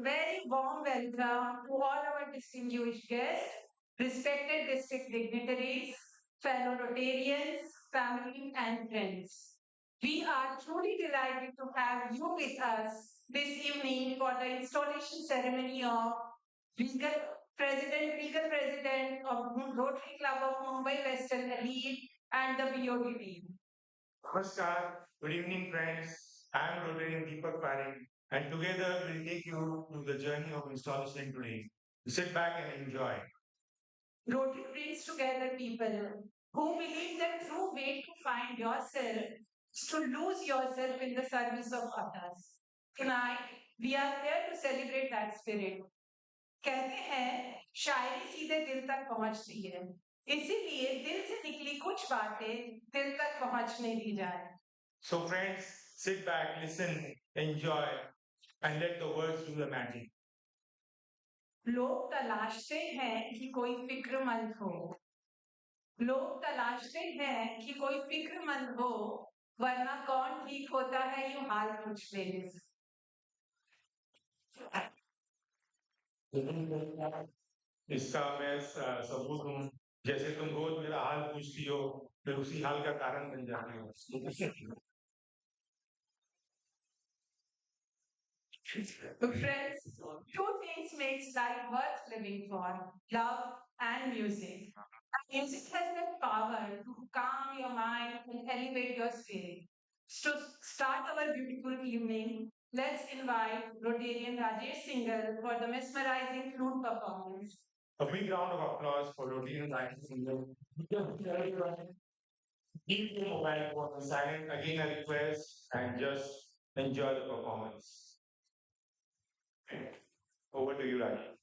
very warm welcome to all our distinguished guests, respected district dignitaries, fellow Rotarians, family, and friends. We are truly delighted to have you with us this evening for the installation ceremony of Legal Legal President of Rotary Club of Mumbai Western Elite and the BOD team. Namaskar. Good evening, friends. I am Rotarian Deepak Parekh, and together we'll take you through the journey of installation today. Sit back and enjoy. Rotary brings together people who believe that true way to find yourself is to lose yourself in the service of others. Tonight, we are here to celebrate that spirit. कहते हैं शायरी सीधे दिल तक पहुंचती है इसीलिए दिल से निकली कुछ बातें दिल तक पहुंचने दी जाए So friends, sit back, listen, enjoy, and let the words do the magic. लोग तलाशते हैं कि कोई फिक्रमंद हो लोग तलाशते हैं कि कोई फिक्रमंद हो वरना कौन ठीक होता है यूं हाल पूछ ले इसका मैं सबूत हूँ जैसे तुम रोज मेरा हाल पूछती हो फिर उसी हाल का कारण बन जाती हो Friends, two things makes life worth living for: love and music. Music has the power to calm your mind and elevate your spirit. To start our beautiful evening, let's invite Rotarian Rajesh Singhal for the mesmerizing flute performance. A big round of applause for Rotarian Rajesh Singhal. Keep your mobile phone silent. Again, a request and just enjoy the performance. Over to you, Rajesh.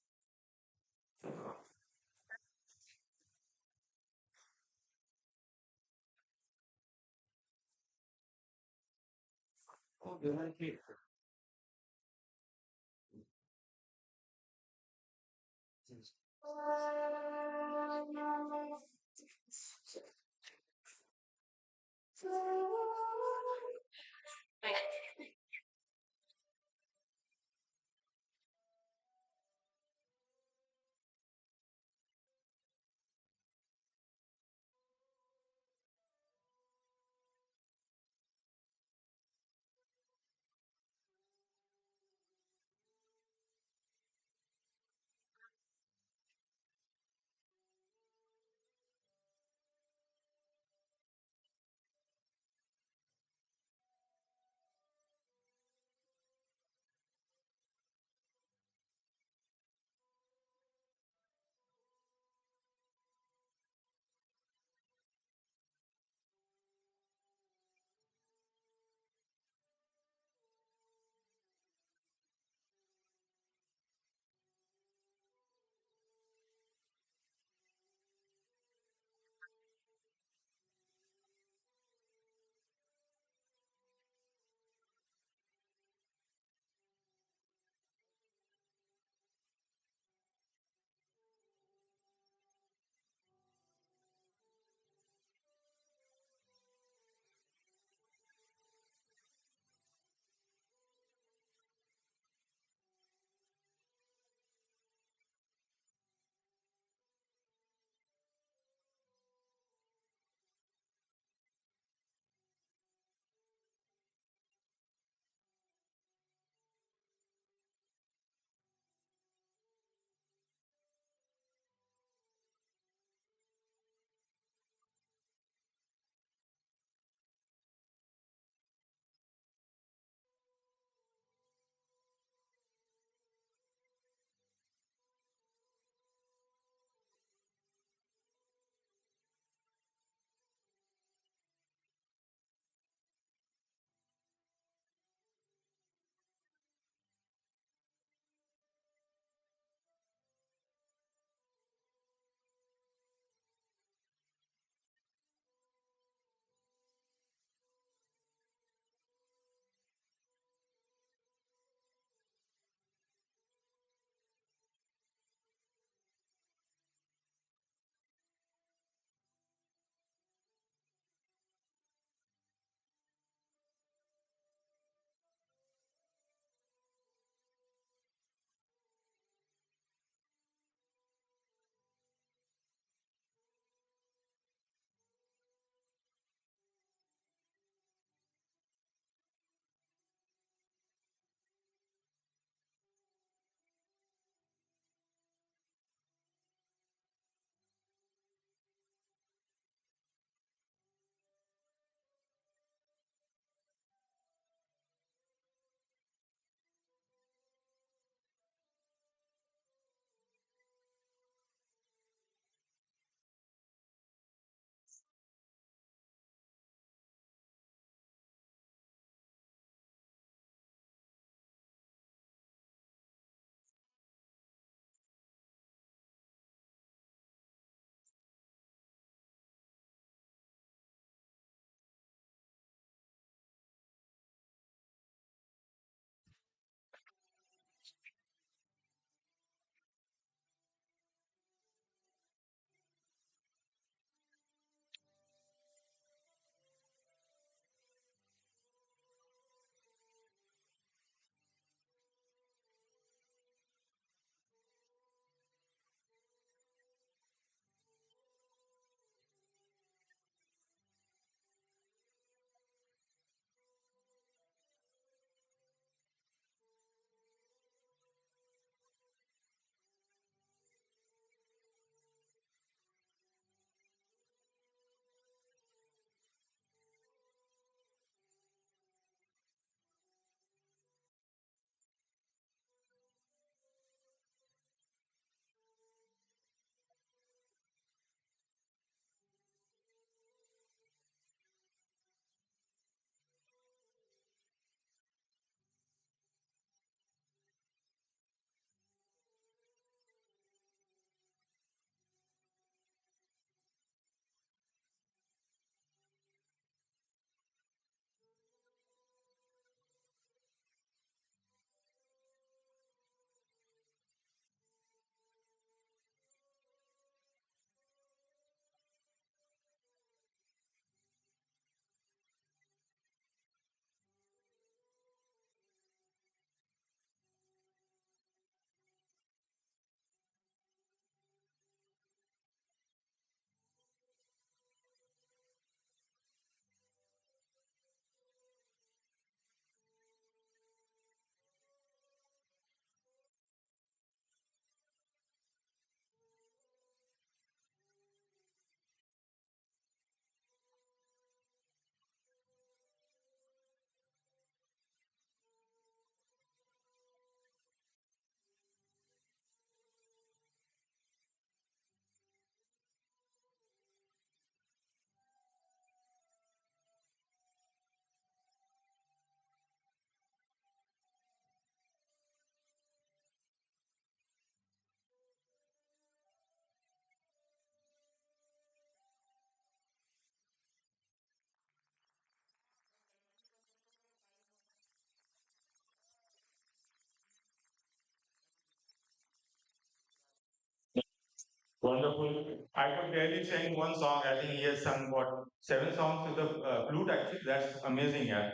Wonderful. I could barely sing one song. I think he has sung what 7 songs with the flute. Actually, that's amazing. Yeah.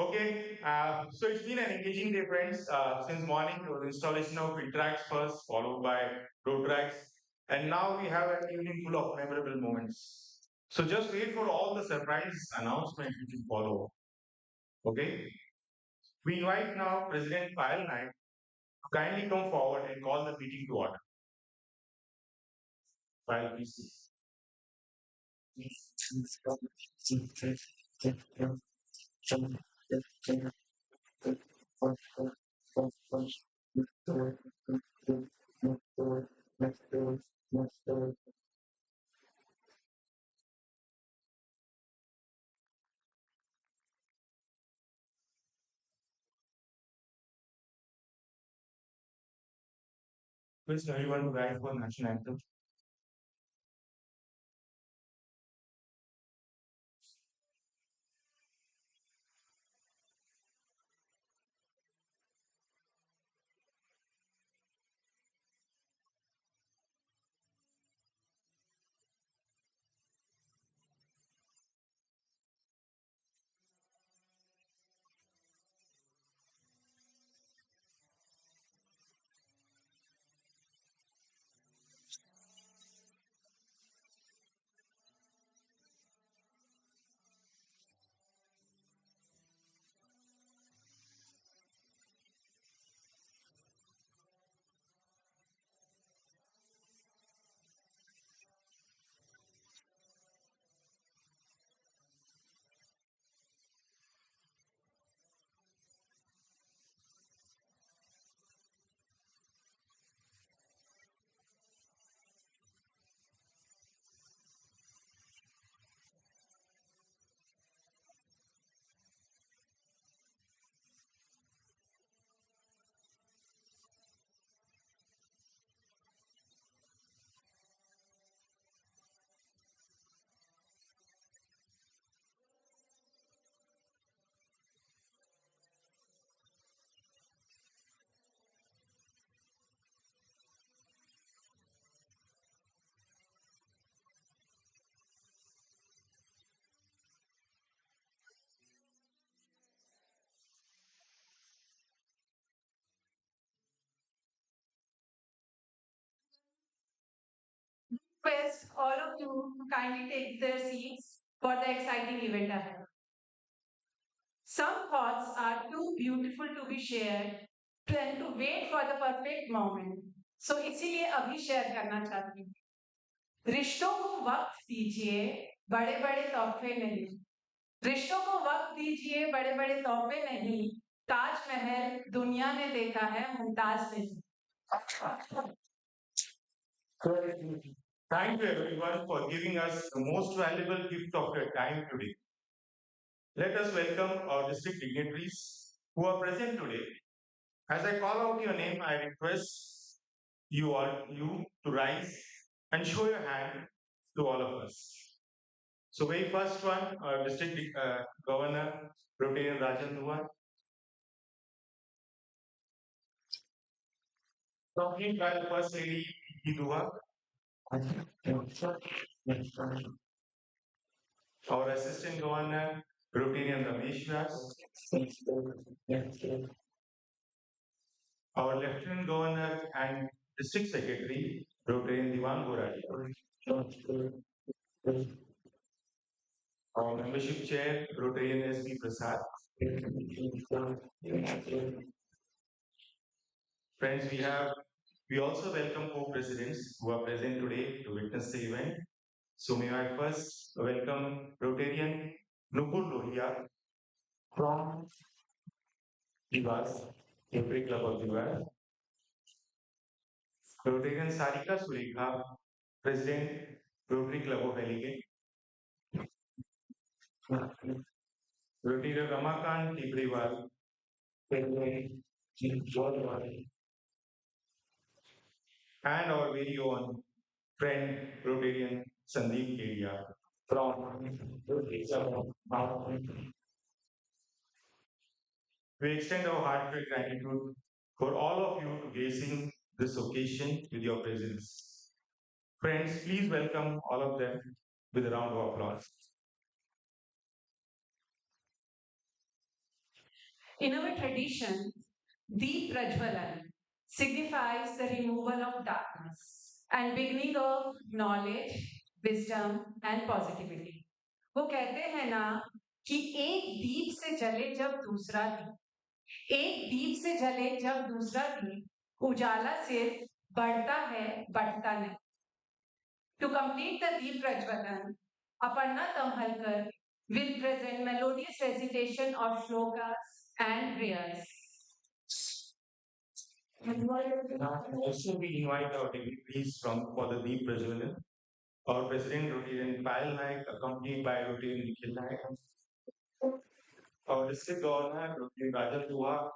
Okay. So it's been an engaging day, friends. Since morning, it was installation of wind tracks first, followed by road tracks, and now we have an evening full of memorable moments. So just wait for all the surprise announcements which will follow. Okay. We invite now President Payal Naik to kindly come forward and call the meeting to order. Payal, please. Please everyone to rise for national anthem. Request all of you to kindly take their seats for the exciting event ahead. Some thoughts are too beautiful to be shared than to wait for the perfect moment. So इसीलिए अभी share करना चाहती हूँ। रिश्तों को वक्त दीजिए, बड़े बड़े तोहफे नहीं। रिश्तों को वक्त दीजिए, बड़े बड़े तोहफे नहीं। ताजमहल दुनिया ने देखा है, मुमताज नहीं। Thank you everyone for giving us the most valuable gift of your time today. Let us welcome our district dignitaries who are present today. As I call out your name, I request you to rise and show your hand to all of us. So very first one, our district governor, Rotarian Rajan Dua, accompanied by the first lady, Vicky Dua, our assistant governor, Rotarian Ramesh Vyas, our lieutenant governor and district secretary, Rotarian Diwan Goradi, our membership chair, Rotarian S.B. Prasad. Friends, we also welcome co-presidents who are present today to witness the event. So may I first welcome Rotarian Nupur Lohia from Divas, Rotary Club of Divas. Rotarian Sarika Surekha, President, Rotary Club of Elegant. Rotarian Ramakant Tibriwal, President, and our very own friend, Rotarian Sandeep Kedia from We extend our heartfelt gratitude for all of you to gazing this occasion with your presence. Friends, please welcome all of them with a round of applause. In our tradition, Deep Prajwalan signifies the removal of darkness and beginning of knowledge, wisdom and positivity. वो कहते हैं ना कि एक दीप से जले जब दूसरा दीप, एक दीप से जले जब दूसरा दीप, उजाला सिर्फ बढ़ता है, बढ़ता नहीं. To complete the Deep Prajwalan, Aparna Tamhalkar will present melodious recitation of shlokas and prayers. Also, we invite our dignitaries from for the Deep Prajwalan. Our President Rotarian Payal Naik, accompanied by Rotarian Nikhil Naik. Our District Governor Rotarian Rajan Dua,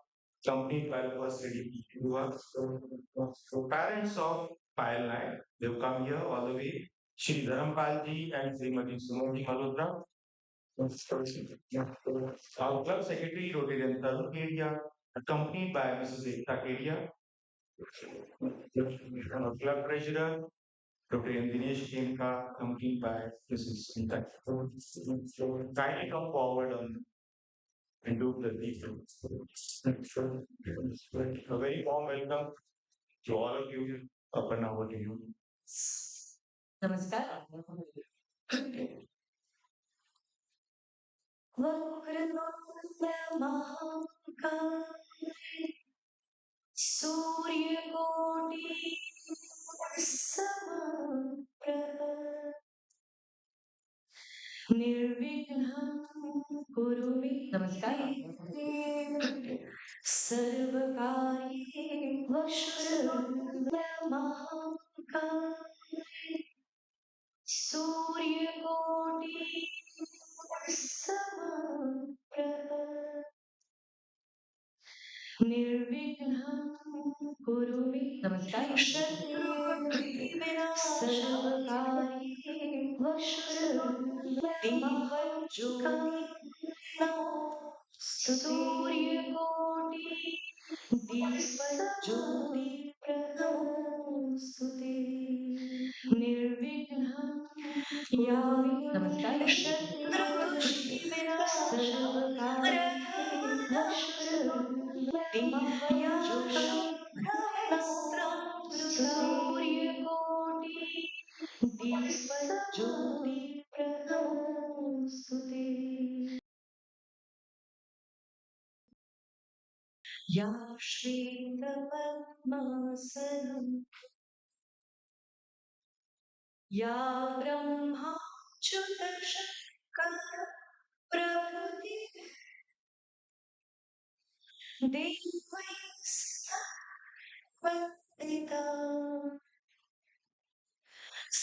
accompanied by the First Lady P.P. Dua. So parents of Payal Naik, they've come here all the way. Shri Dharampal ji and Srimati Sumati Malhotra. Our Club Secretary Rotarian Tarun Kedia, accompanied by Mrs. Ekta Kedia. Our Club Treasurer Dr. Dinesh Khemka, accompanied by Mrs. Smita. Kindly come forward and do the defense. A very warm welcome to all of you. Aparna, over to you. नमस्कार. सूर्यकोटि समप्रभ निर्विघ्नं कुरु मे नमस्कार. सर्वकार्येषु सूर्यकोटि समप्रभ निर्विघ्नं कुरु मे नमस्कार. सर्वकार्येषु दीपज्योति सूर्यकोटि दीपज्योति प्रस्तुते निर्विघ्नं या नमस्कार. सूर्यकोटि दीपज्योति प्रस्तुते या श्वेतपद्मासनं या ब्रह्माच्युतशङ्कर प्रभृति देवैः वन्दिता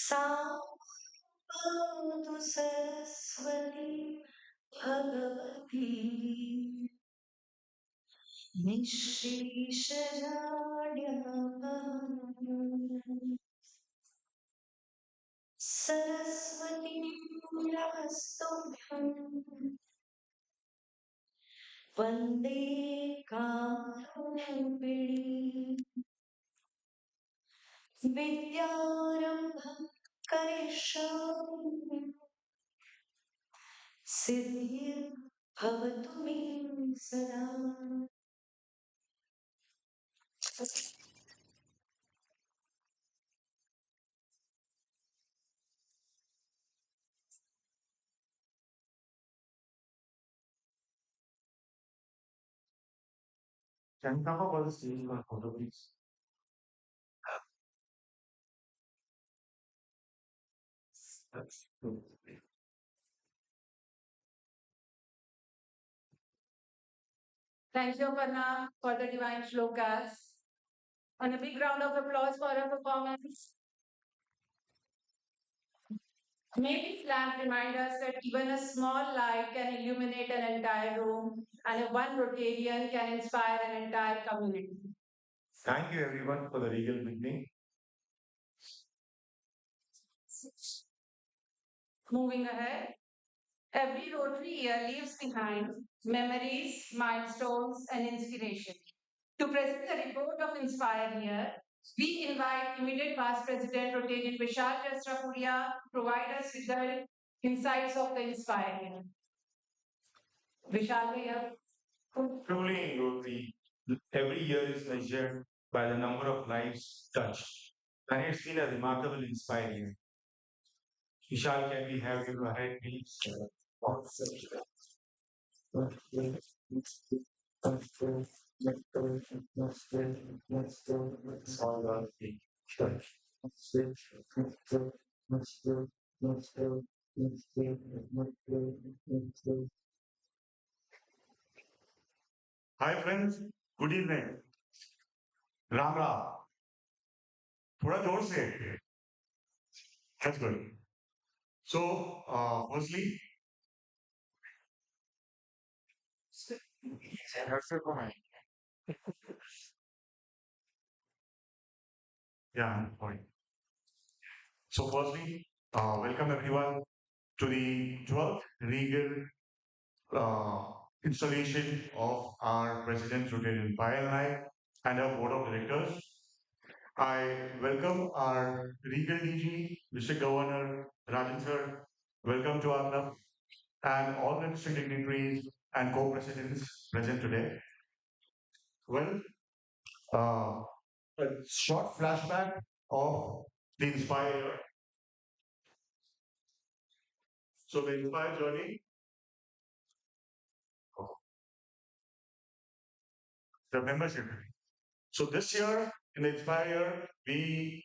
सा भवतु सरस्वती भगवती निःशेषजाड्यापहम् सरस्वती नमस्तुभ्यं वन्दे कारुण्यरूपिणी विद्यारम्भं करिष्यामि सिद्धिर्भवतु मे सदा. Can you come up on the stage for a photo, please? That's good. Thank you, Aparna, for the divine shlokas. And a big round of applause for her performance. May this lamp remind us that even a small light can illuminate an entire room, and a one Rotarian can inspire an entire community. Thank you, everyone, for the regal beginning. Moving ahead, every Rotary year leaves behind memories, milestones, and inspiration. To present the report of Inspire Year, We invite immediate past President Rotarian Vishal Jasrapuria to provide us with the insights of the inspiring. Vishal Bhaiya. Truly, Rotary, every year is measured by the number of lives touched. And it's been a remarkable, inspiring year. Vishal, can we have you go ahead, please? Hi friends, good evening. Ram Ram. थोड़ा जोर से. That's good. So, firstly, yeah, fine. So, firstly, welcome everyone to the 12th Regal uh, installation of our President Rotarian Payal and our Board of Directors. I welcome our Regal DG, Mr. Governor Rajan sir. Welcome to our club and all the district dignitaries and co-presidents present today. Well, uh, a short flashback of the Inspire. So the Inspire journey, the membership. So this year in the Inspire year, we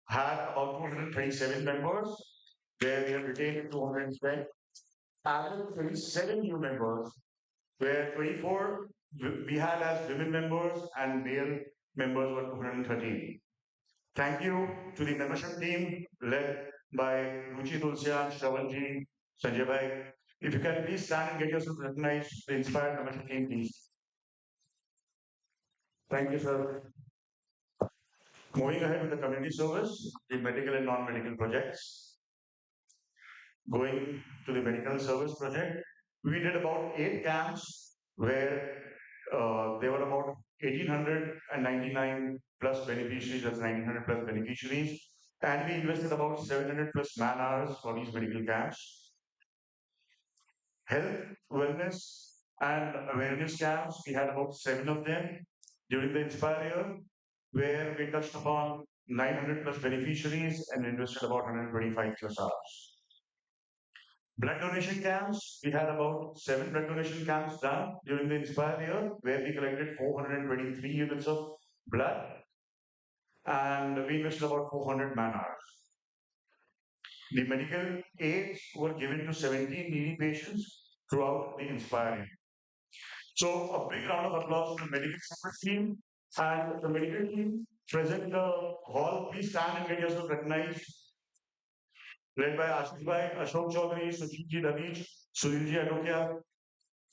had about 237 members, where we have retained 210, added 27 new members, where 24 we had as women members and male members were 213. Thank you to the membership team led by Ruchi Tulsian, Shravanji, Sanjay Bhai. If you can please stand and get yourself recognized, the inspired membership team, please. Thank you, sir. Moving ahead with the community service, the medical and non-medical projects. Going to the medical service project, we did about 8 camps where there were about 1,899 plus beneficiaries, that's 1,900 plus beneficiaries, and we invested about 700 plus man hours for these medical camps. Health, wellness, and awareness camps, we had about 7 of them during the Inspire year, where we touched upon 900 plus beneficiaries and invested about 125 plus hours. Blood donation camps, we had about 7 blood donation camps done during the Inspire year, where we collected 423 units of blood and we invested about 400 man hours. The medical aids were given to 17 needy patients throughout the Inspire year. So a big round of applause to the medical support team and the medical team present in the hall. Please stand and get yourself recognized. Led by Ashish Bhai, Ashok Chaudhary, Sushilji Dadish, Sunilji Adokia.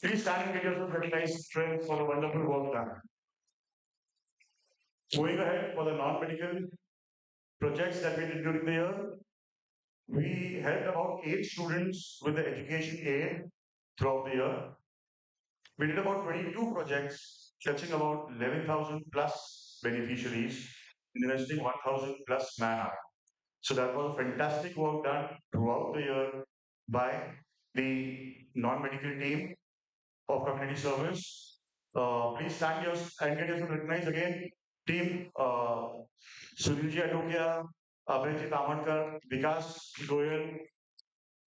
Please stand and get yourself recognized friends for the wonderful work done. Moving ahead for the non-medical projects that we did during the year, we helped about 8 students with the education aid throughout the year. We did about 22 projects, touching about 11,000 plus beneficiaries, investing 1,000 plus man hour. So that was fantastic work done throughout the year by the non-medical team of community service. Please stand and get yourself recognized again. Team Sunilji Adokia, Abhijit Amankar, Vikas Goyal.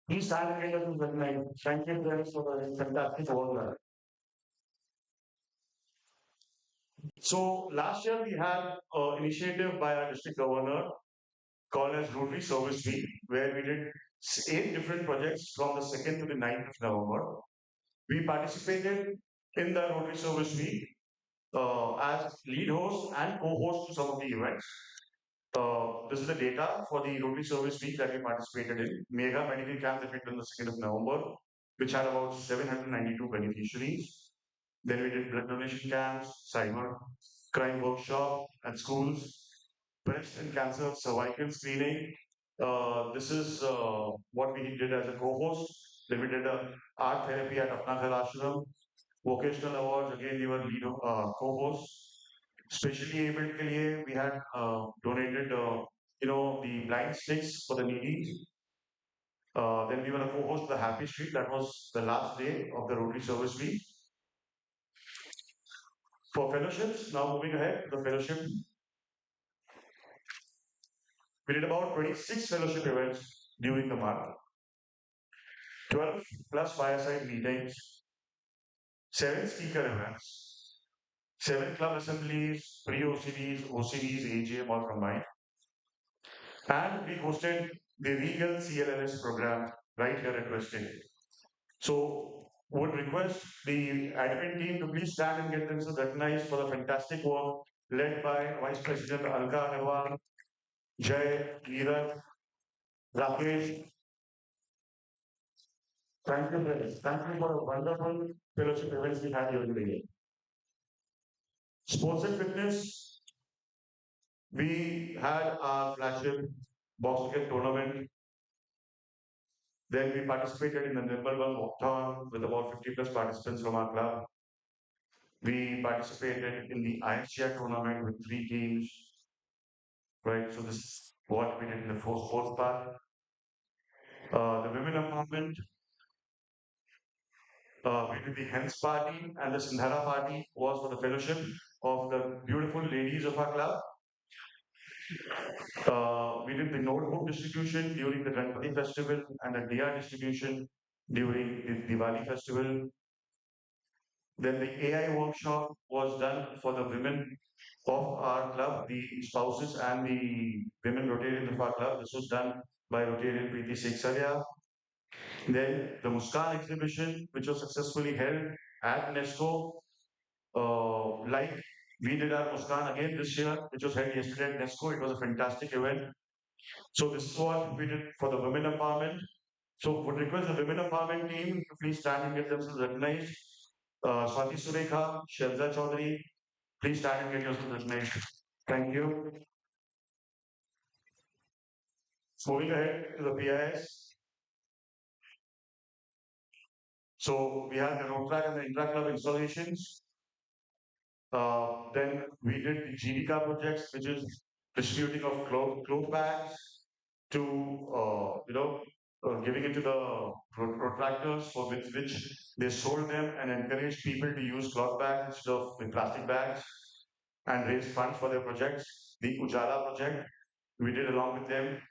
Please stand and get yourself recognized. Thank you very much for the fantastic work done. So last year we had an initiative by our district governor called as Rotary Service Week, where we did 8 different projects from the 2nd to the 9th of November. We participated in the Rotary Service Week as lead host and co-host to some of the events. This is the data for the Rotary Service Week that we participated in. Mega medical camp that we did on the 2nd of November, which had about 792 beneficiaries. Then we did blood donation camps, cyber crime workshop at schools, breast and cancer cervical screening. This is what we did as a co-host. Then we did a art therapy at Apna Ghar Ashram. Vocational awards, again, we were lead co-hosts. Specially abled के लिए we had donated the blind sticks for the needy. Then we were a co-host the Happy Street. That was the last day of the Rotary Service Week. For fellowships, now moving ahead, the fellowship, we did about 26 fellowship events during the month, 12 plus fireside meetings, 7 speaker events, 7 club assemblies, pre-OCDs, OCDs, AGM all combined. And we hosted the Regal CLLS program right here at Westin. So would request the admin team to please stand and get themselves recognized for the fantastic work led by Vice President Alka Agarwal, Jay, Neeraj, Rakesh. Thank you, friends. Thank you for a wonderful fellowship events we had during the year. Sports and fitness, we had our flagship box cricket tournament. Then we participated in the Wimbledon Walkathon with about 50 plus participants from our club. We participated in the IFCR tournament with 3 teams, right? So this is what we did in the fourth part. The women empowerment, we did the Hens party and the Sindhara party was for the fellowship of the beautiful ladies of our club. We did the notebook distribution during the Ganpati festival and the Diya distribution during the Diwali festival. Then the AI workshop was done for the women of our club, the spouses and the women Rotarians of our club. This was done by Rotarian Preeti Seksaria. Then the Muskan exhibition, which was successfully held at UNESCO. Like we did our Muskan again this year, which was held yesterday at UNESCO. It was a fantastic event. So this is what we did for the women empowerment. So would request the women empowerment team to please stand and get themselves recognized. Swati Surekha, Shelza Chaudhary, please stand and get yourselves recognized. Thank you. Moving ahead to the PIS. So we have the road track and the intra club installations. Then we did the GDCA projects, which is distributing of cloth bags to giving it to the protractors for which they sold them and encouraged people to use cloth bags instead of the plastic bags and raise funds for their projects. The Ujala project we did along with them.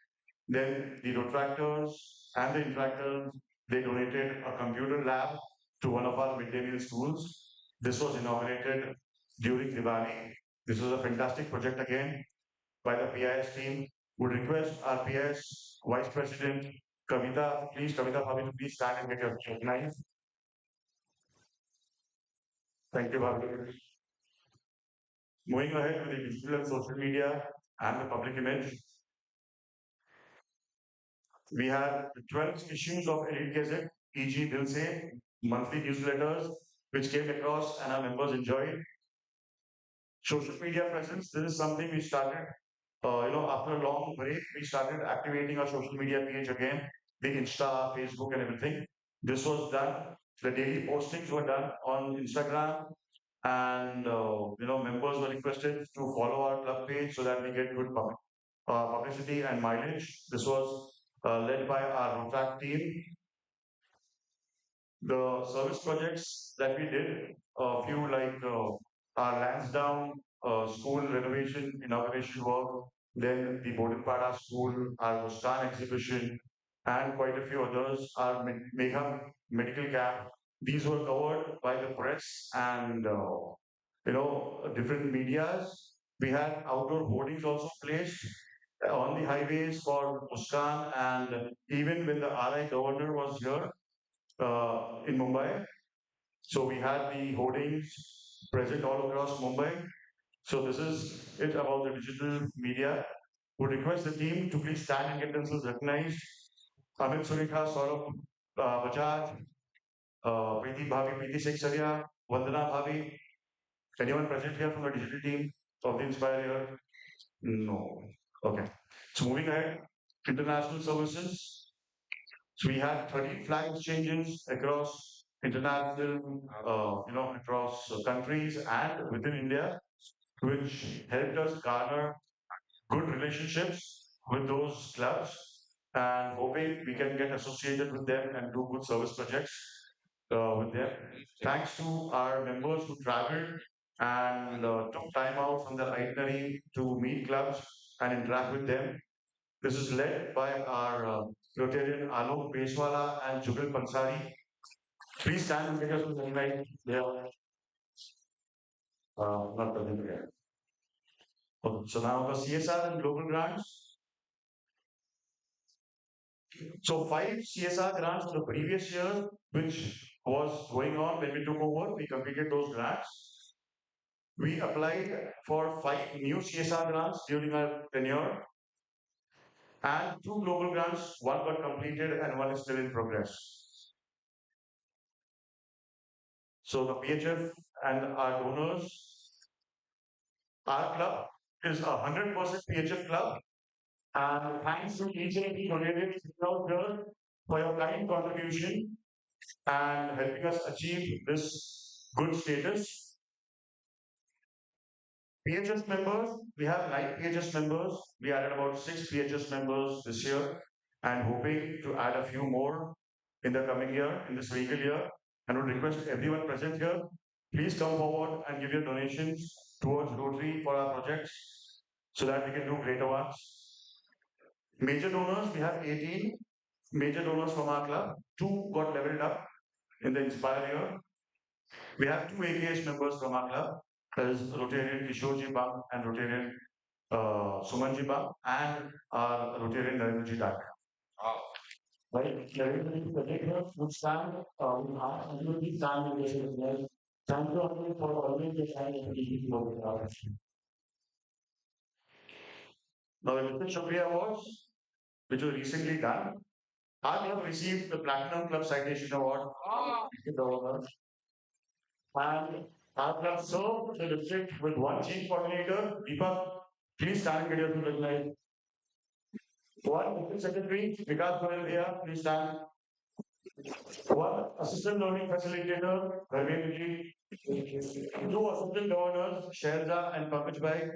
Then the Rotractors and the Interactors, they donated a computer lab to one of our midday meal schools. This was inaugurated during Diwali. This was a fantastic project again by the PIS team. Would request our PIS Vice President Kavita, please, Kavita Bhavi, to please stand and get your recognized. Thank you, Bhavi. Moving ahead with the digital and social media and the public image, we have 12 issues of Elite Gazette, e.g. Dil Se, monthly newsletters, which came across and our members enjoyed. Social media presence, this is something we started, after a long break, we started activating our social media page again, the Insta, Facebook and everything. This was done, the daily postings were done on Instagram and, members were requested to follow our club page so that we get good publicity and mileage. This was led by our Rotrack team. The service projects that we did, a few like our Lansdowne school renovation inauguration work, then the Bodinpada school, our Mustan exhibition, and quite a few others, our Megha medical camp. These were covered by the press and different medias. We had outdoor hoardings also placed on the highways for Muskan, and even when the RI governor was here in Mumbai, so we had the hoardings present all across Mumbai. So this is it about the digital media. Would request the team to please stand and get themselves recognized. Amit Surikha, Saurabh Bajaj, Preeti Bhavi, Preeti Seksaria, Vandana Bhavi. Anyone present here from the digital team of the Inspire here? No. Okay. So moving ahead, international services. So we had 30 flag exchanges across international, across countries and within India. which helped us garner good relationships with those clubs and hoping we can get associated with them and do good service projects with them. Thanks to our members who traveled and took time out from their itinerary to meet clubs and interact with them. This is led by our Rotarian Alok Peshwala and Jugal Pansari. Please stand and take us to the invite. They are not present here. So now the CSR and global grants. So 5 CSR grants for the previous year, which was going on when we took over, we completed those grants. We applied for 5 new CSR grants during our tenure and 2 global grants, one got completed and one is still in progress. So the PHF and our donors, our club is a 100% PHF club. And thanks to each and every donated out here for your kind contribution and helping us achieve this good status. PHS members, we have 9 PHS members. We added about 6 PHS members this year and hoping to add a few more in the coming year, in this legal year. And would request everyone present here, please come forward and give your donations towards Rotary for our projects so that we can do greater ones. Major donors, we have 18 major donors from our club. 2 got leveled up in the Inspire year. We have 2 AKH members from our club. That is Rotarian Kishorji Bang and Rotarian Sumanji Bang and Rotarian Narendraji Dak. Right? Narendraji would stand, would ask and would be stand in this as well. Thank you all for always the time and the Now, the Mr. Shukriya Awards, which was recently done, I have received the Platinum Club Citation Award. And our club served the district with 1 chief coordinator. Deepak, please stand and get your recognize. 1 district secretary, Vikas Goyal, please stand. 1 assistant learning facilitator, Dharmendra. 2 assistant governors, Sherza and Pankaj Bhai.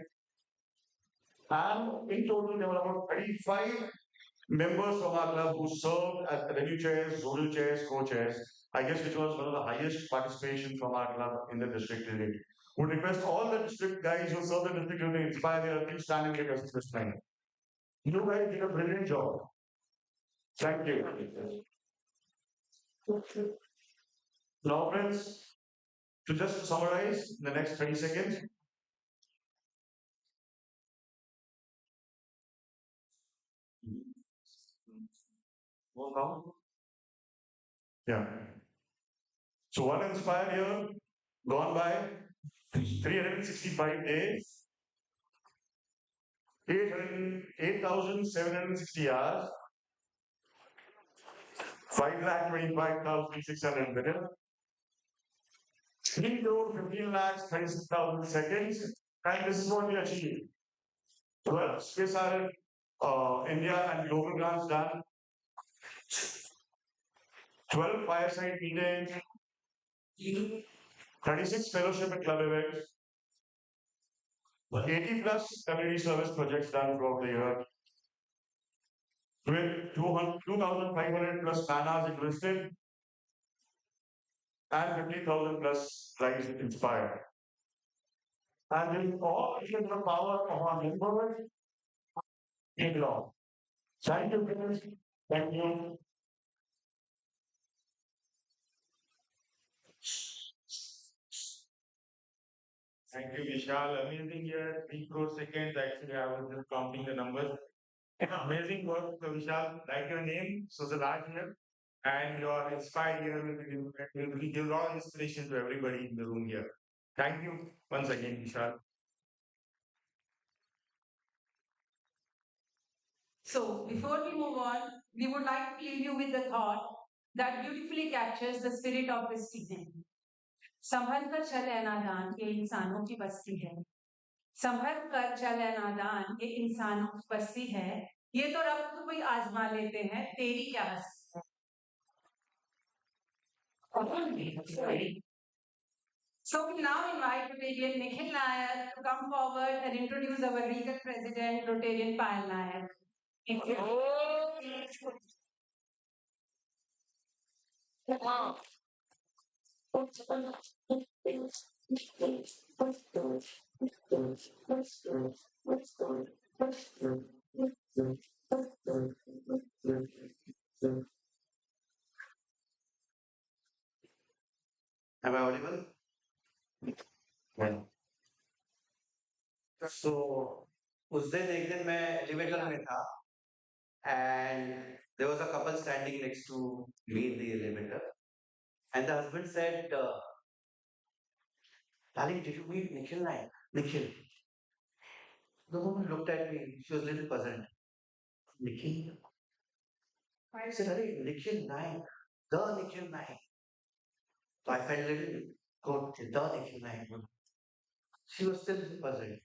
And in total, there were about 35 members from our club who served as revenue chairs, zonal chairs, co-chairs. I guess which was one of the highest participation from our club in the district today. Would request all the district guys who serve the district to inspire their team stand and get us this time. You guys did a brilliant job. Thank you. Now, friends, to just summarize in the next 30 seconds. Yeah. So one Inspire year gone by 365 days, 8,760 hours, 5,25,600 minutes, 3 crore 15 lakhs 36,000 seconds, and this is what we achieved. 12 CSR India and global grants done, 12 fireside meetings, 36 fellowship and club events, 80 plus community service projects done throughout the year, with 2,500 plus man hours invested, and 50,000 plus lives inspired. And with all the power of our members, in law. Thank you, friends. Thank you. Thank you, Vishal. Amazing year, 3 crore seconds. Actually, I was just counting the numbers. Amazing work, Vishal. Write your name, Suzalaj here. And your inspired year will give a lot of inspiration to everybody in the room here. Thank you once again, Vishal. So, before we move on, we would like to leave you with the thought that beautifully captures the spirit of this evening. संभल कर चल ए नादान ये इंसानों की बस्ती है संभल कर चल ए नादान ये इंसानों की बस्ती है ये तो रब को कोई आजमा लेते हैं तेरी क्या हस्ती है So we now invite Rotarian Nikhil Nayak to come forward and introduce our legal president, Rotarian Payal Nayak. Thank you. Am I audible? Well, so उस दिन एक दिन मैं एलिवेटर में था and there was a couple standing next to me in the elevator and the husband said, darling, did you meet Nikhil Naik? Nikhil. The woman looked at me. She was a little puzzled. Nikhil? I said, Arey, Nikhil Naik. The Nikhil Naik. So I felt a little good. The Nikhil Naik. She was still puzzled.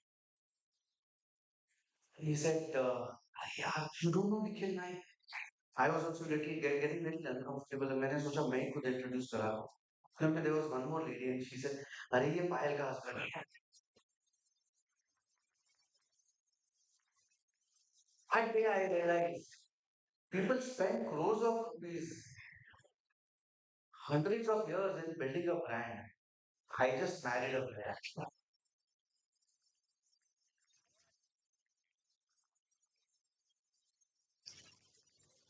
He said, yeah, you don't know Nikhil Naik? I was also getting little uncomfortable and मैंने सोचा मैं ही खुद introduce करा दूं. Then there was one more lady and she said, अरे ये पायल का husband है. That day I realized people spend crores of rupees, hundreds of years in building a brand. I just married a brand.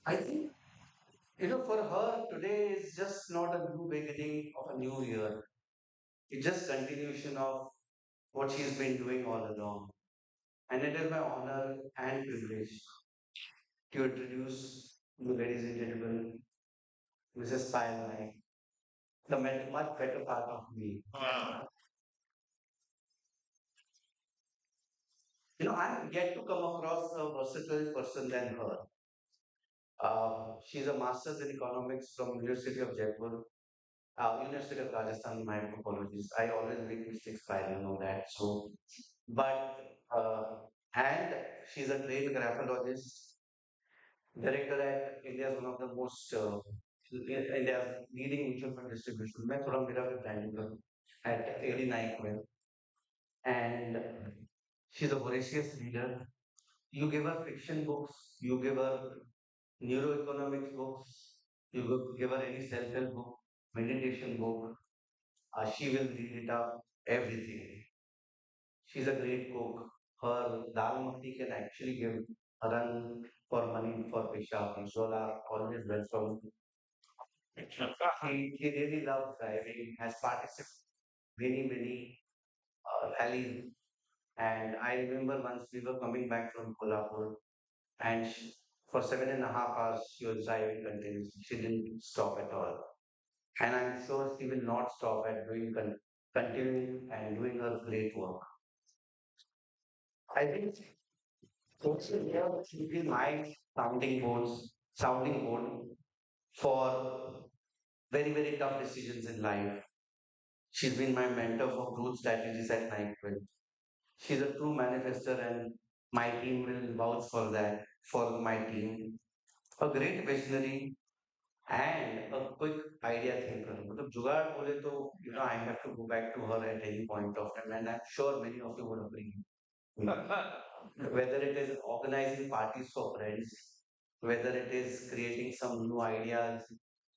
I think, for her, today is just not a new beginning of a new year. It's just continuation of what she's been doing all along. And it is my honor and privilege to introduce you, ladies and gentlemen, Mrs. Payal Naik, the much better part of me. I'm yet to come across a versatile person than her. She's a master's in economics from University of Jaipur, University of Rajasthan. My apologies. I always make mistakes. I don't know that. So, but and she's a trained graphologist, director at India's one of the most India's leading mutual fund distribution. मैं थोड़ा मेरा भी branding करूँ at 89 and she's a voracious reader. You give her fiction books, you give her neuroeconomics books, give her any self-help book, meditation book, she will read it up, everything. She's a great cook. Her dal makhni can actually give a run for money for Peshawar. Zola always went from. He really loves driving, has participated many rallies. And I remember once we were coming back from Kolhapur, and for 7.5 hours she was driving continuously. She didn't stop at all. And I'm sure she will not stop at continuing and doing her great work. I think social media will be my sounding board for very tough decisions in life. She's been my mentor for growth strategies at Nike. She's a true manifester, and my team will vouch for that for my team. A great visionary and a quick idea thinker. मतलब जुगाड़ बोले तो I have to go back to her at any point of time, and I'm sure many of you would agree. Whether it is organizing parties for friends, whether it is creating some new ideas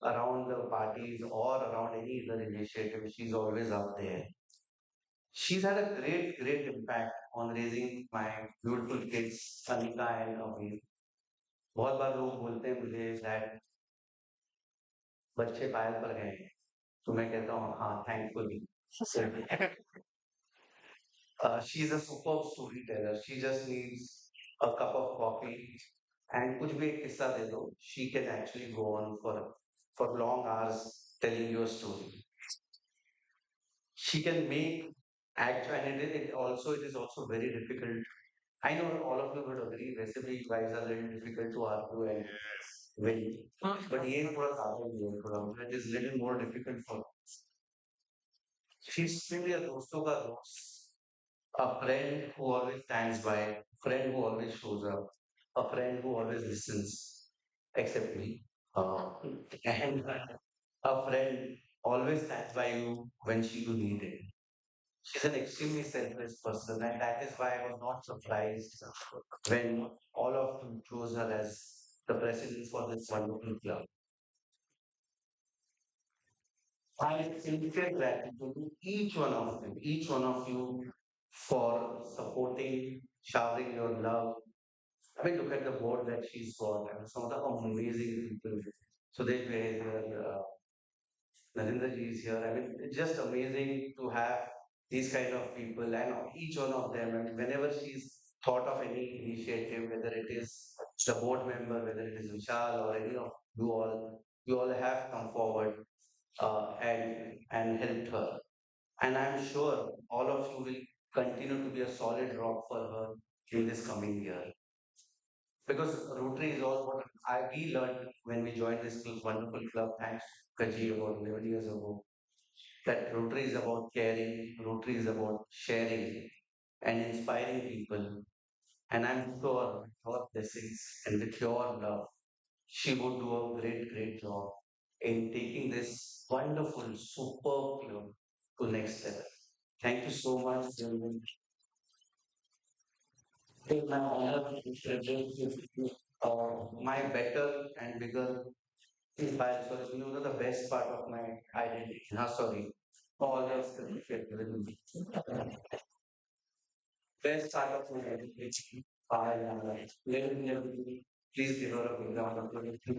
around the parties or around any other initiative, she's always up there. She's had a great impact on raising my beautiful kids, Anika and Amin. बहुत बार लोग बोलते हैं मुझे that बच्चे पायल पर गए हैं तो मैं कहता हूँ हाँ thankfully. She's a superb storyteller. She just needs a cup of coffee and कुछ भी एक किस्सा दे दो. She can actually go on for long hours telling you a story. She can make act and it is also very difficult. I know all of you would agree. वैसे भी guys are little difficult to argue and win. But ये थोड़ा ज्यादा ही है थोड़ा. It is little more difficult for. She's really a दोस्तों का दोस्त. A friend who always stands by, a friend who always shows up, a friend who always listens, except me. And a friend always stands by you when you need it. She's an extremely selfless person, and that is why I was not surprised when all of you chose her as the president for this wonderful club. I sincere gratitude to each one of them, each one of you for supporting, showering your love. I mean, look at the board that she's got and some of the amazing people. So they Narendra ji is here. I mean, it's just amazing to have these kind of people and each one of them. I mean, whenever she's thought of any initiative, whether it is the board member, whether it is Vishal or any of you all have come forward and helped her. And I'm sure all of you will continue to be a solid rock for her in this coming year. Because Rotary is all what we learned when we joined this wonderful club, thanks to Kaji about 11 years ago, that Rotary is about caring, Rotary is about sharing and inspiring people. And I'm sure with your blessings and with your love, she would do a great, great job in taking this wonderful, superb club to next level. Thank you so much. My better and bigger inspired. So you know the best part of my identity. No, sorry. All else best part of my identity. I am living. Please give her a big round of applause. I think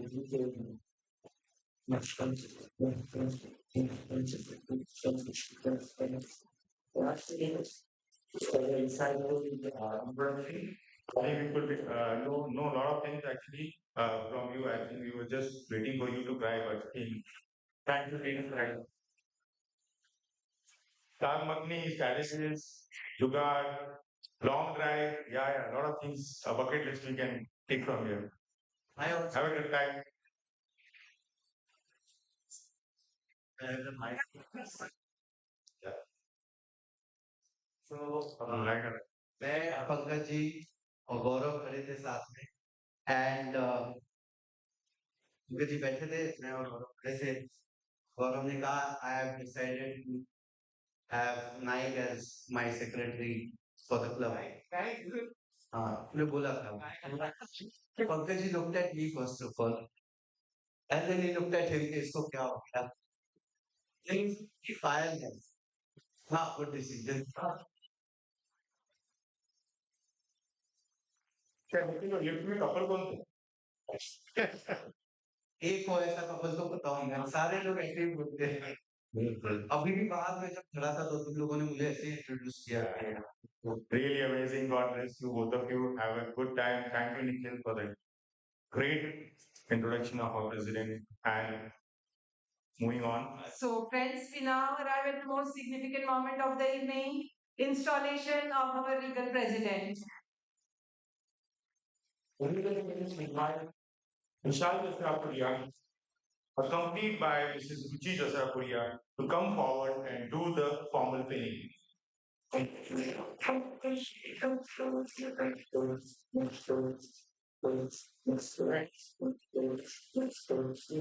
we could know a lot of things actually from you. I think we were just waiting for you to cry, but thank you, Dean. Dal Makhni, sandwiches, jugaad, long drive. Yeah, yeah, a lot of things, a bucket list we can take from here. I also Have a good time. have a mic. Yeah. So, Like that. मैं पंकज जी और गौरव खड़े थे साथ में and Pankaj ji बैठे थे मैं और गौरव खड़े थे गौरव ने कहा I have decided to have Naik as my secretary for the club हाँ उसने बोला था Pankaj ji looked at me first of all and then he looked at him कि इसको क्या हो गया things he fired him हाँ good decision क्या लेकिन वो लिफ्ट में कपल कौन थे? एक को ऐसा कपल तो बताऊंगा सारे लोग ऐसे ही बोलते हैं अभी भी बाहर में जब खड़ा था तो तुम लोगों ने मुझे ऐसे इंट्रोड्यूस किया Really amazing. God bless you, both of you. Have a good time. Thank you, Nikhil, for the great introduction of our president. And moving on. So, friends, we now arrive at the most significant moment of the evening, installation of our legal president. Vishal Dasarapuria, accompanied by Mrs. Ruchi Dasarapuria, to come forward and do the formal pinning.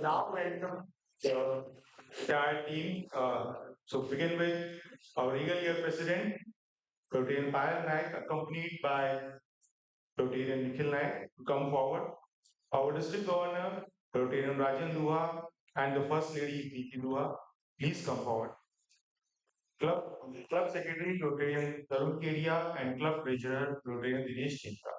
Now welcome the entire team. So begin with our regal year president, Rotarian Payal Naik, accompanied by Rotarian Nikhil Naik, to come forward. Our district governor, Rotarian Rajan Dua, and the first lady, Preeti Dua, please come forward. Club, Club Secretary, Rotarian Tarun Kedia, and Club Treasurer, Rotarian Dinesh Chinta.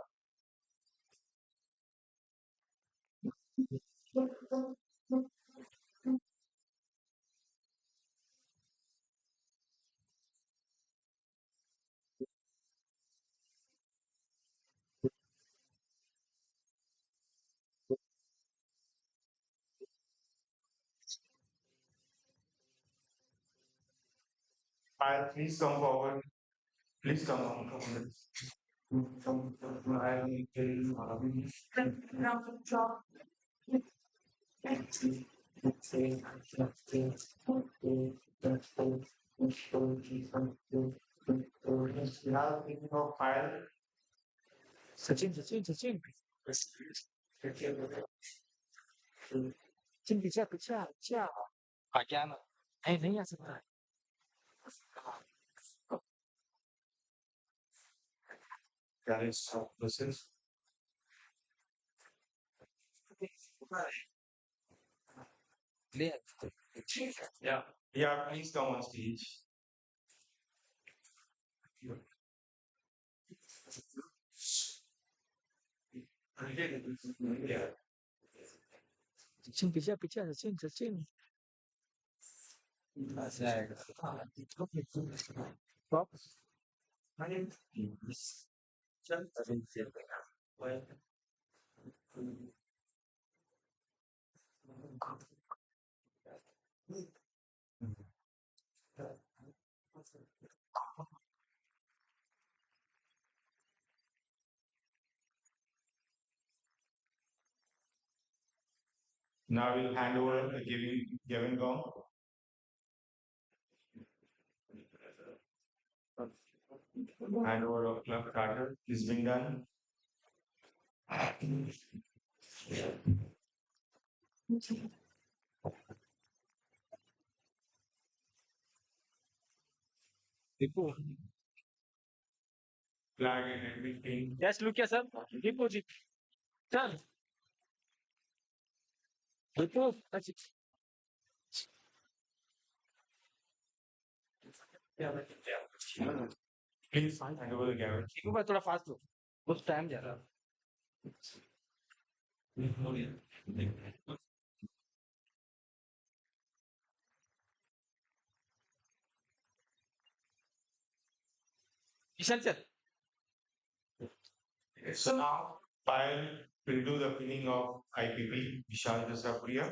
Please come forward. Please come on. File. Sachin Sachin Sachin Sachin पीछे पीछे पीछे आ गया ना नहीं नहीं आ सकता है Carriage stop process. Clear. Yeah. Yeah, please come on stage. Yeah. Sachin पीछे पीछे Sachin Sachin Stop. Now we'll hand over to Gavin Gong. Hand over to Club Carter. Is being done. Deepu. Flag and everything. Yes, look here, sir. Deepu ji. Sir. Deepu. That's it. Please hand over to Gavin. Deepu भाई थोड़ा fast हो कुछ time जा रहा है Kishan sir So now, Payal will do the pinning of IPP, Vishal Jasapriya.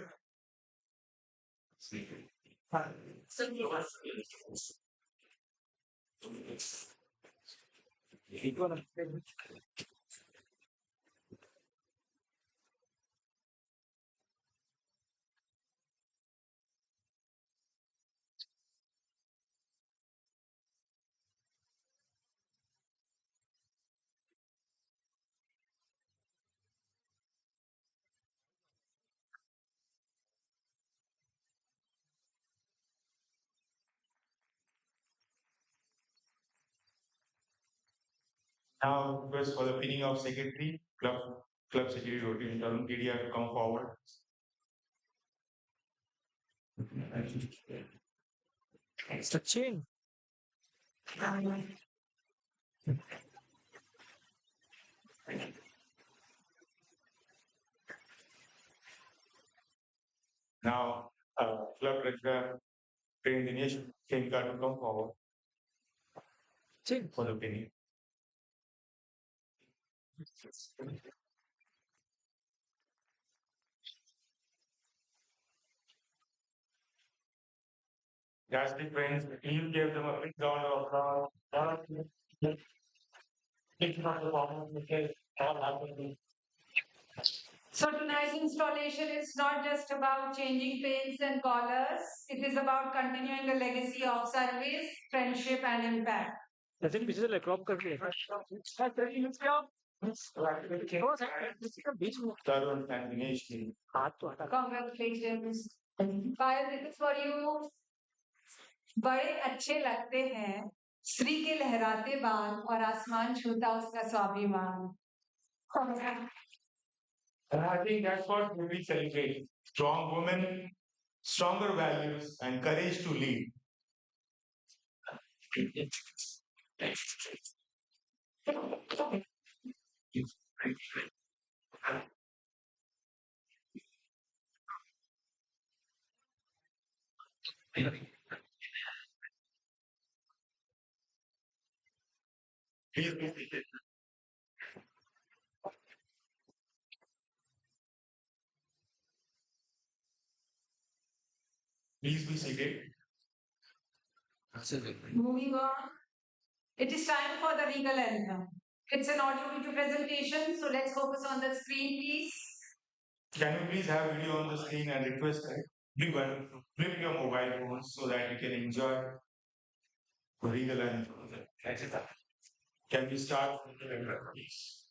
Deepu ना Now, request for the pinning of secretary, club secretary Rotary Tarun Kedia to come forward. Sachin Now, club treasurer Train Dinesh Khenka to come forward Sachin for the pinning. That's the friends. You gave them a big round of applause. It's not the problem because all happened. So tonight's installation is not just about changing paints and colors. It is about continuing a legacy of service, friendship, and impact. Sachin पीछे से ले crop करके ले थोड़ा सा इसका बीच में Tarun and Dinesh Khenka. हाथ तो हटा Congratulations. Payal, this is for you. बड़े अच्छे लगते हैं श्री के लहराते बाल और आसमान छूता उसका स्वाभिमान. And I think that's what we celebrate. Strong women, stronger values, and courage to lead. Please be seated. Please be seated. Moving on, it is time for the regal anthem. It's an audio-video presentation, so let's focus on the screen, please. Can you please have video on the screen and request everyone flip your mobile phones so that you can enjoy the regal anthem. Can we start from the letter, please?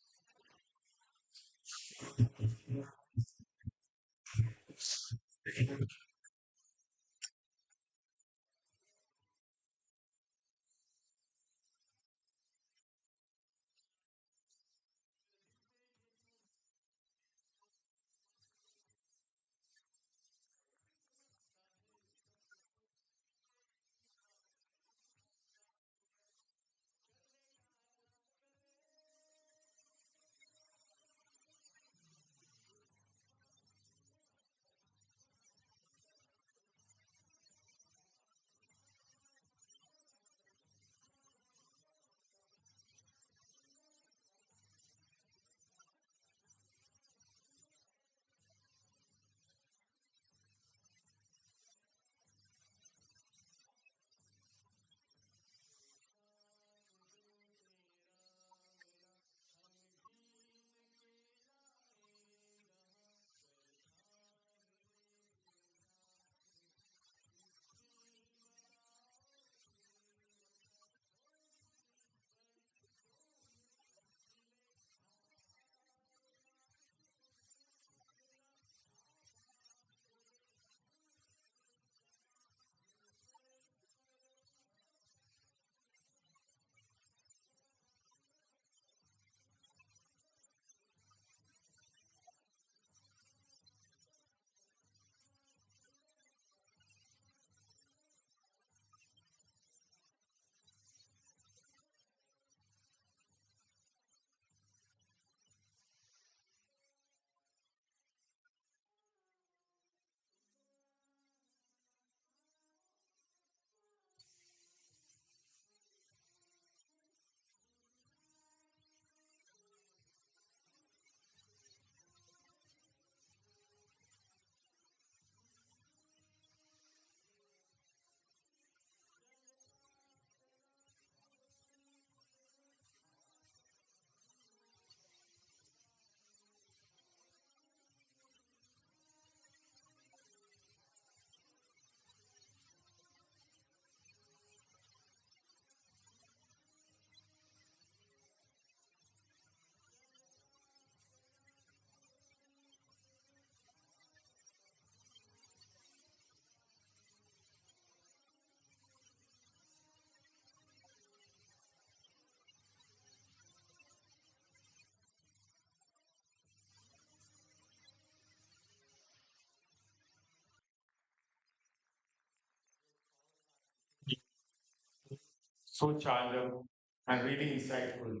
so charged up, and really insightful.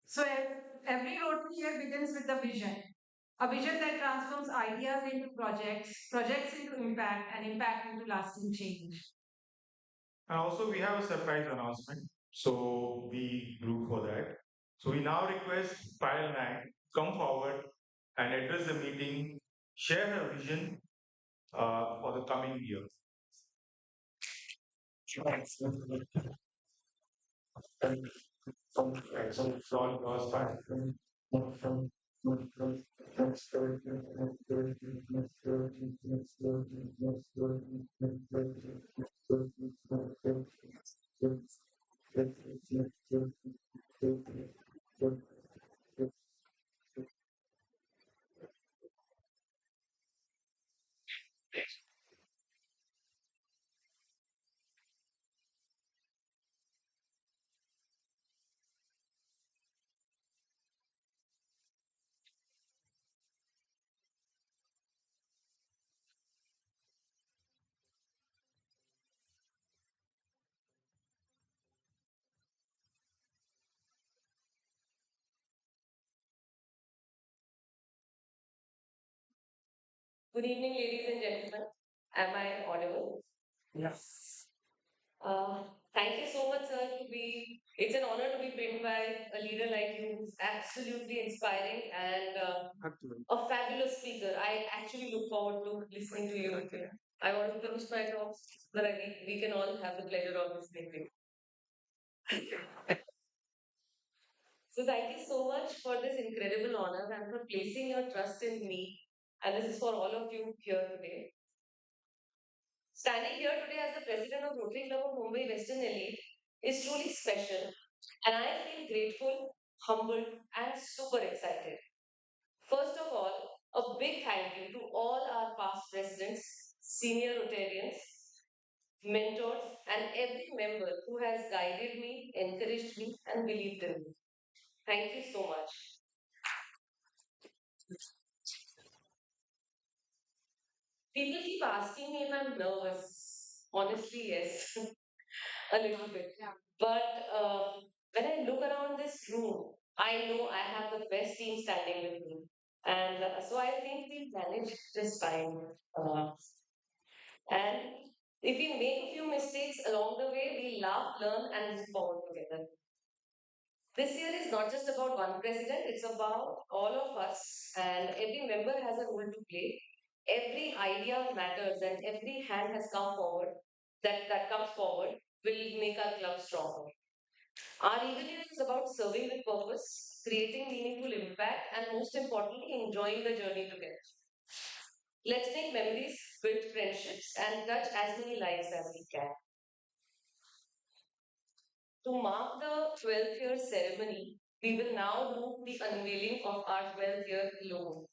So every Rotary year begins with a vision. A vision that transforms ideas into projects, projects into impact, and impact into lasting change. And also, we have a surprise announcement. So we look for that. So we now request File 9 come forward and address the meeting, share her vision for the coming year. Good evening, ladies and gentlemen. Am I audible? Yes. Uh, Thank you so much, sir. It's an honor to be pinned by a leader like you who's absolutely inspiring and a fabulous speaker. I actually look forward to listening to you. I want to finish my talk, but we can all have the pleasure of listening to you. So thank you so much for this incredible honor and for placing your trust in me. And this is for all of you here today. Standing here today as the president of Rotary Club of Mumbai Western Elite is truly special, and I feel grateful, humbled, and super excited. First of all, a big thank you to all our past presidents, senior Rotarians, mentors, and every member who has guided me, encouraged me, and believed in me. Thank you so much. People keep asking me if I'm nervous. Honestly, yes, a little bit. But when I look around this room, I know I have the best team standing with me. And so I think we managed this time. And if we make a few mistakes along the way, we laugh, learn, and move forward together. This year is not just about one president, it's about all of us, and every member has a role to play. Every idea matters, and every hand has come forward that comes forward will make our club stronger. Our eager year is about serving with purpose, creating meaningful impact, and most importantly, enjoying the journey together. Let's make memories, build friendships, and touch as many lives as we can. To mark the 12th year ceremony, we will now do the unveiling of our 12th year logo.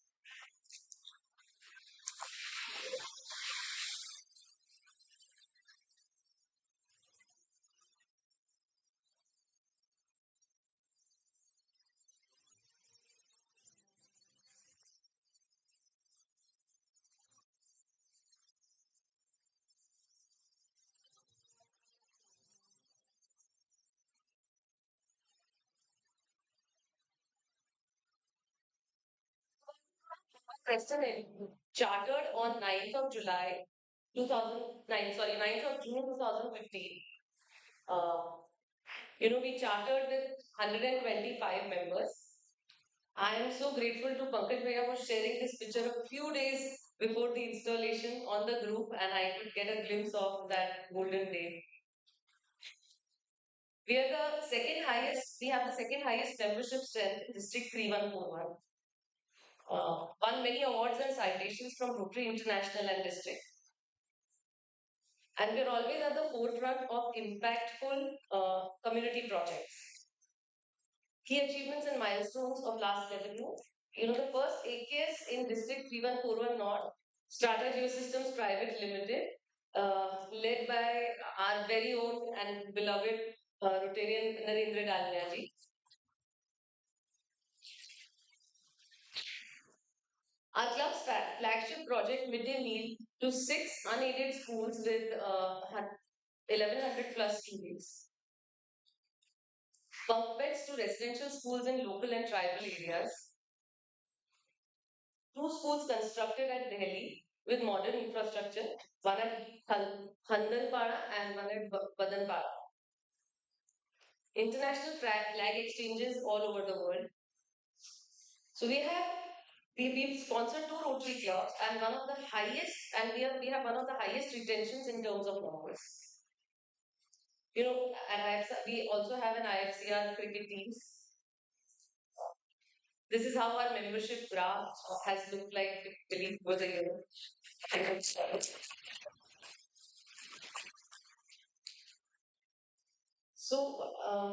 Preston chartered on 9th of July 2009, sorry, 9th of June 2015. Uh, we chartered with 125 members. I am so grateful to Pankaj Bhaiya for sharing this picture a few days before the installation on the group, and I could get a glimpse of that golden day. We are the second highest, we have the second highest membership strength in District 3141. Won many awards and citations from Rotary International and District. And we're always at the forefront of impactful community projects. Key achievements and milestones of last 11 years. The first AKS in District 3141 North, Strata Geosystems Private Limited, led by our very own and beloved Rotarian Narendra Dalmia ji. Our club's flagship project, Midday Meal, to 6 unaided schools with 1,100 plus students. Bunk beds to residential schools in local and tribal areas. Two schools constructed at Delhi with modern infrastructure, one at Handanpara and one at Badanpara. International flag exchanges all over the world. So we've sponsored two Rotary clubs and one of the highest, and we have one of the highest retentions in terms of numbers. You know, and we also have an IFCR cricket teams. This is how our membership graph has looked like typically over the year. So,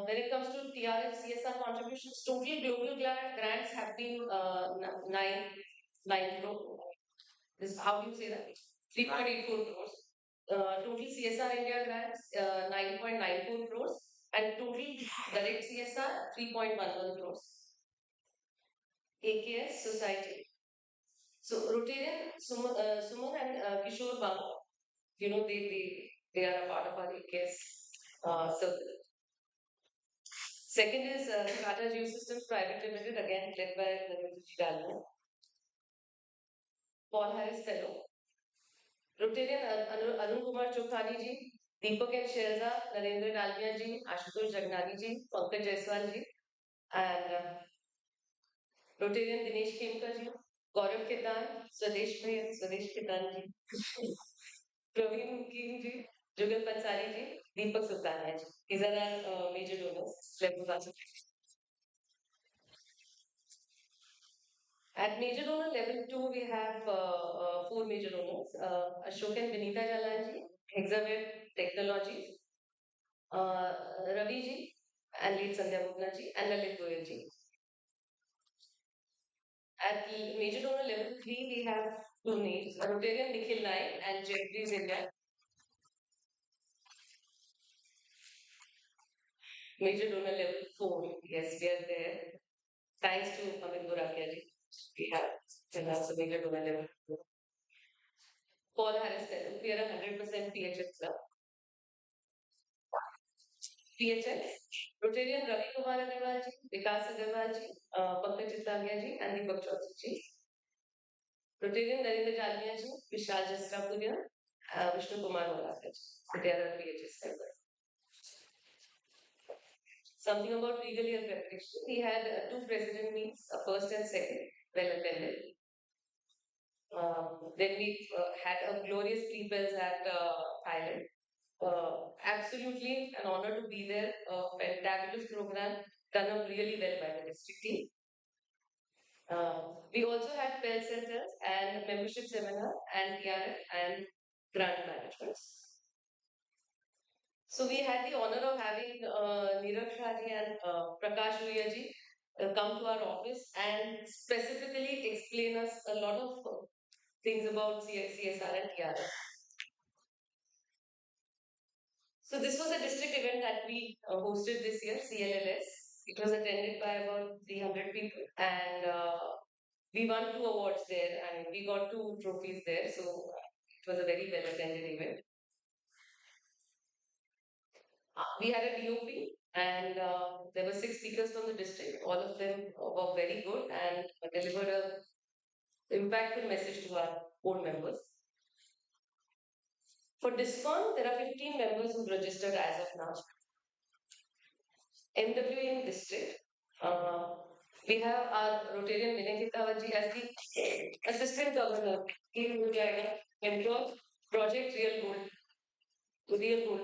when it comes to TRF CSR contributions, total global grants have been 9 crore. This, how do you say that? 3.84 crores. Total CSR India grants 9.94 crores, and total direct CSR 3.11 crores. AKS Society. So Rotarian Suman and Kishore Babu, you know, they are a part of our AKS circle. Second is Tata Geosystems Private Limited, again led by Narendra G. Dalmia. Paul Harris Fellow. Rotarian Arun Kumar Chokhani ji, Deepak and Shelza, Narendra Dalmia ji, Ashutosh Jagnani ji, Pankaj Jaiswal ji, and Rotarian Dinesh Kemkar ji, Gaurav Ketan, Swadesh Ketan ji, Praveen Mukim ji, Jugal Pansari ji, Deepak Sultania ji. These are our major donors. At major donor level 2, we have 4 major donors. Ashok and Vinita Jalanji, Hexaware Technologies, Ravi ji, and lead Sandhya Bhugna ji, and Lalit Goyal ji. At major donor level 3, we have 2 names, Rotarian Nikhil Naik and Jeffries India. Major donor level 4, yes, we are there. Thanks to Amit Gorakia ji, we have, and that's the major donor level 4. Paul Harris said, we are a 100% PHS club. PHS, Rotarian Ravi Kumar Agarwal ji, Vikas Agarwal ji, Pankaj Chitlangia ji, and Deepak Chaudhary ji. Rotarian Narendra Jalmia ji, Vishal Jastrapuria, Vishnu Kumar Malaka ji. They are our PHS members. Something about legal year preparation. We had 2 president meets, first and second, well attended. Then we had a glorious pre-bells at Thailand. Absolutely an honor to be there. Fantabulous program, done up really well by the district team. We also had PEL centers and membership seminar and TRF and grant management. So we had the honor of having Neerav Shahji and Prakash Ruya ji come to our office and specifically explain us a lot of things about CSR and TRF. So this was a district event that we hosted this year, CLLS. It was attended by about 300 people, and we won 2 awards there, and we got 2 trophies there. So it was a very well attended event. We had a DOP, and there were 6 speakers from the district. All of them were very good and delivered a impactful message to our board members. For DISCON, there are 15 members who registered as of now. MWM district, we have our Rotarian Vinay Kitawat as the Assistant Governor, Mentor, Project Real Gold,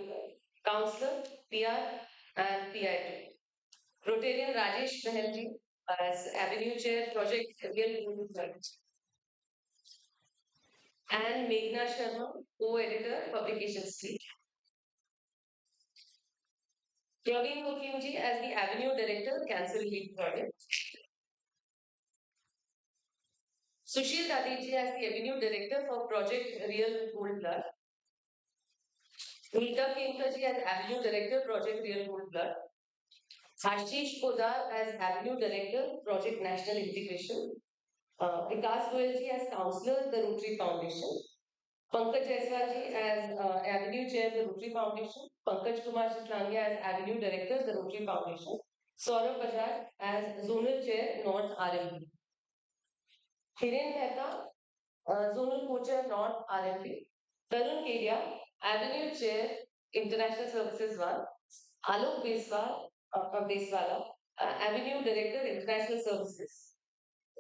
Counselor, PR, and PI2. Rotarian Rajesh Bahelji as Avenue Chair, Project Real Gold, and Meghna Sharma, co-editor, Publication Street. Praveen Mukimji as the Avenue Director, Cancer Relief Project. Sushil Dadiji as the Avenue Director for Project Real Gold Blood. Meeta Kemkaji as Avenue Director, Project Real Gold Blood. Ashish Podar as Avenue Director, Project National Integration. Vikas Goyalji as Counselor, the Rotary Foundation. Pankaj Jaiswal ji as Avenue Chair, the Rotary Foundation. Pankaj Kumar Chitlangia as Avenue Director, the Rotary Foundation. Saurabh Bajaj as Zonal Chair, North RMB. Hiren Mehta, Zonal Co-Chair, North RMB. Tarun Kedia, Avenue Chair, International Services 1. Alok Beswala, Avenue Director, International Services.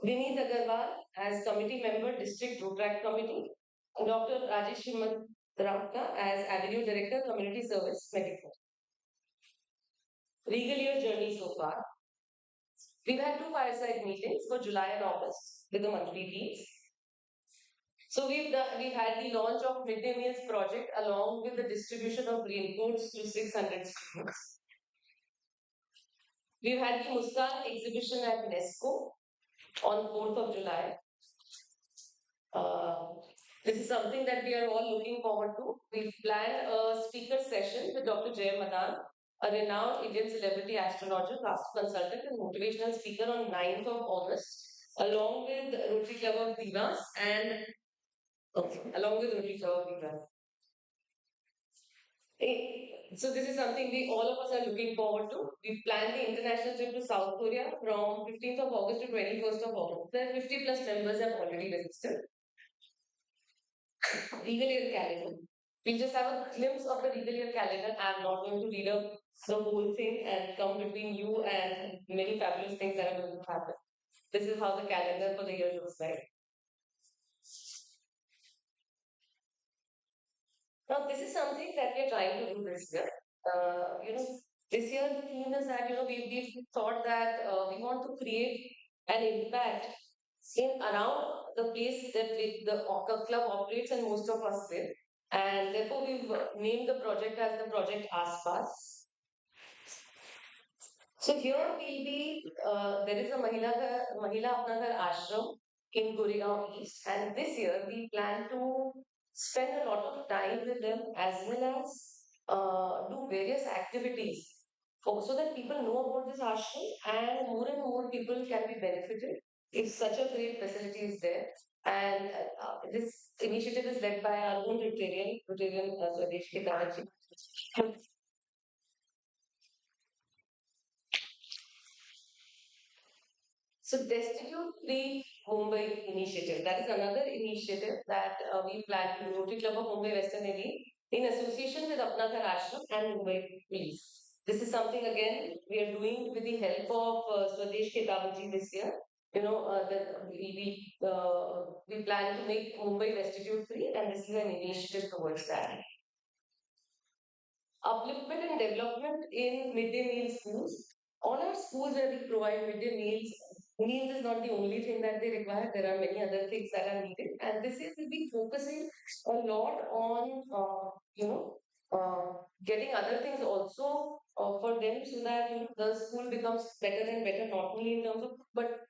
Vineet Agarwal as Committee Member, District Road Track Committee. Dr. Rajesh Ramka as Avenue Director, Community Service, Medical. Regal year journey so far. We've had two fireside meetings for July and August with the monthly teams. So we've had the launch of midday meals project along with the distribution of raincoats to 600 students. We've had the Muskan exhibition at UNESCO on 4th of July. Uh, this is something that we are all looking forward to. We've planned a speaker session with Dr. Jay Madan, a renowned Indian celebrity astrologer, Vastu consultant, and motivational speaker on 9th of August, along with Rotary Club of Divas and along with Rotary Club of Divas. So this is something we all of us are looking forward to. We planned the international trip to South Korea from 15th of August to 21st of August. There 50 plus members have already registered. Regal year calendar. We'll just have a glimpse of the regal year calendar. I'm not going to read up the whole thing and come between you and many fabulous things that are going to happen. This is how the calendar for the year looks like. Now, this is something that we're trying to do this year. This year the theme is that we've thought that we want to create an impact in around the place that the club operates and most of us live. And therefore, we've named the project as the Project Aspas. So here will be, there is a Mahila Apna Ghar Ashram in Goregaon East. And this year, we plan to spend a lot of time with them as well as do various activities so that people know about this ashram and more people can be benefited if such a great facility is there. And this initiative is led by our own Rotarian Swadesh Kitaraji. So, Destitute Free Mumbai initiative. That is another initiative that we plan to Rotary Club of Mumbai Western Delhi in association with Apna Ghar Ashram and Mumbai Police. This is something again we are doing with the help of Swadesh Ketabaji this year. That we plan to make Mumbai destitute free, and this is an initiative towards that. Upliftment and development in midday meal schools. All our schools where we provide midday meals is not the only thing that they require. There are many other things that are needed, and this is will be focusing a lot on getting other things also for them so that the school becomes better and better, not only in terms of but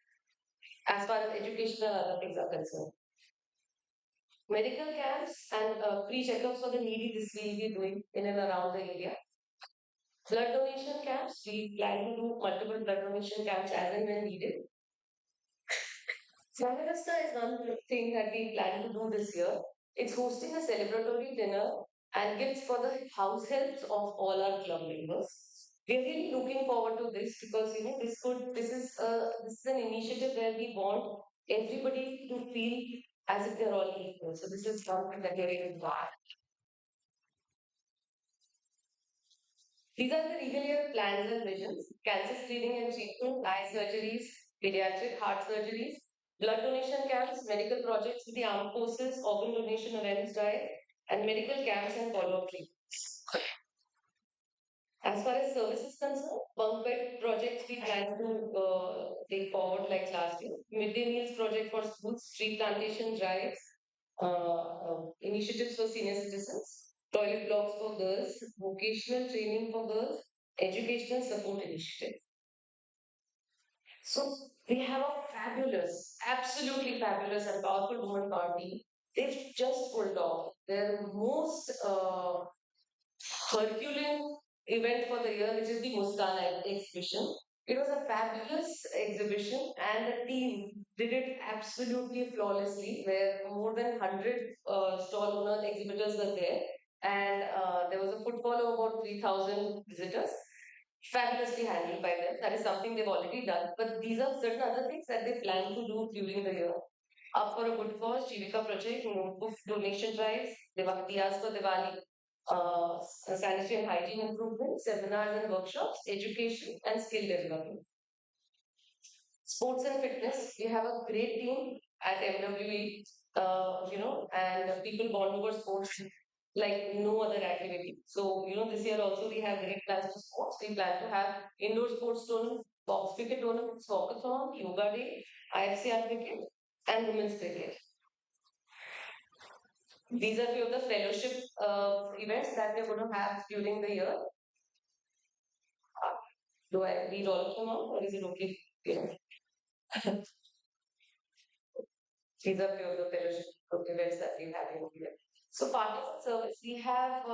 as far as education and other things are concerned. Medical camps and free checkups for the needy, this we will be doing in and around the area. Blood donation camps, we plan to do multiple blood donation camps as and when needed. Samarasta is one thing that we plan to do this year. It's hosting a celebratory dinner and gifts for the house helps of all our club members. We are really looking forward to this because this is an initiative where we want everybody to feel as if they're all equal. So this is something that we're really glad. These are the regal year plans and visions: cancer screening and treatment, eye surgeries, pediatric heart surgeries, blood donation camps, medical projects with the armed forces, organ donation awareness drive, and medical camps and follow-up treatments. As far as service is concerned, bunk bed projects we plan to take forward like last year. Midday meals project for schools, tree plantation drives, initiatives for senior citizens, toilet blocks for girls, vocational training for girls, educational support initiative. So we have a fabulous, absolutely fabulous and powerful women party. They've just pulled off their most Herculean event for the year, which is the Muskan exhibition. It was a fabulous exhibition, and the team did it absolutely flawlessly, where more than 100 stall owner exhibitors were there, and there was a footfall of about 3,000 visitors. Fabulously handled by them. That is something they've already done. But these are certain other things that they plan to do during the year. Up for a good cause, Jivika Project, notebook donation drives, Diyas for Diwali, sanitary and hygiene improvement, seminars and workshops, education and skill development. Sports and fitness, we have a great team at MWE, and people bond over sports like no other activity. So, this year also we have great plans for sports. We plan to have indoor sports tournament, box cricket tournament, soccer-thon, yoga day, IFCR cricket, and women's cricket. These are few of the fellowship events that we're going to have during the year. Do I read all of them out, or is it okay? These are few of the fellowship events that we have in here. So, partners and service, we have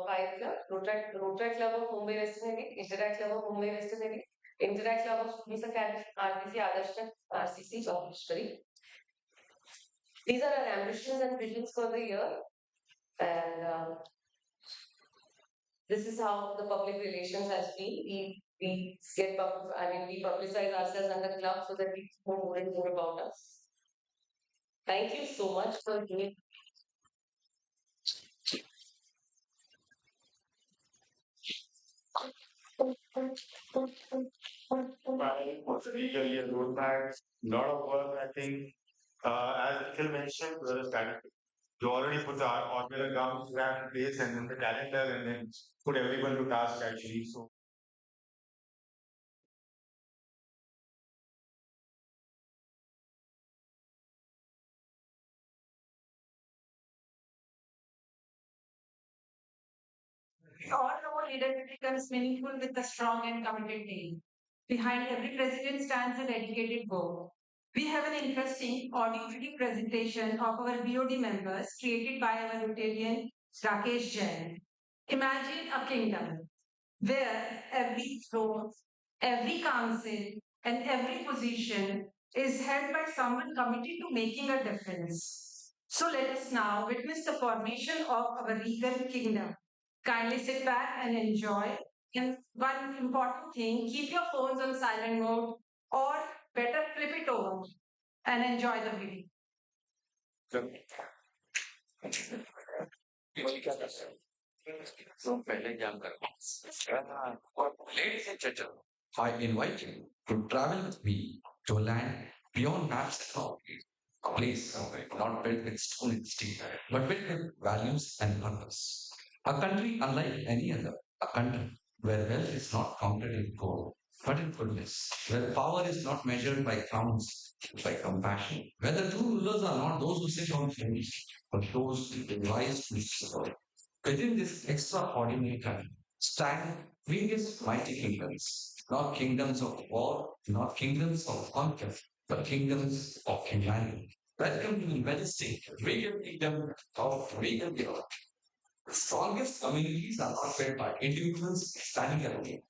Five Club, Rotary Club of Mumbai Western Elite, Interact Club of Mumbai Western Elite, Interact Club of Students Academy, RCC Adarsh, RCC Chowdhury. These are our ambitions and visions for the year, and this is how the public relations has been. We publicize ourselves and the club so that people know more and more about us. Thank you so much for doing. Planning was legally a roadmap, lot of work, I think. As Nikhil mentioned, there is kind of, you already put the organograms in place and then the calendar and then put everyone to task actually. So All our leadership becomes meaningful with a strong and committed team. Behind every president stands a dedicated board. We have an interesting auditory presentation of our BOD members created by our Rotarian Rakesh Jain. Imagine a kingdom where every throne, every council, and every position is held by someone committed to making a difference. So let us now witness the formation of our regal kingdom. Kindly sit back and enjoy. And one important thing, keep your phones on silent mode or better flip it over and enjoy the video. Ladies and gentlemen, I invite you to travel with me to a land beyond maps and boundaries, a place not built with stone and steel, but built with values and purpose. A country unlike any other, a country where wealth is not counted in gold, but in goodness, where power is not measured by crowns, but by compassion, where the true rulers are not those who sit on thrones, but those who rise to serve. Within this extraordinary country stand various mighty kingdoms, not kingdoms of war, not kingdoms of conquest, but kingdoms of humanity. Welcome to the majestic regal kingdom of regal Europe. The strongest communities are not built by individuals standing alone,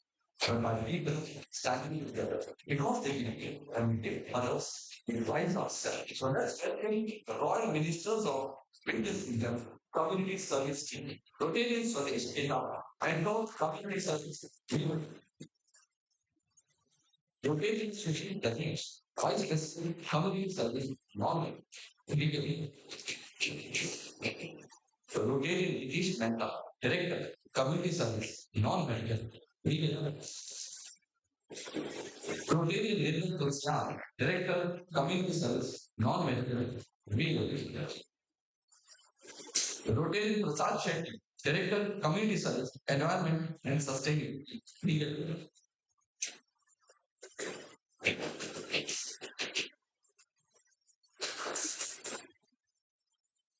but by people standing together because they believe and we give others, we rise ourselves. So let's welcome the royal ministers of British Kingdom Community Service Team, Rotarian Service in and both community service. Rotarian Social Techniques, Vice President, Community Service, non legally. Rotarian Nitish Mehta, Director, Community Service, non-medical, legal. Rotarian Nirmal Tulsian, Director, Community Service, non-medical, legal. Rotarian Prasad Shetty, Director, Community Service, Environment and Sustainability, legal.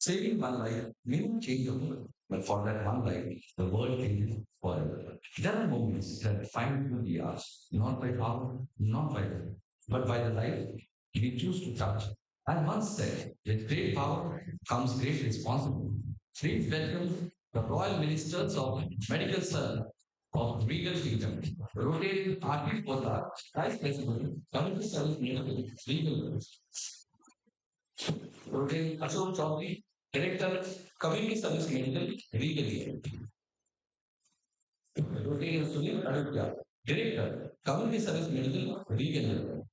Saving one life may not change the world, but for that one life, the world changes forever. There are moments that define who we are, not by power, not by will, but by the life we choose to touch. I once said, with great power comes great responsibility. Please welcome the Royal Ministers of Medical Service, of Regal Kingdom. Rotating Arti Poddar, Vice President, Community Service Ministry, Regal. Rotating Ashok Chaudhary, Director, Community Service Ministry, Regal. Rotating Sunil Aditya, Director, Community Service Ministry, Regal.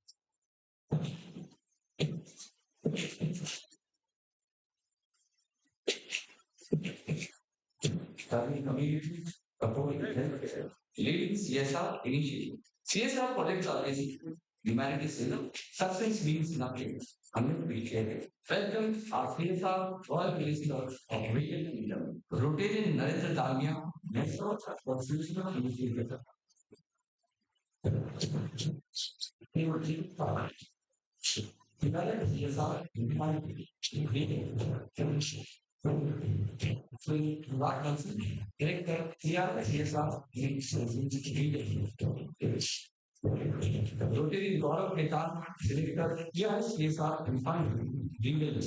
Study community support healthcare. Leading CSR initiative. CSR projects are basically humanity's success means nothing. Unappreciated. Welcome our CSR Royal Minister of Regional Kingdom. Rotated Narendra Dalmia, Minister for Future Initiative. Develop CSR humanity. Director CSR Rotary Gaurav Netan, Director CSR Refinery, Legal.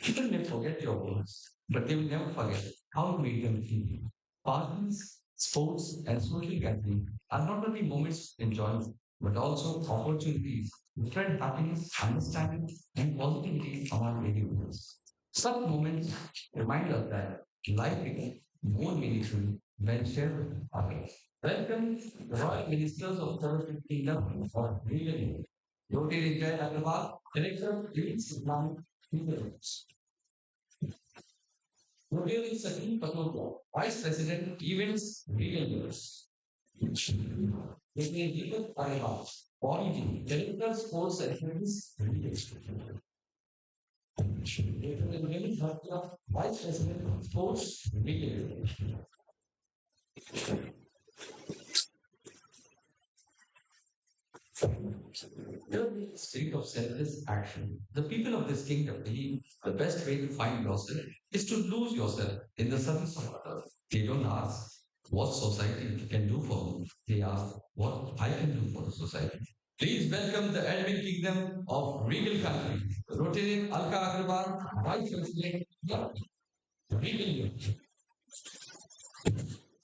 People may forget your words, but they will never forget how you made them feel. Parties, sports, and social gathering are not only moments of enjoyment, but also opportunities to spread happiness, understanding, and positivity among individuals. Such moments remind us that life becomes more meaningful when shared with others. Welcome, the Royal Ministers of the Kingdom for Real Rotary Jai Agarwal, Director, Leeds Islamic Leaders. Rotary Sakin Patoko, Vice President, Events, Real News. Rotary Deepak Agarwal, Quality, Director, Sports Activities, Real Rotary Bhatia, Vice President, Sports, Real The spirit of selfless action. The people of this kingdom believe the best way to find yourself is to lose yourself in the service of others. They don't ask what society can do for me. They ask what I can do for the society. Please welcome the Edwin Kingdom of Regal Country, Rotary Alka Agarwal, Vice President, Regal.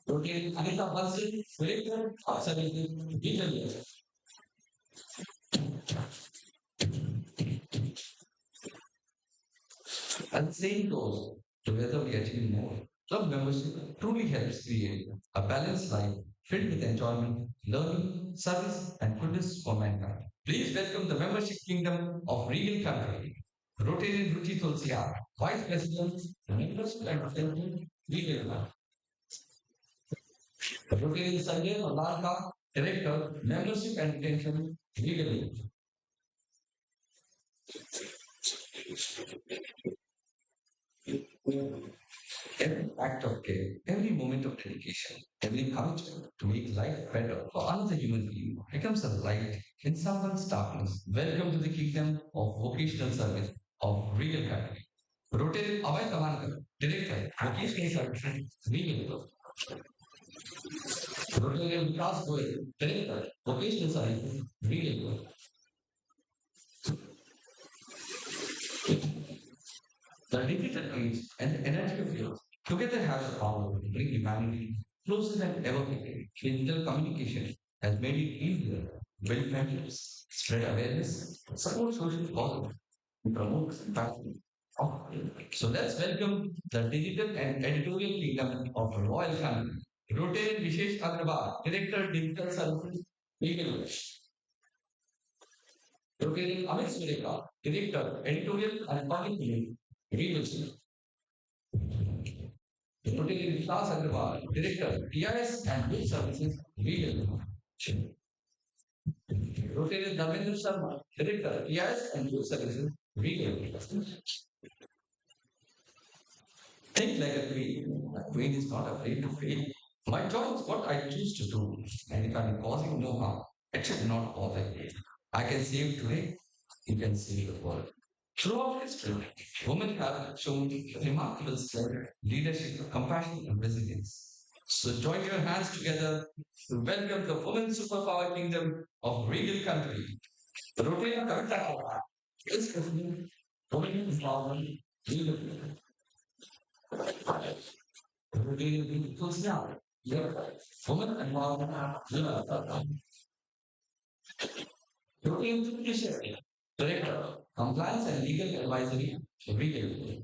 Rotary Anita Bansal, Director of Services, Regal. And the saying goes, together we achieve more. Club membership truly helps create a balanced life filled with enjoyment, learning, service, and goodness for mankind. Please welcome the membership kingdom of Regal Country, Rotarian Ruchi Tulsiar, Vice President, Membership and Retention, Regal. Rotarian Sanjay Malarka, Director, Membership and Retention, Regal. Every act of care, every moment of dedication, every commitment to make life better for another human being becomes a light in someone's darkness. Welcome to the kingdom of vocational service of Regal Country. Rotary Abhay Kamankar, Director, Vocational Services, Regal. Rotary Vikas Goyal, Director, Vocational Services, Regal. The digital age and the energy of youth together have the power to bring humanity closer than ever before. Digital communication has made it easier to build friendships, spread awareness, support social causes, and promote compassion. So let's welcome the digital and editorial kingdom of the Royal Family. Rotarian Vishesh Agrawal, Director Digital Services, Legal. Rotarian Amit Sureka, Director Editorial and Public Media, Legal. Rotarian Vikas Agrawal, Director PIS and Youth Services, Legal. Rotarian Dharmendra Sharma, Director PIS and Youth Services, Legal. Think like a queen. A queen is not afraid to fail. My choice is what I choose to do, and if I'm causing no harm, it should not bother me. I can save today, you can save the world. Throughout history, women have shown remarkable strength, leadership, compassion, and resilience. So join your hands together to welcome the women superpower kingdom of Regal Country. Rotarian Kavita Kaur is President, Women empowerment, leadership, rotating personality. Yeah. Women empowerment, leadership, rotating leadership. Director, compliance and legal advisory, legal.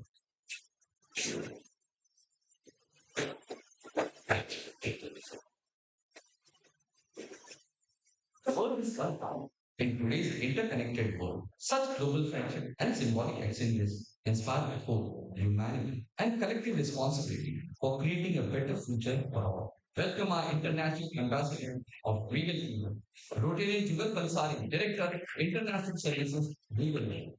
The world is confounded. In today's interconnected world, such global friendship and symbolic exchanges inspire hope, humanity, and collective responsibility for creating a better future for all. Welcome our international ambassador of Regal Kingdom, Rotary Jugal Balsari, Director, International Services, Regal.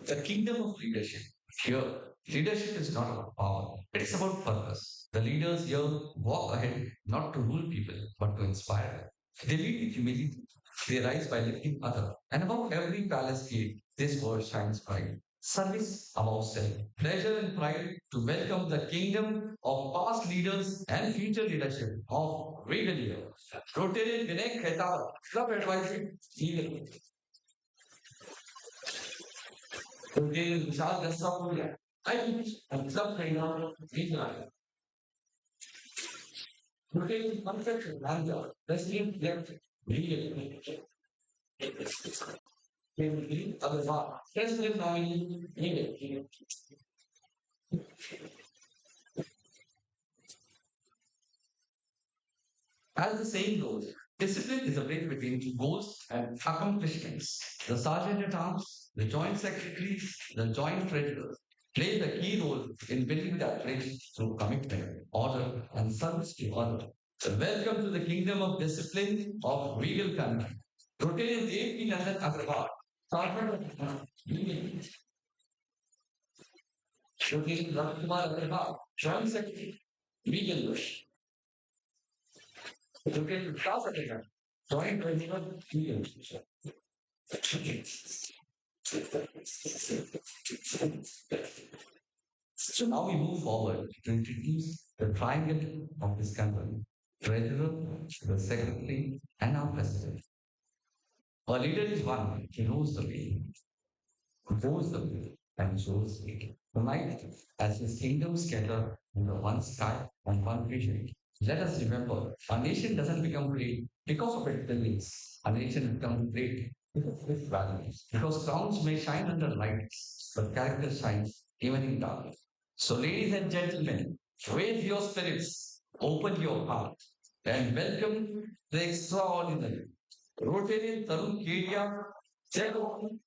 The kingdom of leadership. Here, leadership is not about power, it is about purpose. The leaders here walk ahead not to rule people, but to inspire. They lead with humility, they rise by lifting others. And above every palace gate, this world shines bright. Service above self. Pleasure and pride to welcome the kingdom of past leaders and future leadership of regal years. Rotarian Vinay Khetawat, Club Advisory, Legal. Rotarian Vishal Dassapuria, I and Club Trainer, Legal. Rotarian Manufacturing Manager, President Left, Legal. Agarwal, President nominee, Legal. As the saying goes, discipline is a bridge between goals and accomplishments. The sergeant at arms, the joint secretaries, the joint treasurers play the key role in building that bridge through commitment, order, and service to others. So welcome to the kingdom of discipline of regal country. Rotarian Dev Nandan Agarwal, sergeant at arms, Union. Rotarian Ravikumar Agarwal, joint secretary, regal. Rotarian Vikas Agarwal, joint treasurer, regal. So now we move forward to introduce the triangle of this country. Treasurer, the secretary, and our president. A leader is one who knows the way, goes the way, and shows the way. Tonight, as his kingdom scatter in the one sky and one vision, let us remember our nation doesn't become great because of its buildings. A nation becomes great because of its values. Because crowns may shine under lights, but character shines even in darkness. So, ladies and gentlemen, raise your spirits, open your heart, and welcome the extraordinary Rotarian Tarun Kedia, Chairman.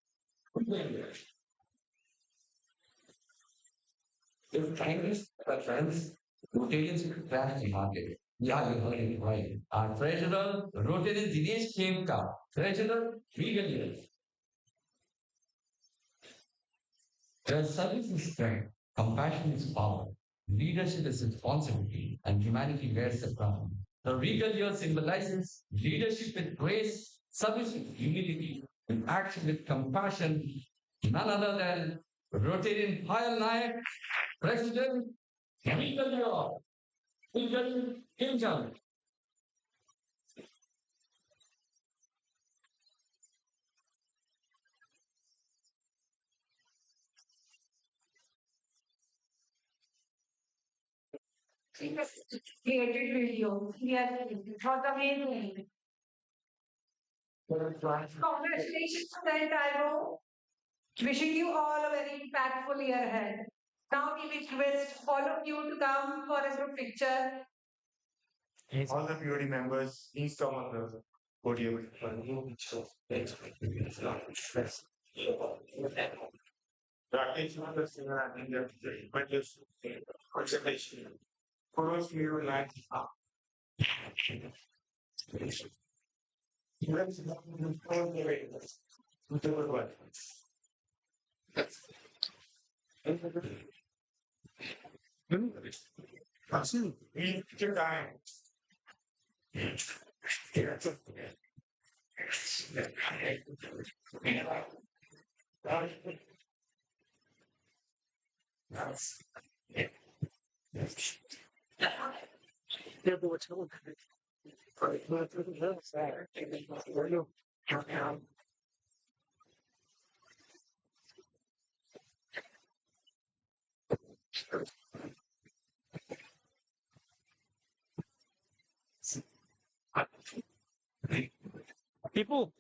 If kindness friends, Rotarians crash the market. Yeah, you heard it right. Our treasurer, Rotarian Dinesh Khemka, treasurer, vegan years. Where service is strength, compassion is power, leadership is responsibility, and humanity wears the crown. The regal year symbolizes leadership with grace, service with humility, and action with compassion. None other than Rotarian Hayal Nayak, President, Regal Year, Regal Kingdom. Created video. Yes, it was amazing. Congratulations to the entire room. Wishing you all a very impactful year ahead. Now we request all of you to come for a group picture. All the POD members, please come on the podium. Rakesh Mother Singer and the tremendous concentration. Kudos to you, Lance. Please take your time. Tipu.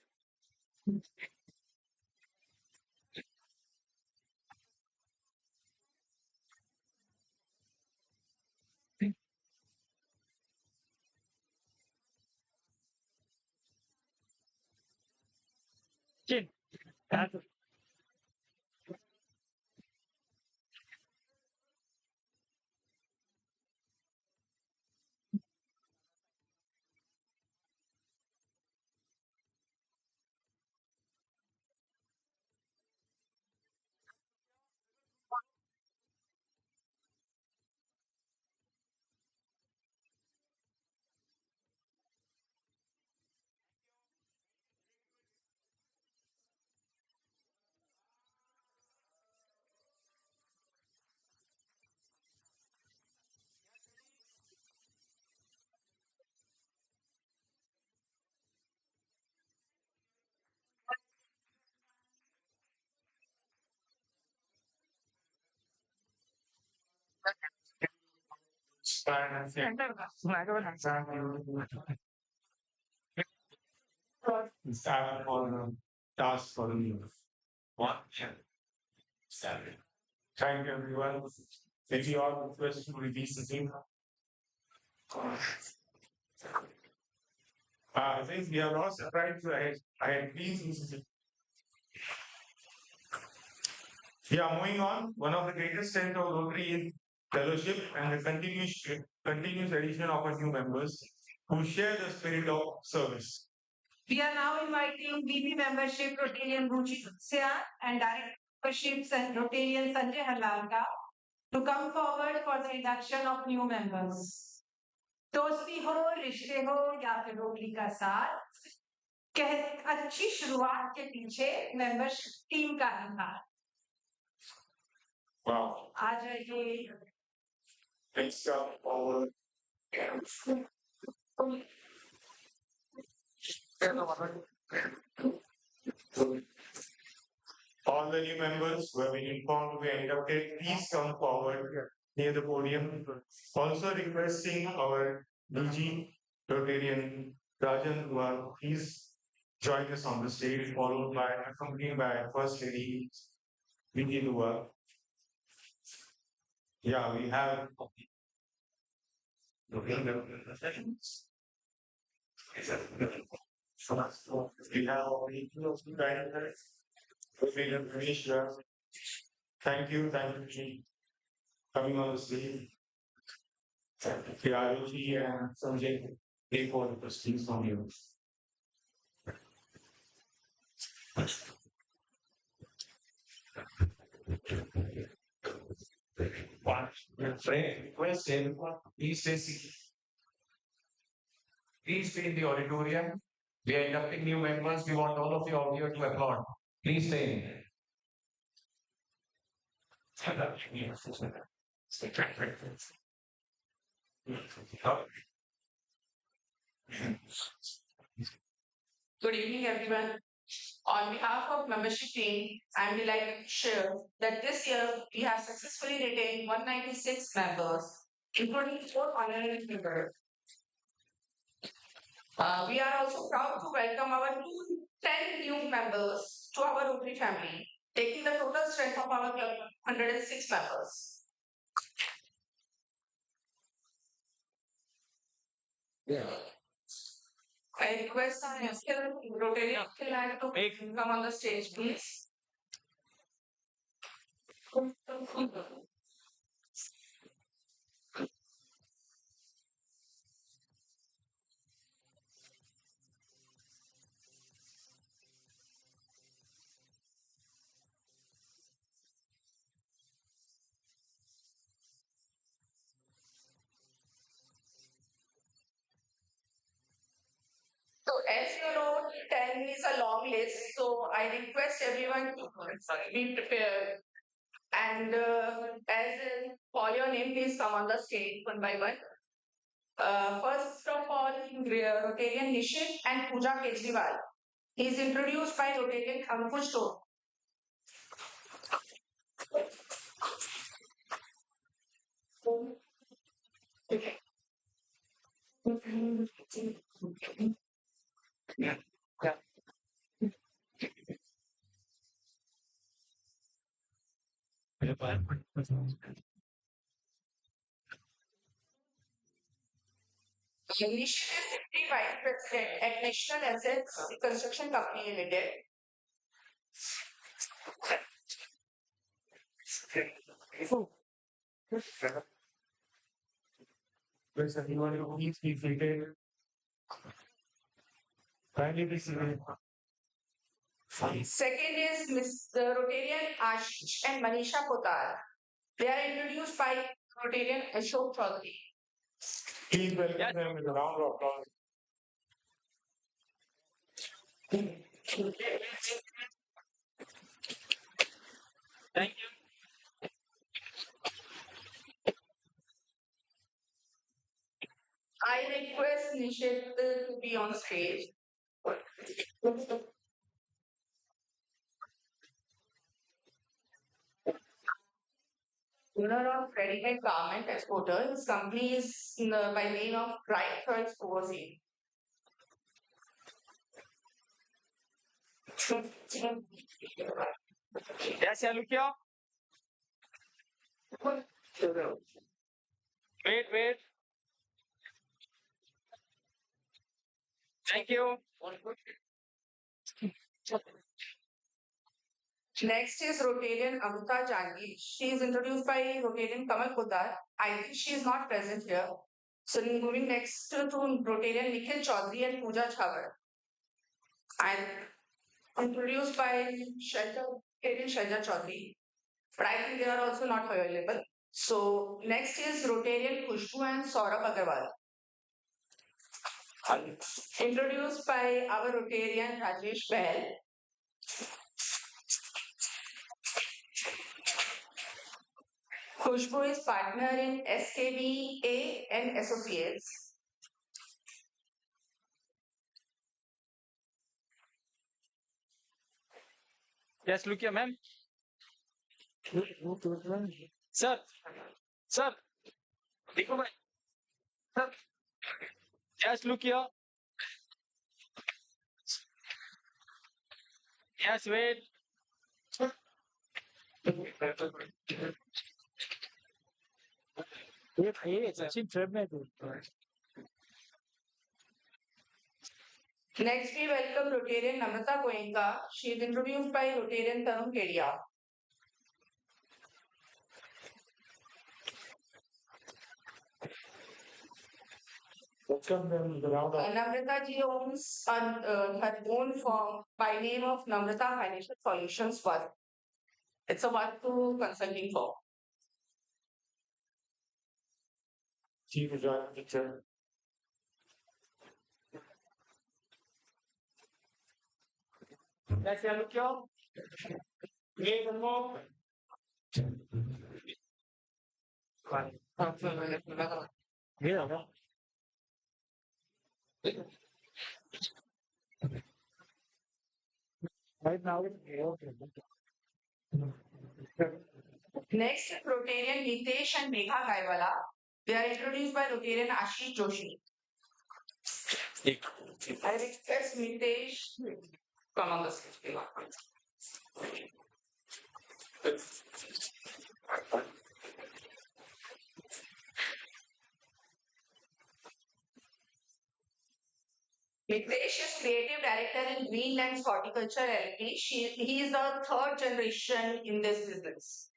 Chin. Start for task for the one. Thank you, everyone. Maybe all request to release the same. I think we are all surprised. I had please. Yeah, moving on. One of the greatest strengths of Rotary is fellowship and the continuous addition of our new members who share the spirit of service. We are now inviting VP membership Rotarian Ruchi Sya and direct memberships and Rotarian Sanjay Harlalka to come forward for the induction of new members. दोस्ती हो रिश्ते हो या फिर rotary का साथ अच्छी शुरुआत के पीछे मेंबरशिप टीम का ही हाथ Wow. आ जाइए Thanks forward. All the new members who have been informed to be inducted, please come forward near the podium. Also requesting our DG Rotarian Rajan Dua, please join us on the stage, followed by accompanied by First Lady Vinny Dua. Yeah, we have we have thank you, coming on the stage. Yeah, Ruchi and Sanjay, they for the questions from you. One, request everyone, please stay seated. Please stay in the auditorium. We are inducting new members. We want all of you out here to applaud. Please stay. Good evening, everyone. On behalf of membership team, I'm delighted to share that this year we have successfully retained 196 members, including 4 honorary members. We are also proud to welcome our 10 new members to our Rotary family, taking the total strength of our club 106 members. I request our Rotary Akhil to come on the stage, please. So as you know, 10 is a long list, so I request everyone to be prepared. And as in, call your name, please come on the stage one by one. First of all, Rotarian Nishit and Pooja Kejriwal. He is introduced by Rotarian Ankush Toh. Initiative Deputy Vice President at National Assets Construction Company Limited. Please, everyone, please be seated. Kindly be seated. Second is Mr. Rotarian Ashish and Manisha Kotar. They are introduced by Rotarian Ashok Chaudhary. Please welcome them with a round of applause. Thank you. I request Nishit to be on stage. Owner of ready-made garment exporter. His company is by name of Bright Threads Overseas. Yes, Alukya. Wait. Thank you. Next is Rotarian Amrita Jangi. She is introduced by Rotarian Kamal Poddar. I think she is not present here. So moving next to Rotarian Nikhil Chaudhary and Pooja Chhawar. And introduced by Rotarian Shaja Chaudhary. But I think they are also not available. So next is Rotarian Khushbu and Saurabh Agarwal. Introduced by our Rotarian Rajesh Bahl. Khushbu is partner in SKBA and Associates. Yes, Lukia, ma'am. Sir. देखो भाई. Sir. Yes, Lukia. Yes, wait. ये भाई Sachin trap में तो. Next, we welcome Rotarian Namrata Goenka. She is introduced by Rotarian Tarun Kedia. Welcome them with a round of Namrata ji owns her own firm by name of Namrata Financial Solutions Work. It's a work to consulting firm. Chief Joint Teacher. Yes, Alukya. Wait one more. ये होगा. Right now, Next, Rotarian Nitesh and Megha Gaiwala. They are introduced by Rotarian Ashish Joshi. I request Nitesh to come on the stage. Nitesh is creative director in Greenlands Horticulture LLP. He is the third generation in this business.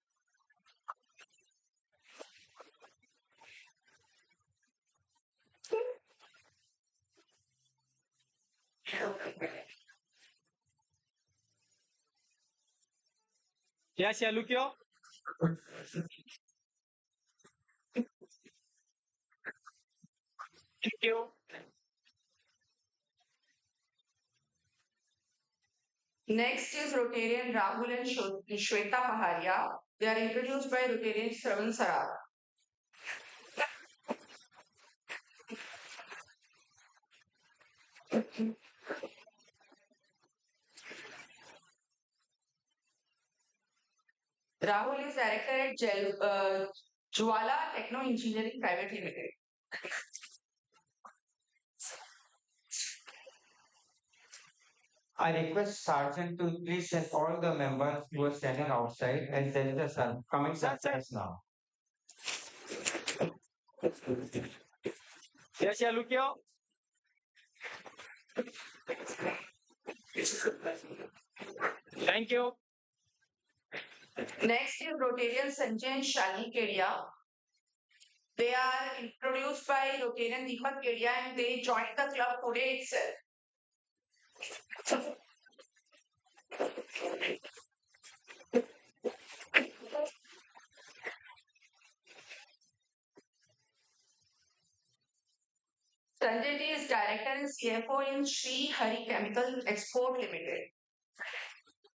yes, Alukya. Thank you. Next is Rotarian Rahul and Shweta Paharia. They are introduced by Rotarian Shravan Saraf. Rahul is director at Jwala Techno Engineering Private Limited. I request Sergeant to please send all the members who are standing outside and send the coming success now. Yes, yeah, look here. Thank you. Next is Rotarian Sanjay and Shani Kedia. They are introduced by Rotarian Deepak Kedia and they joined the club today itself. Sanjay Ji is director and CFO in Sri Hari Chemical Export Limited.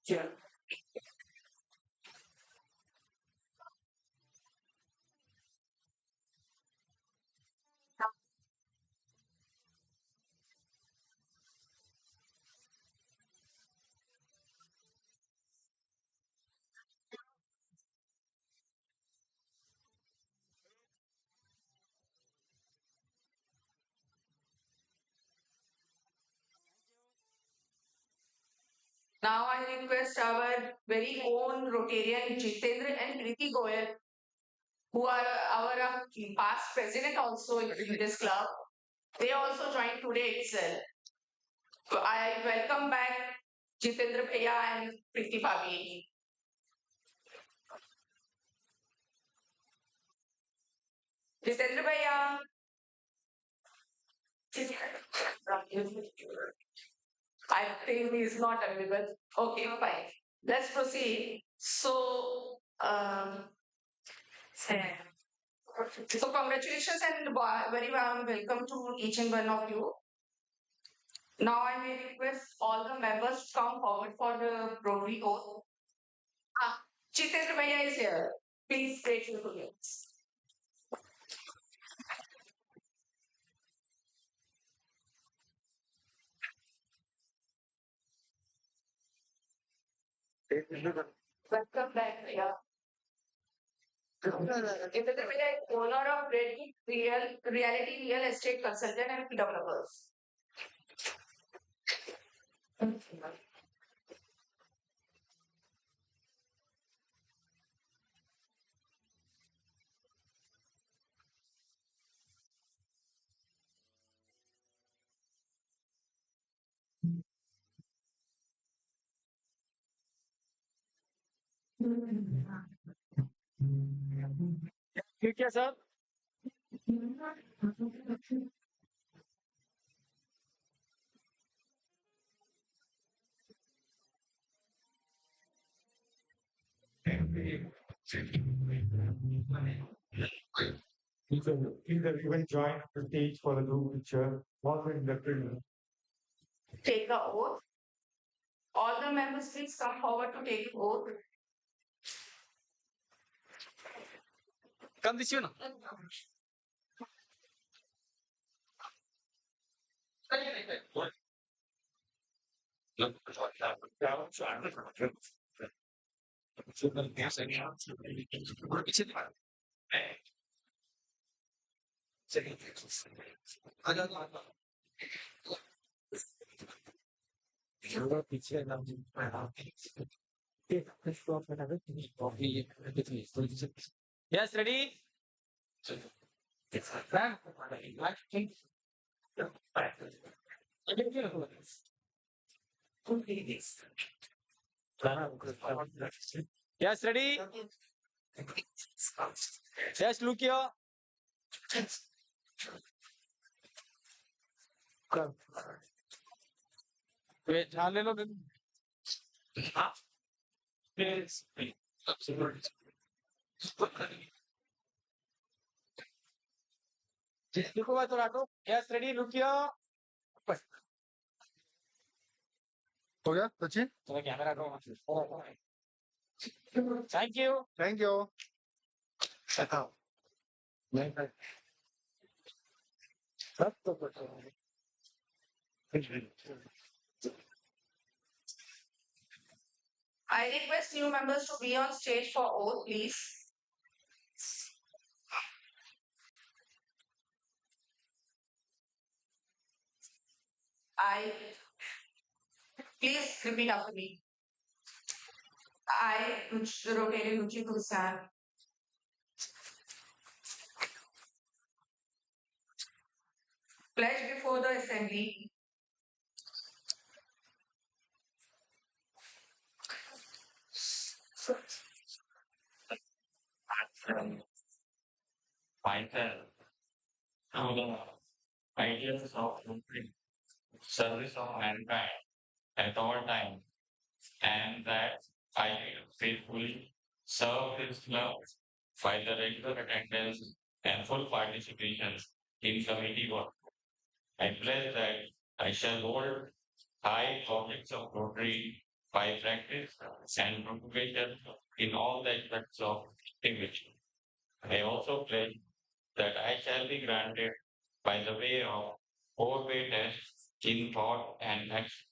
Yeah. Now I request our very own Rotarian Jitendra and Preeti Goyal, who are our past president also in this club. They also joined today itself. So I welcome back Jitendra Bhaiya and Preeti Bhabhi. Jitendra Bhaiya. I think he is not available. Okay, fine. Let's proceed. So, so congratulations and very warm welcome to each and one of you. Now I may request all the members to come forward for the Rotary oath. Jitendra Bhaiya is here. Please take your names. Welcome back, Bhaiya. Jitendra Bhaiya is owner of Reality Real Estate Consultant and Developers. ठीक है sir Either even join the stage for the group picture or in the film. Take the oath. All the members please come forward to take the oath. come this way now. Yes, ready? Yes, ready? Yes, look here. Wait, ले लो देखो बात राटो yes ready look here हो गया सचिन? चलो camera दो thank you सब तो I request new members to be on stage for oath, please. Please repeat after me. I, Rotary Ruchi Kulsan, pledge before the assembly myself to the ideals of Rotary, service of mankind at all times, and that I will faithfully serve this club by the regular attendance and full participation in committee work. I pledge that I shall hold high objects of Rotary by practice and propagation in all the aspects of activity. I also pledge that I shall be granted by the way of four-way tests in thought and action.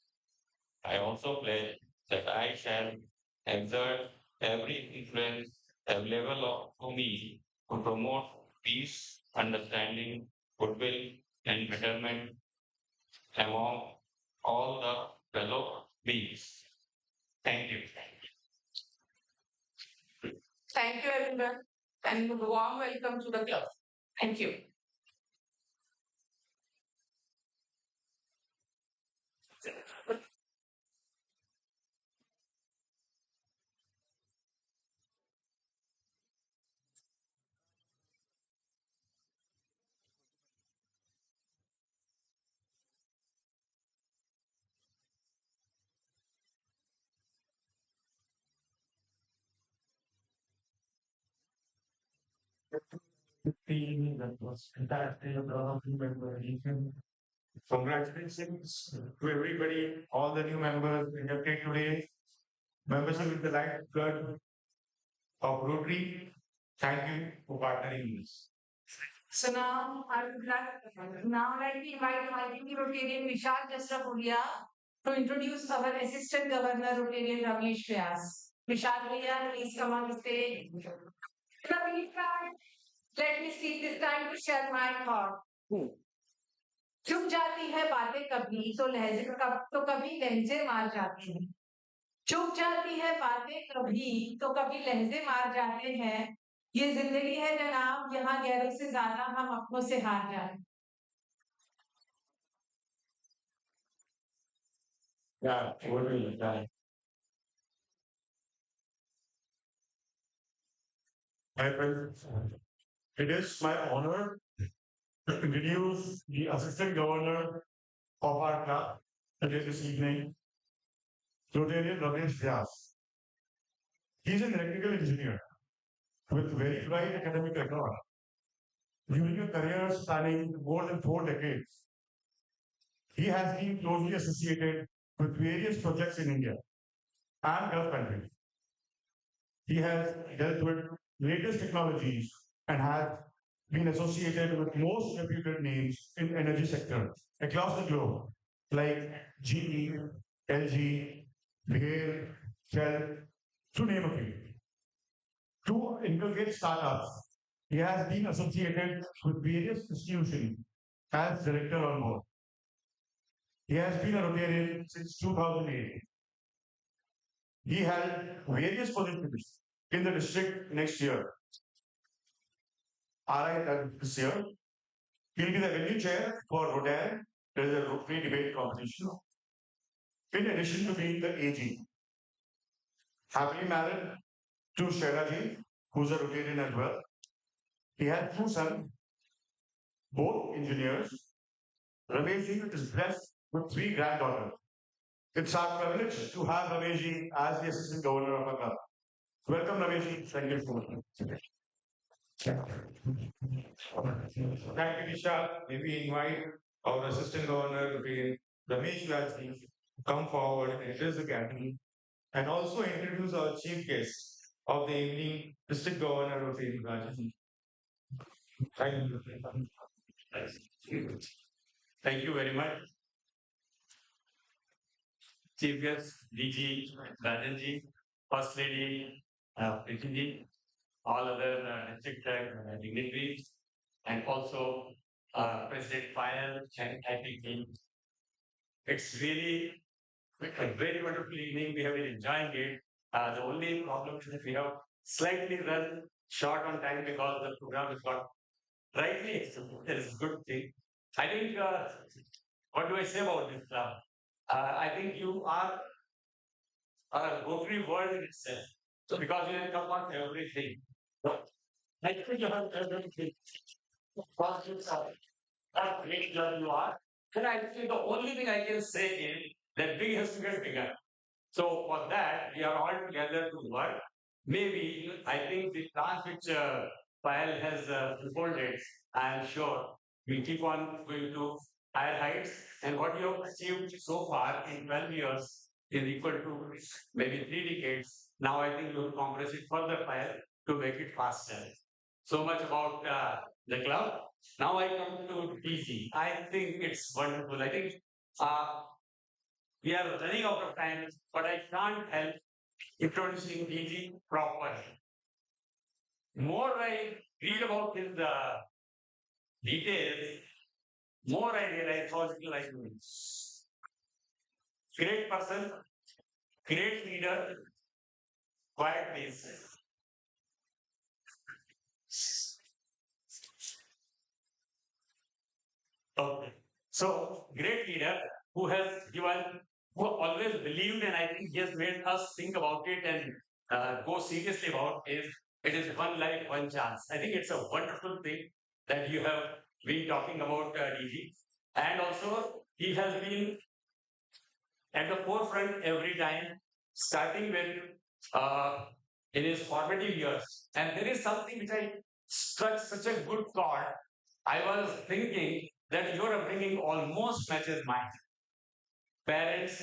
I also pledge that I shall exert every influence available to me to promote peace, understanding, goodwill, and betterment among all the fellow beings. Thank you. Thank you, everyone, and a warm welcome to the club. Thank you. Team that was fantastic. Congratulations to everybody, all the new members inducted today. Membership in the lifeblood of Rotary. Thank you for partnering with us. So now I would like to invite Mighty Rotarian Vishal Jasrapuria to introduce our Assistant Governor Rotarian Ramesh Vyas. Vishal Bhaiya, please come on the stage. Ramesh, let me see this time to share my thought. चुप जाती है बातें कभी तो कभी लहजे मार जाते हैं चुप जाती है बातें कभी तो कभी लहजे मार जाते हैं ये जिंदगी है जनाब यहाँ गैरों से ज्यादा हम अपनों से हार जाते Yeah, totally. Yeah. My friends, it is my honor to introduce the Assistant Governor of our club today this evening, Rotarian Ramesh Vyas. He is an electrical engineer with very bright academic record. During a career spanning more than 4 decades, he has been closely associated with various projects in India and Gulf countries. He has dealt with latest technologies and has been associated with most reputed names in energy sector across the globe, like GE, LG, Bayer, Shell, to name a few. To inculcate startups, he has been associated with various institutions as director on board. He has been a Rotarian since 2008. He held various positions in the district next year. This year, he'll be the venue chair for Rotary. There is a Rotary debate competition. In addition to being the AG, happily married to Shailaji, who's a Rotarian as well. He has 2 sons, both engineers. Ramesh is blessed with 3 granddaughters. It's our privilege to have Ramesh as the Assistant Governor of our club. Welcome, Ramesh. Thank you so much. Thank you, Vishal. May we invite our Assistant Governor, Ramesh Vyas, to come forward and address the gathering and also introduce our chief guest of the evening, District Governor of Rajan. Thank you. Thank you very much. Chief guest, DG, Rajanji, First Lady, Preeti, all other district dignitaries, and also President Final and acting team. It's really a very wonderful evening. We have been enjoying it. The only problem is that we have slightly run short on time because the program is got rightly executed. That is a good thing. I think, what do I say about this club? I think you are a Rotary world in itself. So because you have come on everything. But I think you have everything. Positives are how great club you are. Then I think the only thing I can say is that big has to get bigger. So for that, we are all together to work. Maybe I think the plans which Payal has unfolded, I am sure will keep on going to higher heights. And what you have achieved so far in 12 years is equal to maybe 3 decades. Now I think you will compress it further, Payal, to make it faster. So much about the club. Now I come to DG. I think it's wonderful. I think uh, we are running out of time, but I can't help introducing DG properly. More I read about his details, more I realize how little I know. Great person, great leader, quiet place. Okay. So, great leader who has given, who always believed, and I think he has made us think about it and go seriously about is it is one life, one chance. I think it's a wonderful thing that you have been talking about, DG. And also, he has been at the forefront every time, starting with in his formative years. And there is something which I struck such a good chord. I was thinking that your upbringing almost matches mine. Parents,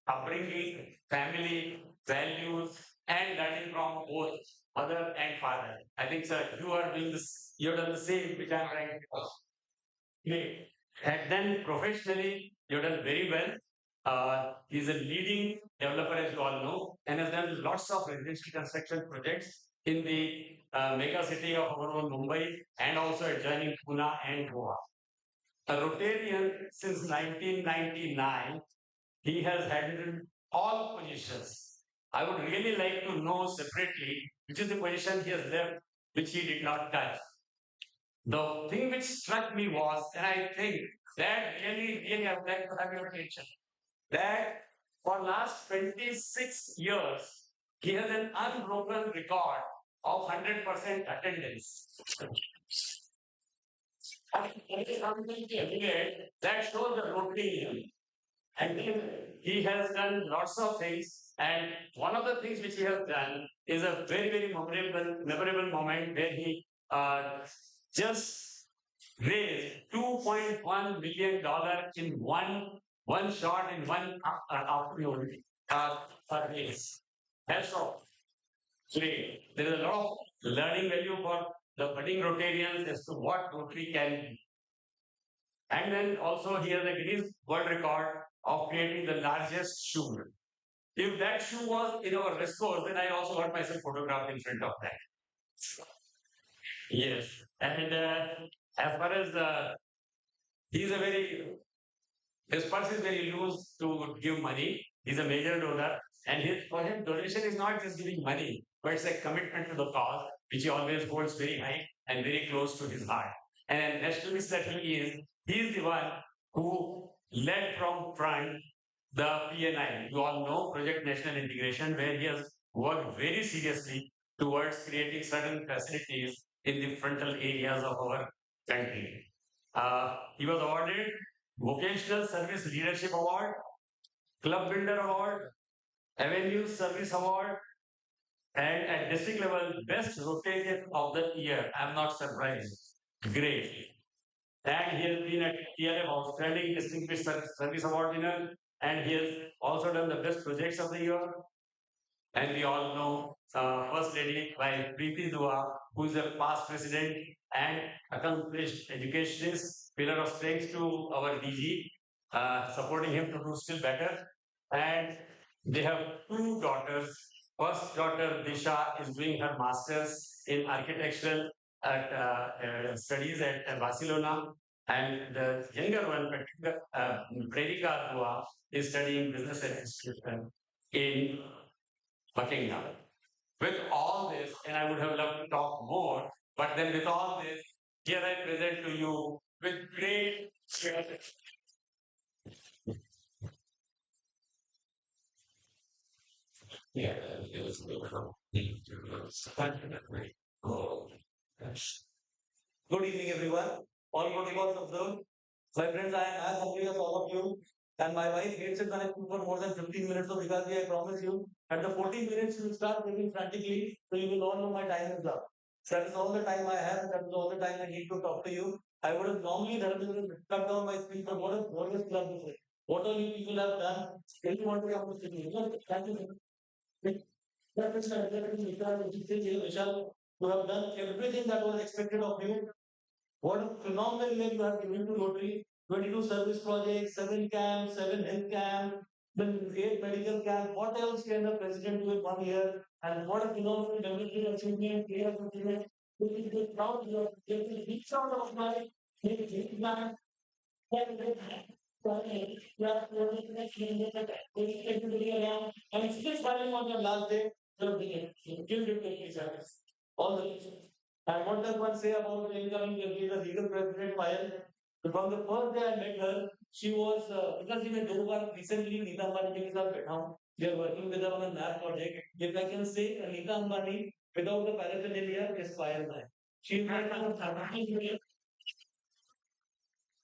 upbringing, family, values, and learning from both mother and father. I think, sir, you are doing this, you've done the same, which I'm trying to do. Great. And then professionally, you've done very well. He's a leading developer, as you all know, and has done lots of residential construction projects in the mega city of our own Mumbai and also adjoining Pune and Goa. A Rotarian since 1999, he has handled all positions. I would really like to know separately which is the position he has left, which he did not touch. The thing which struck me was, and I think that really I would like to have your attention, that for last 26 years, he has an unbroken record of 100% attendance. That shows the Rotary. And he has done lots of things. And one of the things which he has done is a very, very memorable moment where he just raised $2.1 million in one shot in one afternoon raise. That's all. Great. There is a lot of learning value for the budding Rotarians as to what Rotary can be. And then also he has a Guinness World Record of creating the largest shoe. If that shoe was in our rescourse, then I also got myself photographed in front of that. Yes. And as far as he's a very, his purse is very loose to give money. He's a major donor. And for him, donation is not just giving money, but it's a commitment to the cause, which he always holds very high and very close to his heart. And nationalist that he is the one who led from front the PNI. You all know Project National Integration, where he has worked very seriously towards creating certain facilities in the frontal areas of our country. He was awarded Vocational Service Leadership Award, Club Builder Award, Avenue Service Award, and at district level, Best Rotarian of the Year. I'm not surprised. Great. And he has been at TRF Outstanding Distinguished Service Award winner, and he has also done the Best Projects of the Year. And we all know First Lady by Preeti Dua, who is a past president and accomplished educationist, pillar of strength to our DG, supporting him to do still better. And they have two daughters. First daughter, Disha, is doing her master's in architectural studies at Barcelona. And the younger one, Predika Dua, is studying business administration in Buckingham. With all this, and I would have loved to talk more, but then with all this, here I present to you with great yeah, good evening, everyone. All protocols observed. My friends, I am as hungry as all of you. And my wife hates it when I cook for more than 15 minutes. So, because I promise you, at the 14 minutes, you will start cooking frantically. So, you will all know my time is up. So that is all the time I have. That is all the time I need to talk to you. I would have normally cut down my speech, but what is club to say? What all you people have done? Still you want to come to city. Thank you. That is Vishal, you have done everything that was expected of you. What a phenomenal year you have given to Rotary. 22 service projects, 7 camps, 7 health camps, then 8 medical camps. What else can the president do in 1 year? And what a phenomenal development achievement, clear achievement. We will be proud of getting big sound of my big man. And still smiling on your last day, give it to each other. All the and what does one say about the incoming the legal president file? From the first day I met her, she was because she met Dobar recently, Nita Ambani ke साथ बैठा हूँ. We are working with her on a lab project. If I can say, Nita Ambani without the paraphernalia is fire man. She is like a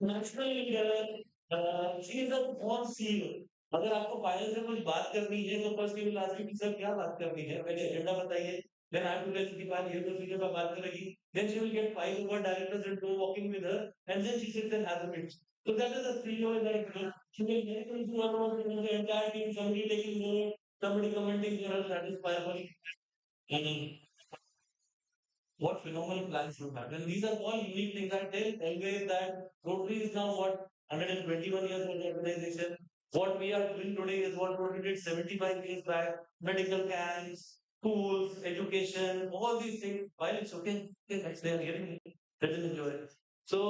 national leader she is a born CEO. अगर आपको पायल से कुछ बात करनी है तो first you will ask me sir क्या बात करनी है पहले एजेंडा बताइए then I will tell Deepal ये तो चीजें पर बात करेगी then she will get 5 directors and go walking with her and then she sits and has a meeting. So that is a CEO in that group. She will get into one of the entire team, somebody taking note, somebody commenting for her, that is fireball. What phenomenal plans you have. And these are all unique things. I tell always that Rotary is now what 121 years old organization. What we are doing today is what Rotary did 75 years back. Medical camps, schools, education, all these things. While it's okay, they are getting it. Let them enjoy it. So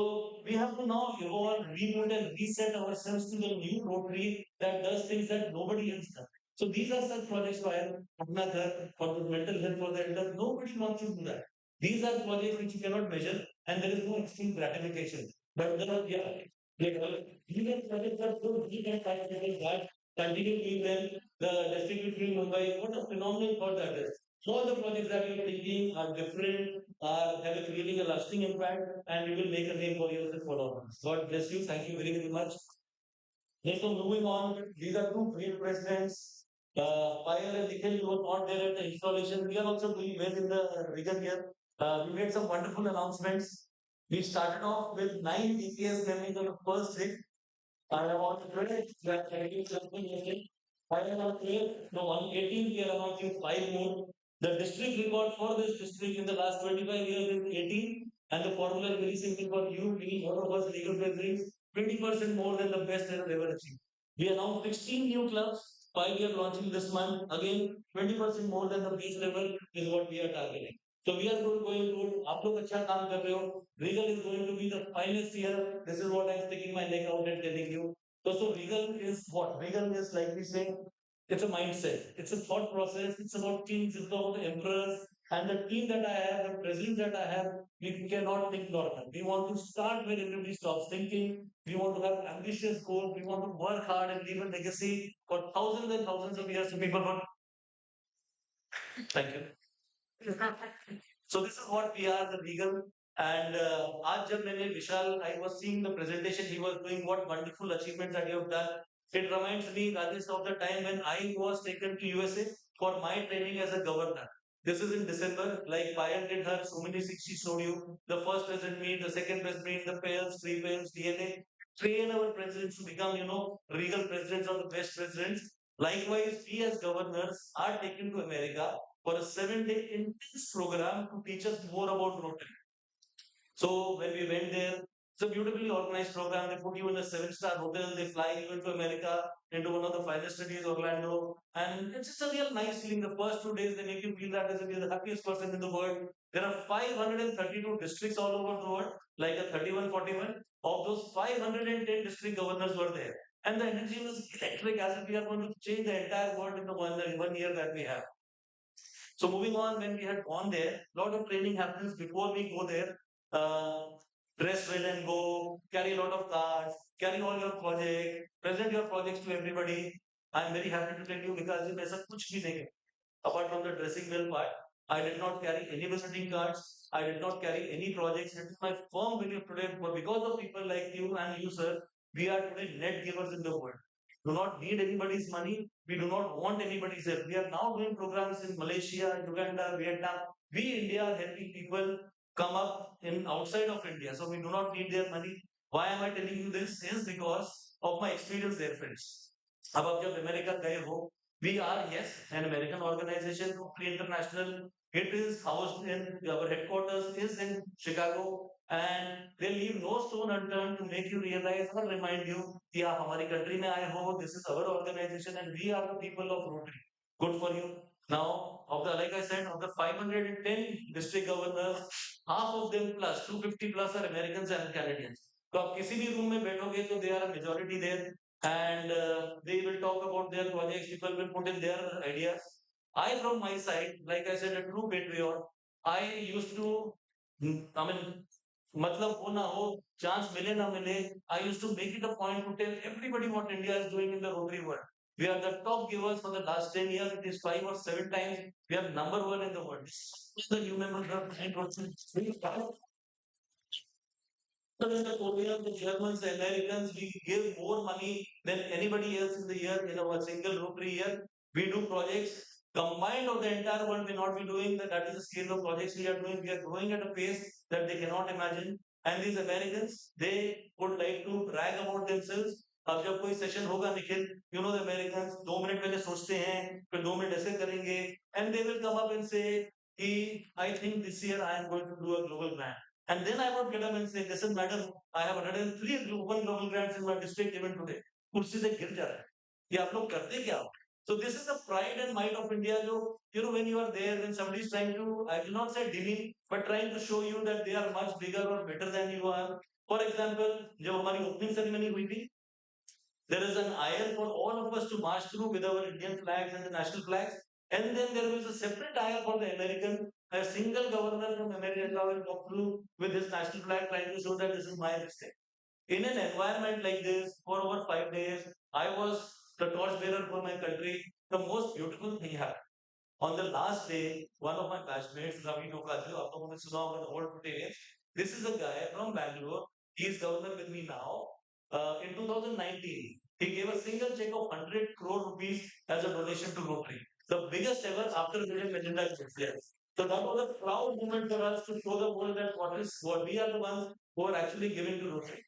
we have to now evolve, reboot, and reset ourselves to the new Rotary that does things that nobody else does. So these are such projects where Apna Ghar, for the mental health for the elders, nobody wants to do that. These are projects which you cannot measure and there is no extreme gratification. But yeah, these are projects are so deep and practical that continue doing them. The district between Mumbai, what a phenomenal thought that is. All the projects that you are thinking are different, are have creating a lasting impact, and you will make a name for yourself for all. God bless you. Thank you very, very much. So moving on, these are two great presidents. Payal and Nikhil, you were not there at the installation. We are also doing well in the region here. We made some wonderful announcements. We started off with 9 EPS members on the first day. I want to credit that thank you something yesterday. I am on clear. No, on 18th we are announcing 5 more. The district record for this district in the last 25 years is 18, and the formula is very simple for you, being one of us legal presidents, 20% more than the best that ever achieved. We announced 16 new clubs, 5 year launching this month. Again, 20% more than the base level is what we are targeting. So we are going good. आप लोग अच्छा काम कर रहे हो. Regal is going to be the finest year. This is what I'm sticking my neck out and telling you. So Regal is what? Regal is like we say, it's a mindset. It's a thought process. It's about kings. It's about the emperors. And the team that I have, the president that I have, we cannot think normal. We want to start when everybody stops thinking. We want to have ambitious goals. We want to work hard and leave a legacy for thousands and thousands of years to people. Thank you. So this is what we are, the Regal. And आज जब मैंने विशाल, I was seeing the presentation he was doing, what wonderful achievements that you have done. It reminds me, Rajesh, of the time when I was taken to USA for my training as a governor. This is in December, like Payal did her, so many things she showed you. The first president meet, the second president meet, the pairs, three pairs, DNA. Train our presidents to become, regal presidents or the best presidents. Likewise, we as governors are taken to America for a 7-day intense program to teach us more about Rotary. So when we went there, it's a beautifully organized program. They put you in a 7-star hotel. They fly you into America, into one of the finest cities, Orlando. And it's just a real nice feeling. The first 2 days, they make you feel that as if you're the happiest person in the world. There are 532 districts all over the world, like a 3141. Of those, 510 district governors were there. And the energy was electric, as if we are going to change the entire world in the 1 year that we have. So moving on, when we had gone there, a lot of training happens before we go there. Uh, Dress well and go, carry a lot of cards, carry all your project, present your projects to everybody. I'm very happy to tell you because in ऐसा कुछ भी नहीं है. Apart from the dressing well part, I did not carry any visiting cards. I did not carry any projects. It is my firm belief today, but because of people like you and you, sir, we are today net givers in the world. Do not need anybody's money. We do not want anybody's help. We are now doing programs in Malaysia, Uganda, Vietnam. We, India, are helping people come up in outside of India. So we do not need their money. Why am I telling you this? Is because of my experience there, friends. अब आप जब America गए हो, we are, yes, an American organization, Free International. It is housed in, our headquarters is in Chicago, and they leave no stone unturned to make you realize or remind you, कि आप हमारी country में आए हो, this is our organization, and we are the people of Rotary. Good for you. Now, of the, like I said, of the 510 district governors, half of them plus 250 plus are Americans and Canadians. तो आप किसी भी room में बैठोगे तो they are a majority there, and they will talk about their projects. People will put in their ideas. I, from my side, like I said, a true patriot, I used to, I mean, मतलब हो ना हो, chance मिले ना मिले, I used to make it a point to tell everybody what India is doing in the Rotary world. We are the top givers for the last 10 years. It is 5 or 7 times. We are number one in the world. The new members are the Koreans, the Germans, the Americans, we give more money than anybody else in the year in our single Rotary year. We do projects combined of the entire world may not be doing that. That is the scale of projects we are doing. We are growing at a pace that they cannot imagine. And these Americans, they would like to brag about themselves. अब जब कोई session होगा Nikhil, you know the Americans 2 minute पहले सोचते हैं, फिर 2 minute ऐसे करेंगे, and they will come up and say, I think this year I am going to do a global grant. And then I would get up and say, listen, madam, I have 103 global grants in my district even today. कुर्सी से गिर जा रहा है. ये आप लोग करते क्या हो? So this is the pride and might of India. जो, you know, when you are there, when somebody is trying to, I will not say demean, but trying to show you that they are much bigger or better than you are. For example, जब हमारी opening ceremony हुई थी, there is an aisle for all of us to march through with our Indian flags and the national flags. And then there was a separate aisle for the American. A single governor from America will walk through with his national flag trying to show that this is my mistake. In an environment like this, for over 5 days, I was the torchbearer for my country. The most beautiful thing happened. On the last day, one of my batchmates, Ravi Dokaju, आप लोगों ने सुना होगा the old Rotarians. This is a guy from Bangalore. He is governor with me now. In 2019, he gave a single check of 100 crore rupees as a donation to Rotary. The biggest ever after Bill and Melinda Gates. Yes. So that was a proud moment for us to show the world that what we are the ones who are actually giving to Rotary.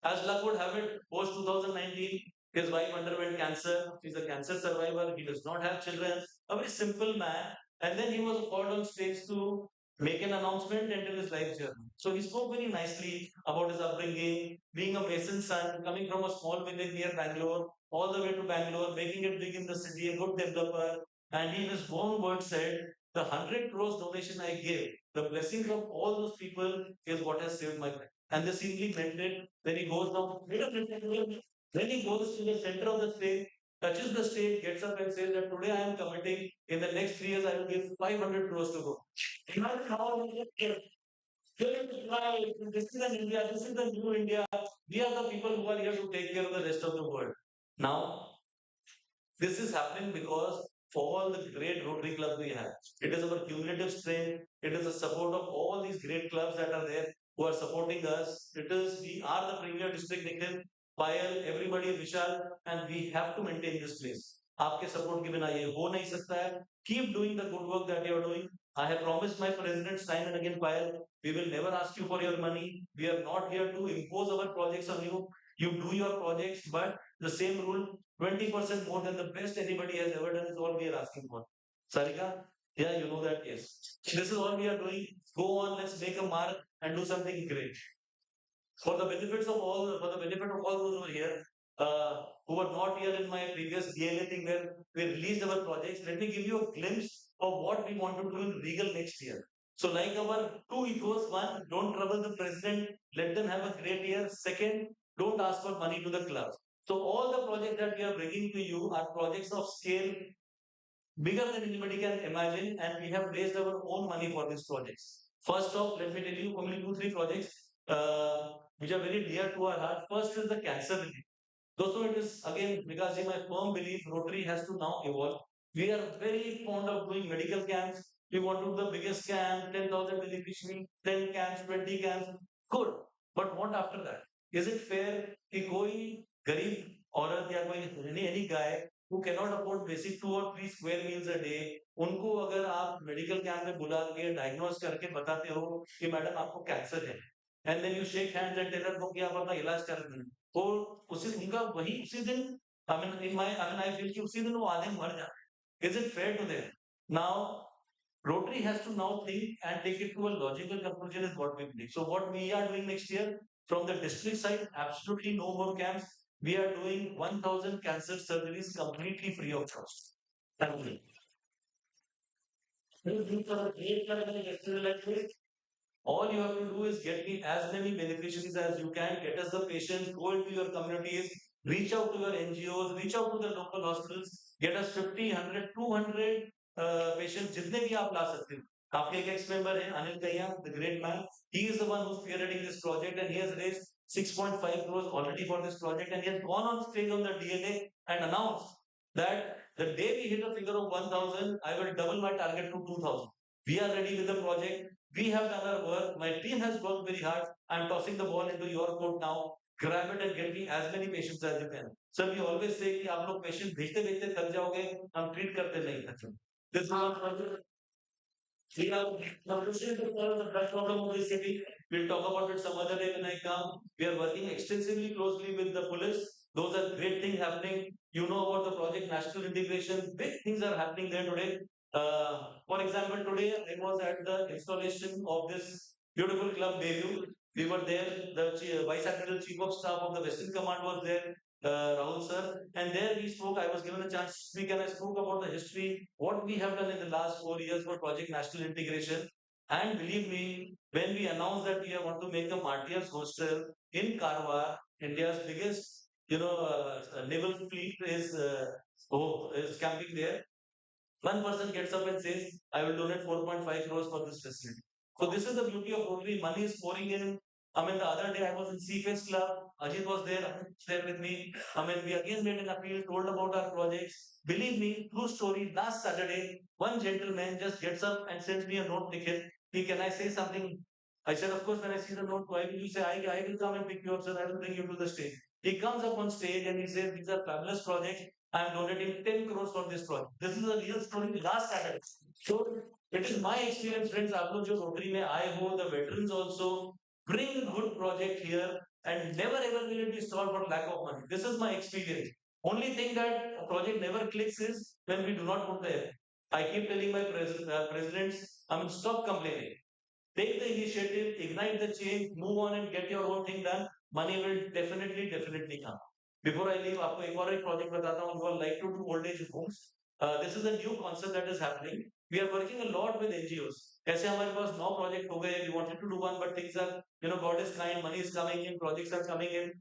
As luck would have it, post 2019, his wife underwent cancer. He's a cancer survivor. He does not have children. A very simple man. And then he was called on stage to make an announcement and tell his life journey. So he spoke very nicely about his upbringing, being a mason's son, coming from a small village near Bangalore, all the way to Bangalore, making it big in the city, a good developer. And he, in his own words, said, the 100 crores donation I gave, the blessings of all those people is what has saved my life. And they simply meant it. Then he goes down, then he goes to the center of the stage, touches the stage, gets up and says that today I am committing, in the next 3 years I will give 500 crores to go. Imagine how we get here. This is an India, this is the new India. We are the people who are here to take care of the rest of the world. Now, this is happening because for all the great Rotary clubs we have, it is our cumulative strength, it is the support of all these great clubs that are there who are supporting us. It is, we are the premier district, Nikhil, Payal, everybody, Vishal, and we have to maintain this place. आपके support के बिना ये हो नहीं सकता है. Keep doing the good work that you are doing. I have promised my presidents time and again, Payal, we will never ask you for your money. We are not here to impose our projects on you. You do your projects, but the same rule, 20% more than the best anybody has ever done is all we are asking for. Sarika, yeah, you know that, yes. This is all we are doing. Go on, let's make a mark and do something great. For the benefits of all, for the benefit of all those who are here, who were not here in my previous DLA thing where we released our projects, let me give you a glimpse of what we want to do in Regal next year. So, like our two ethos: one, don't trouble the president, let them have a great year. Second, don't ask for money to the club. So, all the projects that we are bringing to you are projects of scale bigger than anybody can imagine, and we have raised our own money for these projects. First off, let me tell you only two, three projects which are very dear to our heart. First is the cancer relief. Also, it is again, because my firm belief Rotary has to now evolve. We are very fond of doing medical camps. We want to do the biggest camp, 10,000 beneficiaries, 10 camps, 20 camps. Good. But what after that? Is it fair कि कोई गरीब औरत या कोई any guy who cannot afford basic 2 or 3 square meals a day, उनको अगर आप medical camp में बुला के डायग्नोज करके बताते हो कि मैडम आपको कैंसर है, and then you shake hands and tell her कि आप अपना इलाज कर रहे हैं, तो उसी उनका वही उसी दिन आई फील कि उसी दिन वो आदमी मर जाए. Is it fair to them? Now Rotary has to now think and take it to a logical conclusion is what we believe. So what we are doing next year from the district side, absolutely no more camps. We are doing 1,000 cancer surgeries completely free of cost. Thank you. All you have to do is get me as many beneficiaries as you can, get us the patients, go into your communities, reach out to your NGOs, reach out to the local hospitals, get us 50, 100, 200 patients, जितने भी आप ला सकते हो. आपके एक ex-member है Anil Kaya, the great man. He is the one who's spearheading this project, and he has raised 6.5 crores already for this project, and he has gone on stage on the DNA and announced that the day we hit a figure of 1,000, I will double my target to 2,000. We are ready with the project. We have done our work. My team has worked very hard. I'm tossing the ball into your court now. Grab it and get me as many patients as you can. Sir, we always say कि आप लोग patient भेजते भेजते थक जाओगे, हम treat करते नहीं थकते. This is not project. We are solution to solve the drug problem of the city. We'll talk about it some other day when I come. We are working extensively closely with the police. Those are great things happening. You know about the project national integration. Big things are happening there today. For example, today I was at the installation of this beautiful club Bayview. We were there. The Vice Admiral Chief of Staff of the Western Command was there, Rahul sir. And there we spoke. I was given a chance to speak, and I spoke about the history, what we have done in the last 4 years for Project National Integration. And believe me, when we announced that we want to make a Martyrs Hostel in Karwar, India's biggest, naval fleet is camping there. One person gets up and says, I will donate 4.5 crores for this facility. So this is the beauty of Rotary. Money is pouring in. The other day I was in Seaface Club. Ajit was there, Amit was there with me. We again made an appeal, told about our projects. Believe me, true story, last Saturday, one gentleman just gets up and sends me a note ticket. Can I say something? I said, of course, when I see the note, why will you say, I will come and pick you up, sir, I will bring you to the stage. He comes up on stage and he says, these are fabulous projects. I am donating 10 crores for this project. This is a real story last Saturday. So it is my experience, friends. आप लोग जो Rotary में आए हो, the veterans also bring a good project here, and never ever will it be solved for lack of money. This is my experience. Only thing that a project never clicks is when we do not put the effort. I keep telling my presidents, stop complaining. Take the initiative, ignite the change, move on and get your own thing done. Money will definitely come. Before I leave, आपको एक और एक project बताता हूँ. You all like to do old age homes. This is a new concept that is happening. We are working a lot with NGOs. ऐसे हमारे पास 9 project हो गए. We wanted to do one, but things are, God is kind, money is coming in, projects are coming in.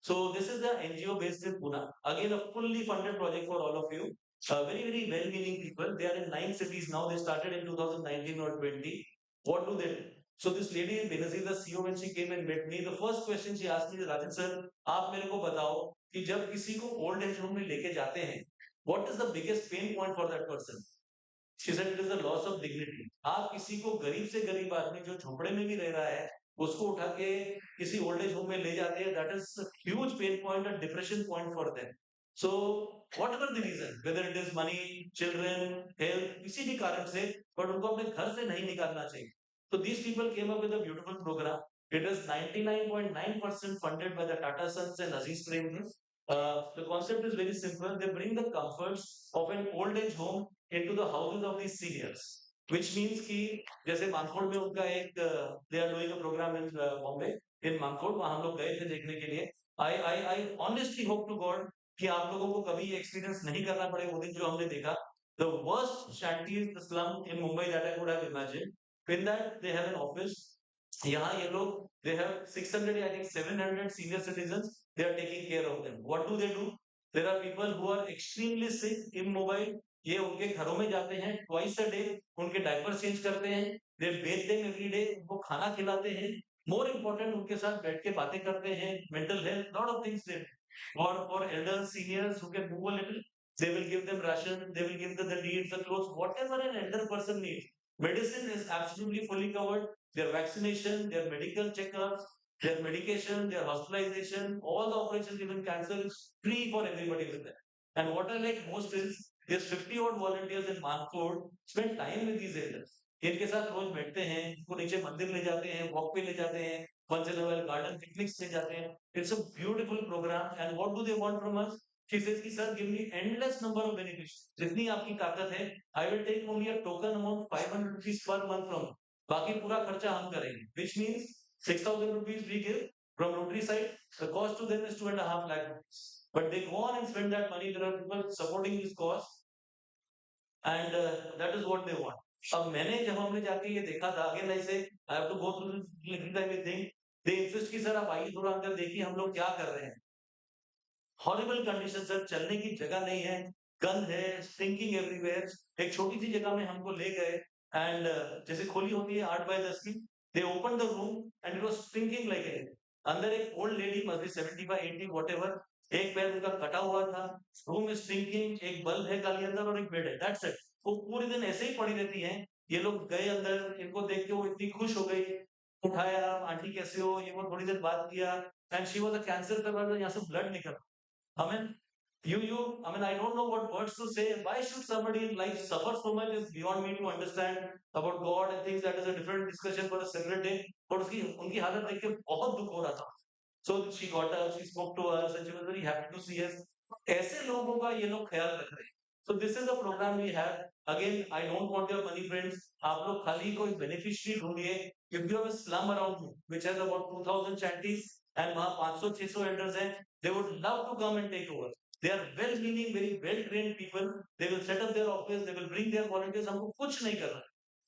So this is the NGO based in Pune. Again, a fully funded project for all of you. Very well-meaning people. They are in 9 cities now. They started in 2019 or 20. What do they do? So this lady Benazir, the CEO, when she came and met me, the first question she asked me is, Rajan sir, आप मेरे को बताओ कि जब किसी को old age home में लेके जाते हैं, what is the biggest pain point for that person? She said it is the loss of dignity. आप किसी को गरीब से गरीब आदमी जो झोपड़े में भी रह रहा है, उसको उठा के किसी ओल्ड एज होम में ले जाते हैं, that is a huge pain point and depression point for them. So whatever the reason, whether it is money, children, health, किसी भी कारण से, but उनको अपने घर से नहीं निकालना चाहिए. So these people came up with a beautiful program. It is 99.9% funded by the Tata Sons and Aziz Premji. The concept is very simple. They bring the comforts of an old age home into the houses of these seniors. Which means कि जैसे मानकोड़ में उनका एक they are doing a program in Bombay, in मानकोड़, वहाँ हम लोग गए थे देखने के लिए. I honestly hope to God कि आप लोगों को कभी एक्सपीरियंस नहीं करना पड़े वो दिन जो हमने देखा. The worst shanties, the slum in Mumbai that I could have imagined. In that, they have an office. यहाँ ये लोग they have 600 I think 700 senior citizens. They are taking care of them. What do they do? There are people who are extremely sick, immobile. ये उनके घरों में जाते हैं twice a day. उनके diapers change करते हैं. They bathe them every day. उनको खाना खिलाते हैं. More important, उनके साथ बैठ के बातें करते हैं. Mental health, lot of things they or for elders, seniors who can move a little, they will give them ration, they will give them the needs, the clothes, whatever an elder person needs. Medicine is absolutely fully covered. Their vaccination, their medical checkups, their medication, their hospitalization, all the operations, even cancer is free for everybody with them. And what I like most is there's 50 odd volunteers in Manford spend time with these elders. इनके साथ रोज बैठते हैं, इनको नीचे मंदिर ले जाते हैं, वॉक पे ले जाते हैं, once in a while garden picnics ले जाते हैं. It's a beautiful program. And what do they want from us? She says कि sir, give me endless number of beneficiaries. जितनी आपकी ताकत है, I will take only a token amount 500 rupees per month from you. बाकी पूरा खर्चा हम करेंगे. Which means 6,000 rupees we give from Rotary side. The cost to them is 2.5 lakh rupees. But they go on and spend that money. There are people supporting this cause, and that is what they want. अब मैंने जब हमने जाके ये देखा था, again ऐसे I have to go through this everything. They insist कि सर आप आइए थोड़ा अंदर देखिए हम लोग क्या कर रहे हैं. हॉरिबल कंडीशन सर, चलने की जगह नहीं है, गंद है, स्टिंकिंग एवरीवेयर. एक छोटी सी जगह में हमको ले गए एंड जैसे खोली होती है 8 बाय 10 की, दे open the room and it was stinking like a. अंदर एक old lady must be 75 80 whatever, एक पैर उनका कटा हुआ था, रूम इज स्टिंकिंग, एक बल्ब है खाली अंदर और एक बेड है, दैट्स इट. वो पूरे दिन ऐसे ही पड़ी रहती हैं. ये लोग गए अंदर, इनको देख के वो इतनी खुश हो गई, उठाया, आंटी कैसे हो, ये वो थोड़ी देर बात किया. And she was a cancer survivor, यहाँ से ब्लड निकल. I mean, I mean, I don't know what words to say. Why should somebody in life suffer so much is beyond me to understand about God and things. That is a different discussion for a separate day. But उसकी उनकी हालत देख के बहुत दुख हो रहा था. So she got us, she spoke to us, and she was very happy to see us. ऐसे लोगों का ये लोग ख्याल रख रहे हैं. So this is the program we have. Again, I don't want your money, friends. आप लोग खाली कोई beneficiary ढूंढिए. If you have a slum around you, which has about 2,000 shanties, and वहाँ 500-600 elders हैं, they would love to come and take over. They are well-meaning, very well-trained people. They will set up their office. They will bring their volunteers. हमको कुछ नहीं करना.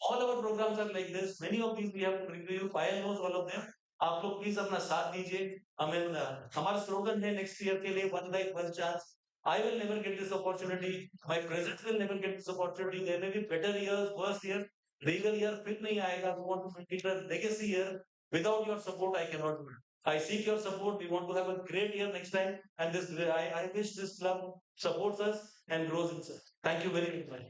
All our programs are like this. Many of these we have to bring to you. File knows all of them. आप लोग please अपना साथ दीजिए. I mean, हमारा स्लोगन है नेक्स्ट ईयर के लिए one life one chance. I will never get this opportunity. My presence will never get this opportunity. There may be better years, worse years. Regal year फिर नहीं आएगा. We want to make it a legacy year. Without your support, I cannot do it. I seek your support. We want to have a great year next time. And this, I wish this club supports us and grows in such. Thank you very much.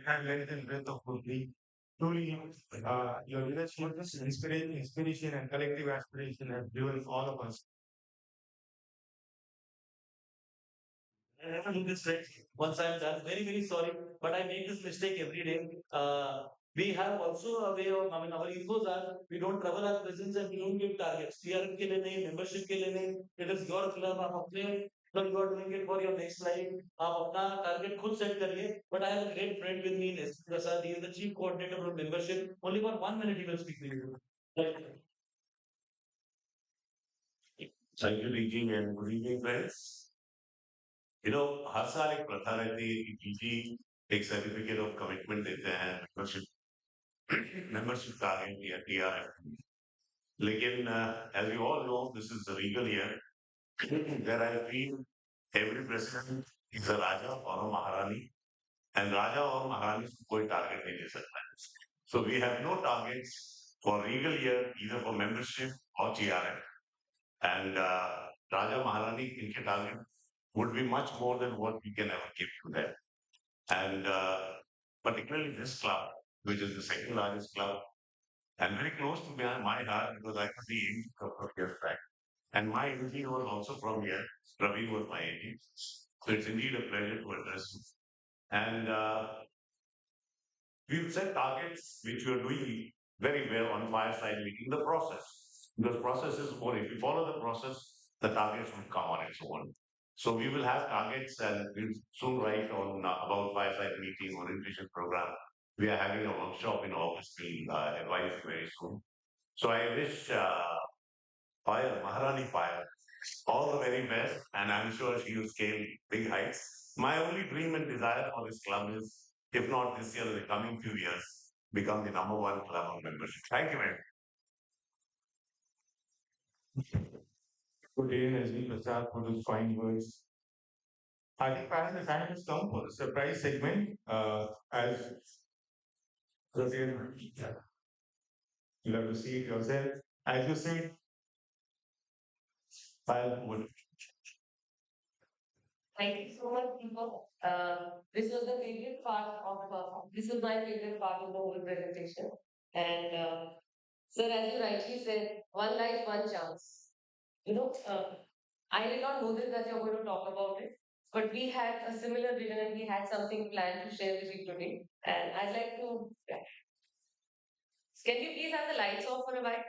And length and breadth of Purvi. Truly, your leadership, inspiration, and collective aspiration have driven all of us. I never do this right once I'm done. Very, very sorry, but I make this mistake every day. We have also a way of, I mean, our egos are, we don't travel our presence and we don't give targets. TRF के लिए नहीं, membership के लिए नहीं. It is your club. आप अपने club you are doing it for your next life. आप अपना target खुद set करिए. But I have a great friend with me, S. Prasad. He is the chief coordinator of membership. Only for 1 minute he will speak to you. Thank you. Thank you, DG, and good evening, friends. हर साल एक प्रथा रहती है कि DG एक certificate of commitment देते हैं membership target या टीआरएफ. लेकिन as you all know, this is the regal year where I feel every president is a raja or a maharani, and raja or maharani कोई target नहीं दे सकता है. So we have no targets for regal year either for membership or TRF. And raja maharani इनके target would be much more than what we can ever give to them. And particularly this club, which is the second largest club, and very close to my heart because I was the AD a couple of years back. And my AD was also from here. Praveen was my AD. So it's indeed a pleasure to address you. And we've set targets which we are doing very well on fireside meeting the process. Because process is more, if you follow the process, the targets will come on its own. So we will have targets and we'll soon write on about fireside meeting orientation program. We are having a workshop in August. We'll advise you very soon. So I wish Fire, Maharani Fire, all the very best, and I'm sure she will scale big heights. My only dream and desire for this club is, if not this year, in the coming few years, become the number one club on membership. Thank you, man. Good day, Nazmi Prasad, for those fine words. I think perhaps the time has come for the surprise segment. As Brazil, you have to see it yourself. As you said, I'll would Thank you so much, Deepak. This was the favorite part of this was my favorite part of the whole presentation. And sir, as you rightly said, one life, one chance. You know, I did not know this that you're going to talk about it, but we had a similar vision and we had something planned to share with you today. And I'd like to, can you please have the lights off for a while?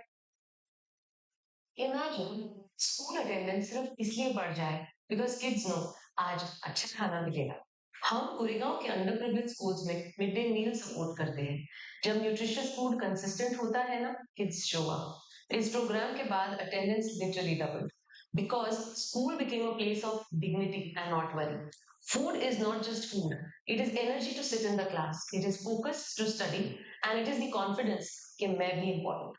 Imagine school attendance सिर्फ इसलिए बढ़ जाए because kids no आज अच्छा खाना मिलेगा हम गुरेगांव के अंडर प्रिविलेज स्कूल्स में मिड डे मील सपोर्ट करते हैं जब न्यूट्रिशियस फूड कंसिस्टेंट होता है ना किड्स शो अप इस प्रोग्राम के बाद attendance literally double because school became a place of dignity and not worry. Food is not just food, it is energy to sit in the class, it is focus to study, and it is the confidence कि मैं भी important.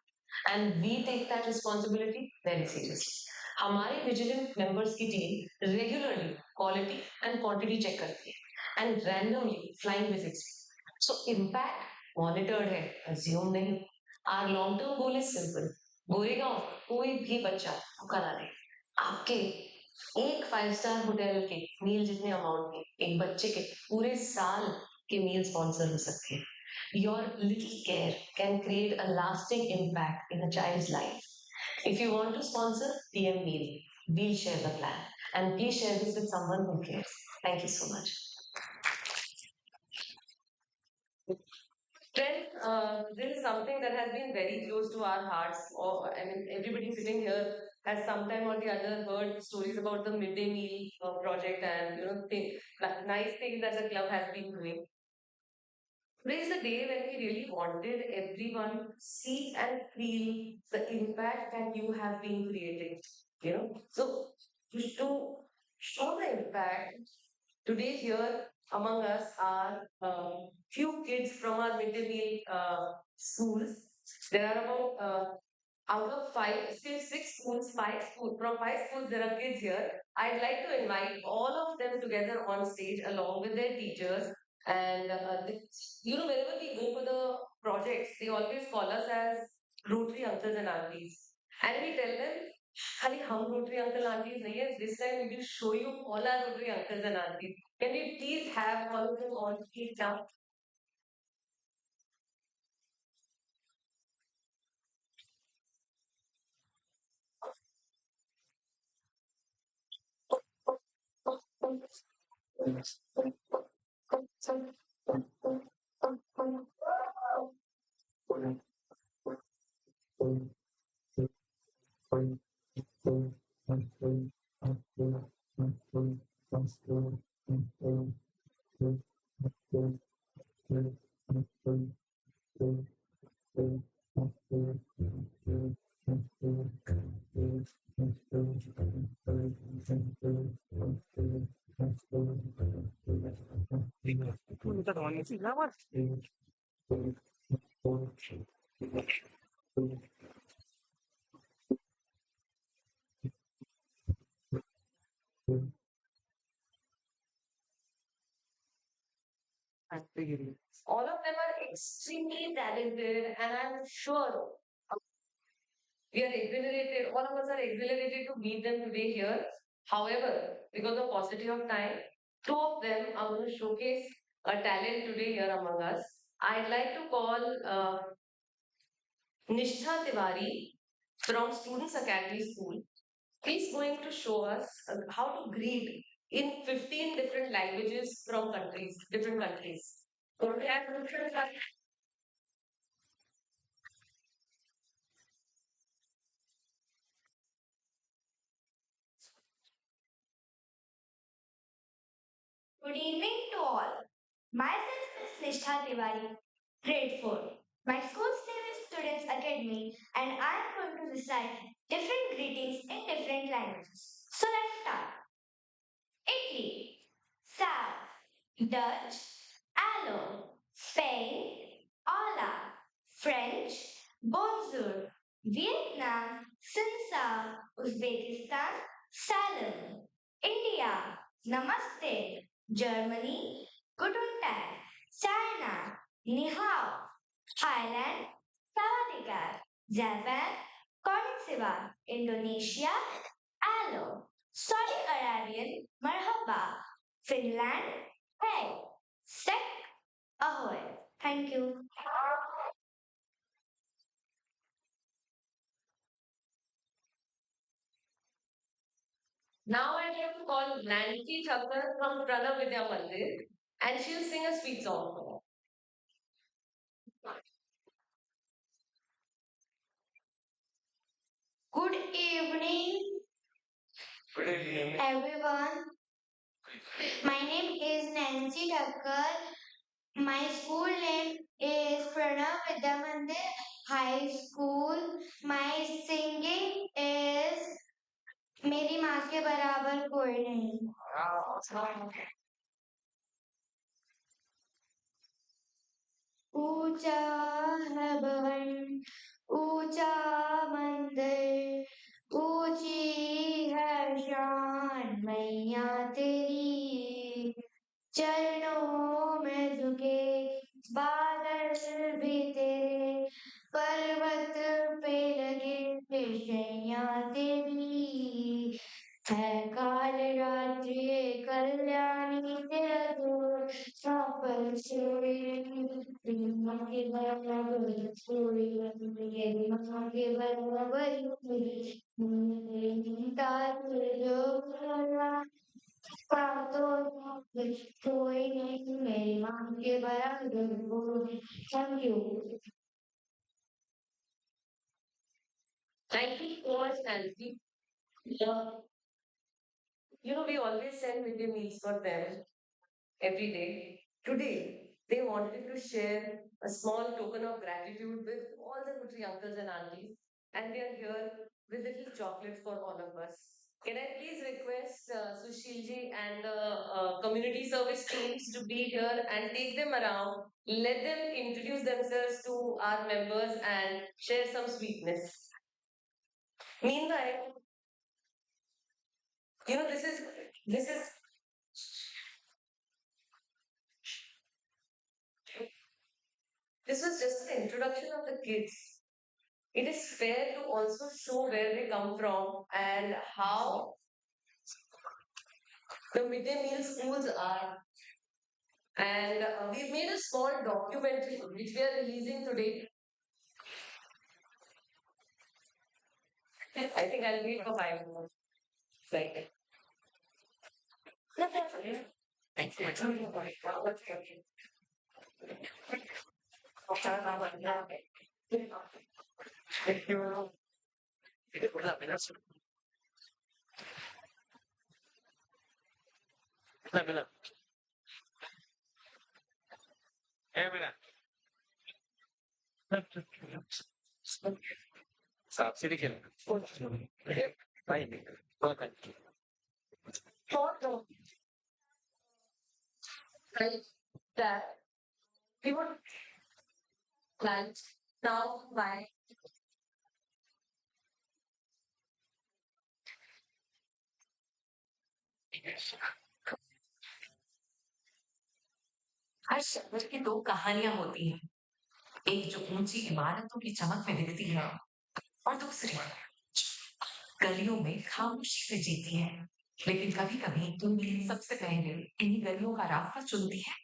And we take that responsibility very seriously. हमारे vigilant members की team regularly quality and quantity check करती है and randomly flying visits. So impact monitored है, assume नहीं. Our long term goal is simple. Goregaon कोई भी बच्चा भूखा ना रहे. आपके एक 5 स्टार होटल के मील जितने अमाउंट में एक बच्चे के पूरे साल के मील स्पॉन्सर हो सकते हैं. Your little care can create a lasting impact in a child's life. If you want to sponsor PM Meal, we'll share the plan. And please share this with someone who cares. Thank you so much. Friends, this is something that has been very close to our hearts. Or I mean, everybody sitting here has sometime or the other heard stories about the midday meal project and nice things that the club has been doing. Today is the day when we really wanted everyone to see and feel the impact that you have been creating. So to show the impact, today here among us are few kids from our midday meal schools. There are about out of still 6 schools, from 5 schools, there are kids here. I'd like to invite all of them together on stage along with their teachers. And wherever we go for the projects, they always call us as Rotary uncles and aunties. And we tell them, खाली हम Rotary uncle aunties नहीं है. This time we will show you all our Rotary uncles and aunties. Can we please have all of them on stage now? All of them are extremely talented, and I'm sure we are exhilarated. All of us are exhilarated to meet them today here. However, because of paucity of time, two of them are going to showcase a talent today here among us. I'd like to call Nishtha Tiwari from Students Academy School. He's going to show us how to greet in 15 different languages from different countries. So we have Good evening to all. Myself is Nishtha Tiwari, grade 4. My school's name is Students Academy, and I am going to recite different greetings in different languages. So let's start. Italy, South, Dutch, Allo, Spain, Hola, French, Bonjour, Vietnam, Sinsa, Uzbekistan, Salam, India, Namaste, Germany, Guten Tag, China, Ni Hao, Thailand, Sawadika, Japan, Konnichiwa, Indonesia, Alo, Saudi Arabian, Marhaba, Finland, Hey, Sek, Ahoy. Thank you. Now I'd like to call Nancy Thakkar from Pranav Vidya Mandir, and she'll sing a sweet song for us. Good evening, Good evening. everyone. My name is Nancy Thakkar. My school name is Pranav Vidya Mandir High School. My singing is मेरी माँ के बराबर कोई नहीं. ऊंचा है भवन, ऊंचा मंदिर, ऊंची है शान मैया तेरी. चरणों में झुके बादल भी तेरे, पर्वत पे लगे शैया तेरी. है काल रात्रि कल्याणी तेरा दूर छापर सोई माँ के बराबर सोई मेरी माँ के बराबर तार जो भला कोई नहीं मेरी माँ के बराबर. Thank you. Thank you so much, Nancy. We always send midday meals for them every day. Today, they wanted to share a small token of gratitude with all the Putri uncles and aunties, and they are here with little chocolates for all of us. Can I please request Sushilji and the community service teams to be here and take them around, let them introduce themselves to our members and share some sweetness. Meanwhile, this is this was just an introduction of the kids. It is fair to also show where they come from and how the midday meal schools are. And we've made a small documentary which we are releasing today. I think I'll wait for 5 minutes. Right. Thank you. Right. That we would lunch now by हर शहर की दो कहानियां होती हैं, एक जो ऊंची इमारतों की चमक में दिखती है और दूसरी गलियों में खामोशी से जीती है. लेकिन कभी कभी उम्मीद सबसे पहले इन्हीं गलियों का रास्ता चुनती है.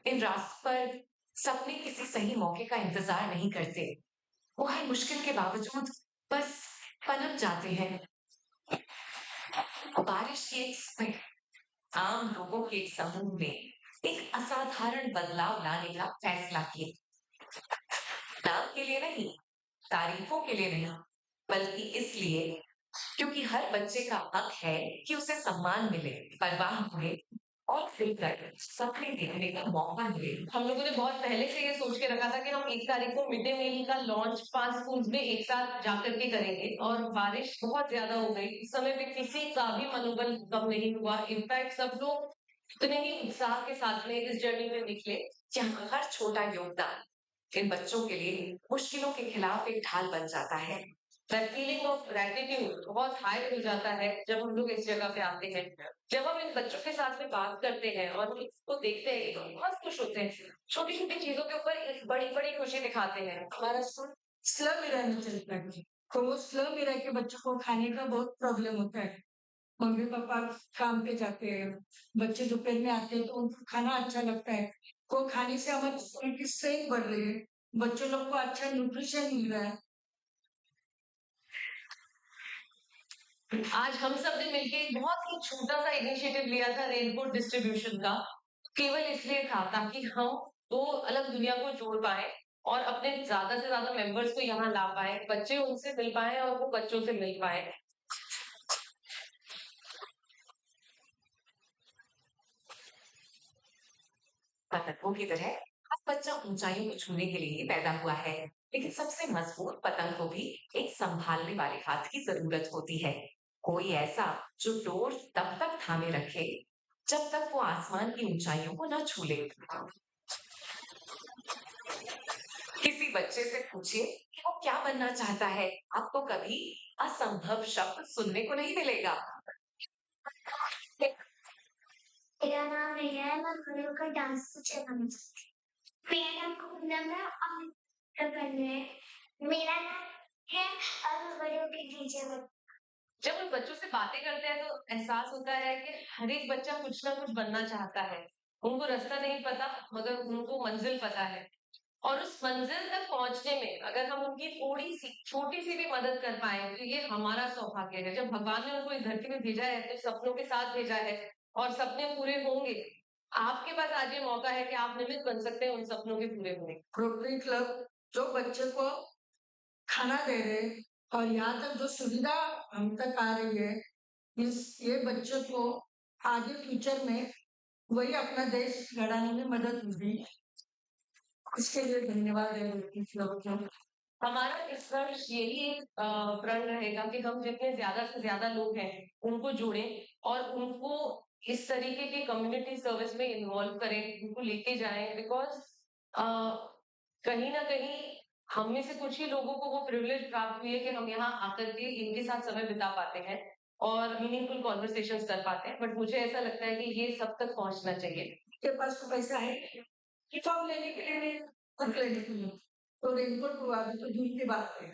इन रास्तों पर सपने किसी सही मौके का इंतजार नहीं करते. वो हर मुश्किल के बावजूद बस पनप जाते हैं. बारिश की एक सुबह आम लोगों के एक समूह ने एक असाधारण बदलाव लाने का फैसला किया. नाम के लिए नहीं, तारीफों के लिए नहीं, बल्कि इसलिए क्योंकि हर बच्चे का हक है कि उसे सम्मान मिले, परवाह मिले और खुलकर सपने देखने का मौका मिले। हम लोगों ने बहुत पहले से ये सोच के रखा था कि हम 1 तारीख को मिड डे मील का लॉन्च 5 स्कूल्स में एक साथ जाकर के करेंगे, और बारिश बहुत ज्यादा हो गई। उस समय पे किसी का भी मनोबल कम नहीं हुआ। इनफैक्ट सब लोग उतने ही उत्साह के साथ में इस जर्नी में निकले। जहाँ हर छोटा योगदान इन बच्चों के लिए मुश्किलों के खिलाफ एक ढाल बन जाता है। दैट फीलिंग ऑफ ग्रेटिट्यूड बहुत हाई हो जाता है जब हम लोग इस जगह पे आते हैं। जब हम इन बच्चों के साथ में बात करते हैं और उसको देखते हैं तो बहुत खुश होते हैं। छोटी छोटी चीजों के ऊपर एक बड़ी बड़ी खुशी दिखाते हैं। हमारा स्कूल स्लम एरिया में चलता है, तो वो स्लम एरिया के बच्चों को खाने का बहुत प्रॉब्लम होता है। मम्मी पापा काम पे जाते हैं, बच्चे दोपहर में आते हैं तो उनको खाना अच्छा लगता है। वो खाने से हमारे स्कूल की स्ट्रेंथ बढ़ रही है, बच्चों लोग को अच्छा न्यूट्रिशन मिल रहा है। आज हम सब ने मिलके एक बहुत ही छोटा सा इनिशिएटिव लिया था रेनकोट डिस्ट्रीब्यूशन का, केवल इसलिए था ताकि हम दो अलग दुनिया को जोड़ पाए और अपने ज्यादा से ज्यादा मेंबर्स को यहाँ ला पाए, बच्चे उनसे मिल पाए और वो बच्चों से मिल पाए। पतंगों की तरह हर बच्चा ऊंचाइयों को छूने के लिए पैदा हुआ है, लेकिन सबसे मजबूत पतंग को भी एक संभालने वाले हाथ की जरूरत होती है। कोई ऐसा जो डोर तब तक थामे रखे जब तक वो आसमान की ऊंचाइयों को न छू ले। किसी बच्चे से पूछिए कि वो क्या बनना चाहता है, आपको कभी असंभव शब्द सुनने को नहीं मिलेगा। मेरा नाम रिया है, मैं बड़े होकर डांस टीचर बनना चाहती हूँ। मेरा नाम पूनम है और करने मेरा नाम है और मैं बड़े होकर टीचर बनूंगी। जब उन बच्चों से बातें करते हैं तो एहसास होता है कि हर एक बच्चा कुछ ना कुछ बनना चाहता है। उनको रास्ता नहीं पता मगर उनको मंजिल पता है, और उस मंजिल तक पहुंचने में अगर हम उनकी थोड़ी सी छोटी सी भी मदद कर पाए तो ये हमारा सौभाग्य है। जब भगवान ने उनको इस धरती में भेजा है तो सपनों के साथ भेजा है और सपने पूरे होंगे। आपके पास आज ये मौका है कि आप निमित्त बन सकते हैं उन सपनों के पूरे होने। रोटरी क्लब जो बच्चे को खाना दे रहे हैं और यहाँ तक जो सुविधा हम तक आ रही है, ये बच्चों को आगे फ्यूचर में वही अपना देश गढ़ाने में मदद होगी। इसके लिए धन्यवाद है रोटरी क्लब को। हमारा इस वर्ष यही एक प्रण रहेगा कि हम जितने ज्यादा से ज्यादा लोग हैं उनको जोड़ें और उनको इस तरीके की कम्युनिटी सर्विस में इन्वॉल्व करें, उनको लेके जाएं। बिकॉज कहीं ना कहीं हम में से कुछ ही लोगों को वो प्रिविलेज प्राप्त हुई है कि हम यहाँ आकर के इनके साथ समय बिता पाते हैं और मीनिंगफुल कॉन्वर्सेशंस कर पाते हैं। बट मुझे ऐसा लगता है कि ये सब तक पहुंचना चाहिए। के पास तो पैसा है, यूनिफॉर्म लेने के लिए नहीं, बुक लेने के लिए तो रेनकोट हुआ तो दूर की बात है,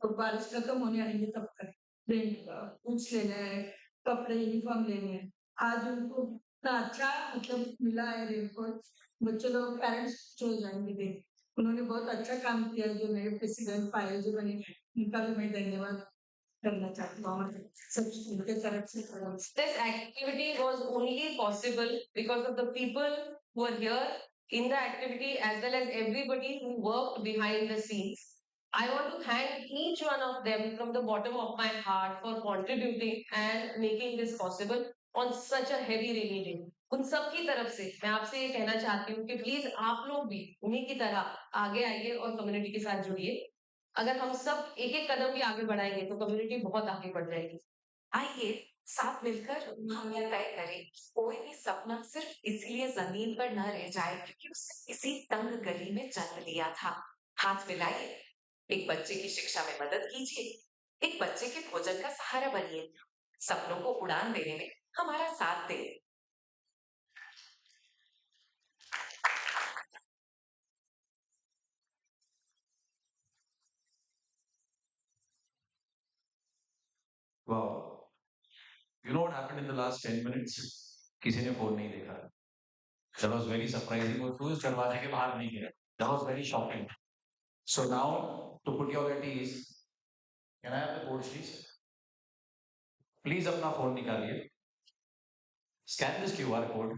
तो बारिश खत्म होने आएंगे तब तक बुक्स लेना है, कपड़े यूनिफॉर्म लेने हैं। आज उनको इतना अच्छा मतलब मिला है रेनकोट, बच्चे लोग पेरेंट्स चले जाएंगे देख। उन्होंने बहुत अच्छा काम किया जो नए प्रेसिडेंट पायल जी बने, उनका भी मैं धन्यवाद करना चाहती हूँ सब स्कूल के तरफ से। This activity was only possible because of the people who are here in the activity as well as everybody who worked behind the scenes. I want to thank each one of them from the bottom of my heart for contributing and making this possible on such a heavy rainy day. उन सब की तरफ से मैं आपसे ये कहना चाहती हूँ कि प्लीज आप लोग भी उन्हीं की तरह आगे आइए और कम्युनिटी के साथ जुड़िए। अगर हम सब एक एक कदम भी आगे बढ़ाएंगे तो कम्युनिटी बहुत आगे बढ़ जाएगी। आइए साथ मिलकर हम यह तय करें कि कोई भी सपना सिर्फ इसलिए जमीन पर न रह जाए क्योंकि उसने किसी तंग गली में जन्म लिया था। हाथ मिलाइए, एक बच्चे की शिक्षा में मदद कीजिए, एक बच्चे के भोजन का सहारा बनिए, सपनों को उड़ान देने में हमारा साथ दे। Wow. You know what happened in the last 10 minutes? किसी ने फोन नहीं देखा. That was very surprising. वो क्रूज दरवाजे के बाहर नहीं गया. That was very shocking. So now, to put you all at ease, can I have the code please? Please अपना फोन निकालिए. Scan this QR code.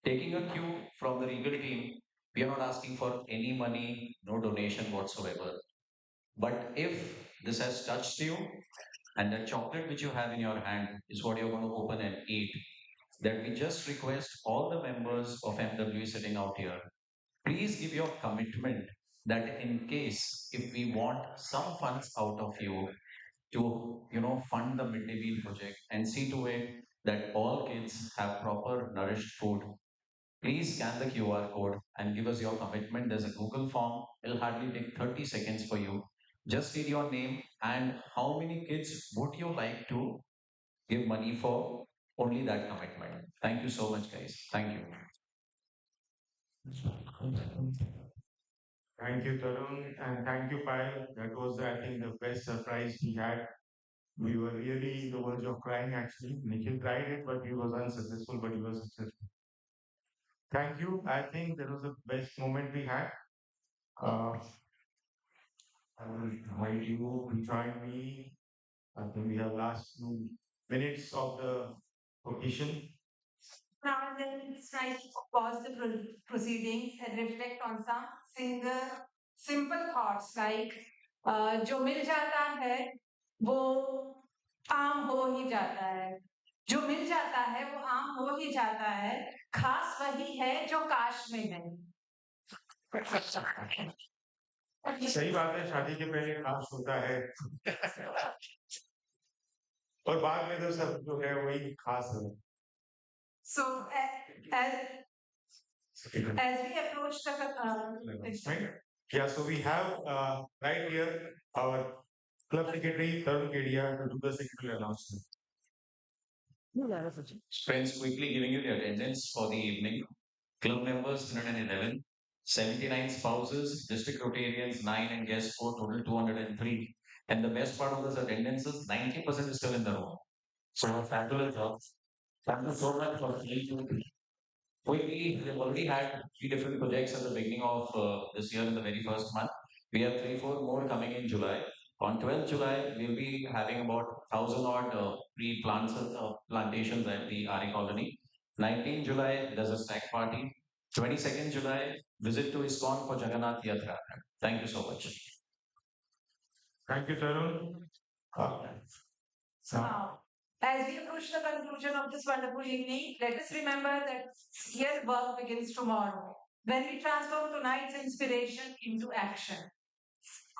Taking a cue from the Regal team, we are not asking for any money, no donation whatsoever. But if this has touched you, and the chocolate which you have in your hand is what you're going to open and eat, that we just request all the members of MW sitting out here, please give your commitment that in case if we want some funds out of you to fund the midday meal project and see to it that all kids have proper nourished food, please scan the QR code and give us your commitment. There's a Google form. It'll hardly take 30 seconds for you. Just read your name and how many kids would you like to give money for. Only that commitment. Thank you so much, guys. Thank you. Thank you, Tarun, and thank you, Payal. That was, I think, the best surprise we had. We were really the verge of crying, actually. Nikhil tried it, but he was unsuccessful, but he was successful. Thank you. I think that was the best moment we had. I will invite you to join me. I think we have last 2 minutes of the occasion. Now and then it's nice to pause the proceedings and reflect on some simple thoughts like जो मिल जाता है वो आम हो ही जाता है, जो मिल जाता है वो आम हो ही जाता है, खास वही है जो काश में नहीं। सही बात है, शादी के पहले खास होता है और बाद में तो सब जो है वही खास है। So as we approach the Yeah, so we have right here our club secretary Tarun Kedia to do the secretary announcement. Friends, quickly giving you the attendance for the evening. Club members 111, 79 spouses, district Rotarians 9 and guests 4, total 203. And the best part of this attendance is 90% is still in the room. So fabulous job. Thank you so much for being. We have already had 3 different projects at the beginning of this year in the very first month. We have 3-4 more coming in July. On 12th July, we'll be having about 1,000 odd plantations at the RE colony. 19th July, there's a snack party. 22nd July, visit to ISKCON for Jagannath Yatra. Thank you so much. Thank you, Tarun. Now, as we approach the conclusion of this wonderful evening, let us remember that real work begins tomorrow when we transform tonight's inspiration into action.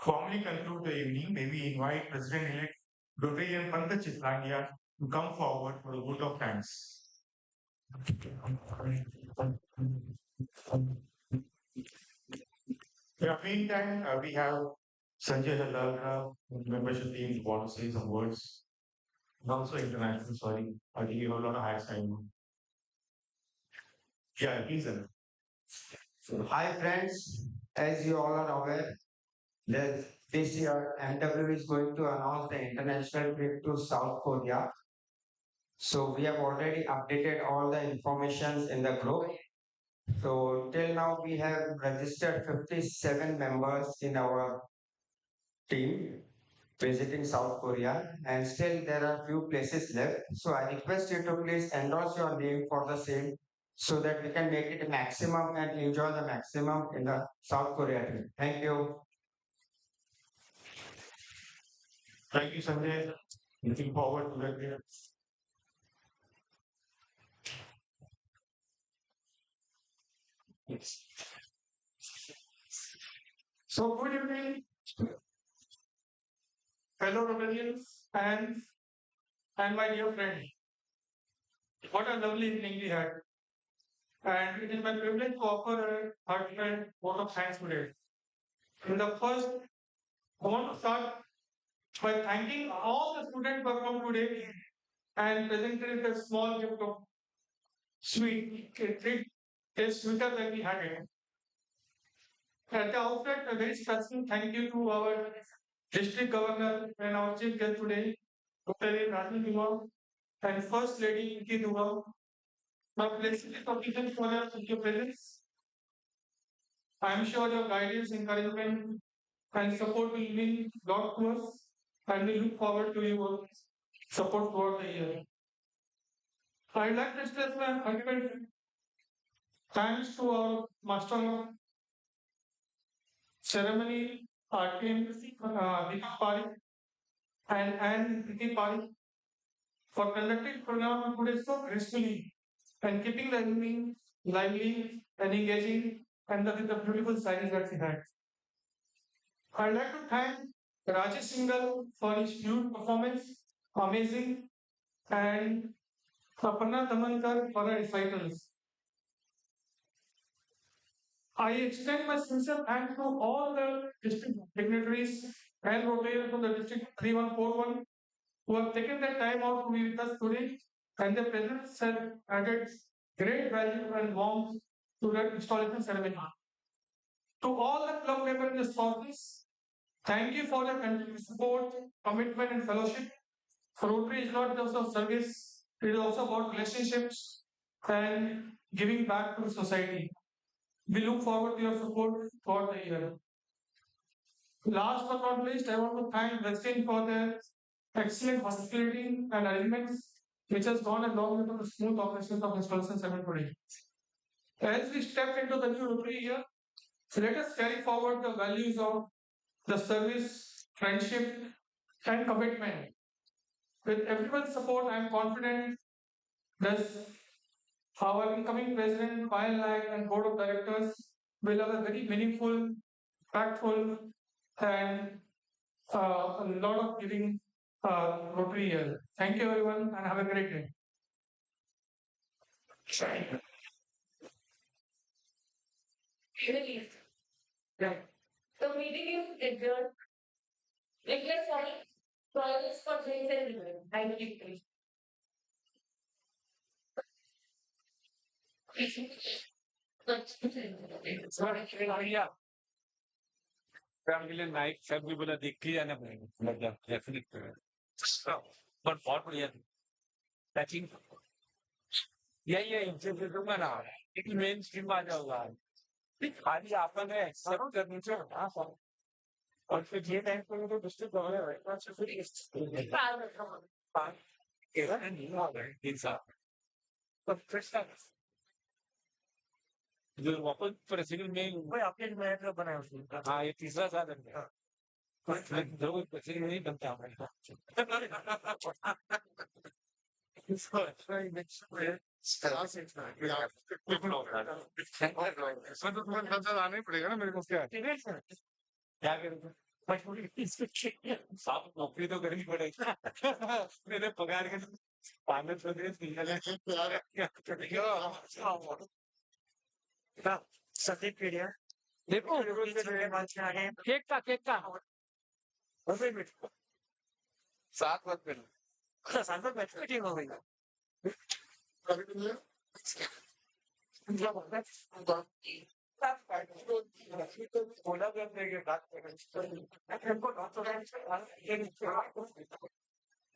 Formally conclude the evening, may we invite President-elect Rotarian Pankaj Chitlangia to come forward for a vote of thanks. Yeah, meantime, we have Sanjay Halalka, membership team, want to say some words. And also international, sorry. I think you have a lot of high time. Yeah, please. Hi friends, as you all are aware, that this year MW is going to announce the international trip to South Korea. So we have already updated all the informations in the group. So till now we have registered 57 members in our team visiting South Korea, and still there are few places left. So I request you to please endorse your name for the same so that we can make it a maximum and enjoy the maximum in the South Korea trip. Thank you. Thank you, Sanjay. Looking forward to that here. So good evening, fellow Rotarians and my dear friend. What a lovely evening we had. And it is my privilege to offer a heartfelt vote of thanks today. In the first, I want to start by thanking all the students who have come today and presented a small gift of sweet, a treat, a sweeter than we had it. At the outset, a very special thank you to our district governor and our chief guest today, Dr. Rajni Dua, and First Lady Inki Dua. Now, blessing the occasion for your presence. I am sure your guidance, encouragement, and support will mean a lot to us, and we look forward to your support throughout the year. I would like to express my heartfelt thanks to our master of ceremony, team, Deepak Parikh and Niti Parikh for conducting the program today so gracefully and keeping the evening lively and engaging, and the beautiful silence that we had. I'd like to thank Rajesh Singhal for his huge performance, amazing, and Aparna Damankar for her recitals. I extend my sincere thanks to all the district dignitaries and Rotarians from the district 3141 who have taken their time out to be with us today, and their presence has added great value and warmth to the installation ceremony. To all the club members in this office, thank you for your continued support, commitment, and fellowship. Rotary is not just of service, it is also about relationships and giving back to the society. We look forward to your support throughout the year. Last but not least, I want to thank Westin for their excellent hospitality and arrangements, which has gone along with the smooth operations of installation 7 today. As we step into the new Rotary year, let us carry forward the values of the service, friendship, and commitment. With everyone's support, I am confident that our incoming president, Payal Naik, and board of directors will have a very meaningful, impactful, and a lot of giving Rotary year. Thank you, everyone, and have a great day. Really? Yeah. The meeting is adjourned. Declare silence for 3 seconds. Thank you. Yeah. Family night, family will declare and everything. Definitely. But what we are touching. यही interview दूंगा ना एक main stream आ जाऊंगा खाली आपने accept करनी चाहिए और फिर ये टाइम पर तो डिस्ट्रिक्ट गवर्नर जो वापस प्रेसिडेंट में भाई आपके मैटर बनाया उसने हाँ ये तीसरा साल है दो प्रेसिडेंट नहीं बनता इसमें तो तुम्हें नजर आना ही पड़ेगा ना मेरे को क्या क्या करूँगा साफ नौकरी तो करनी पड़ेगी मेरे पगार के पागल प्रदेश सटीक पीढ़िया देखो केक का 7 वक्त में 7 वक्त मीटिंग हो गई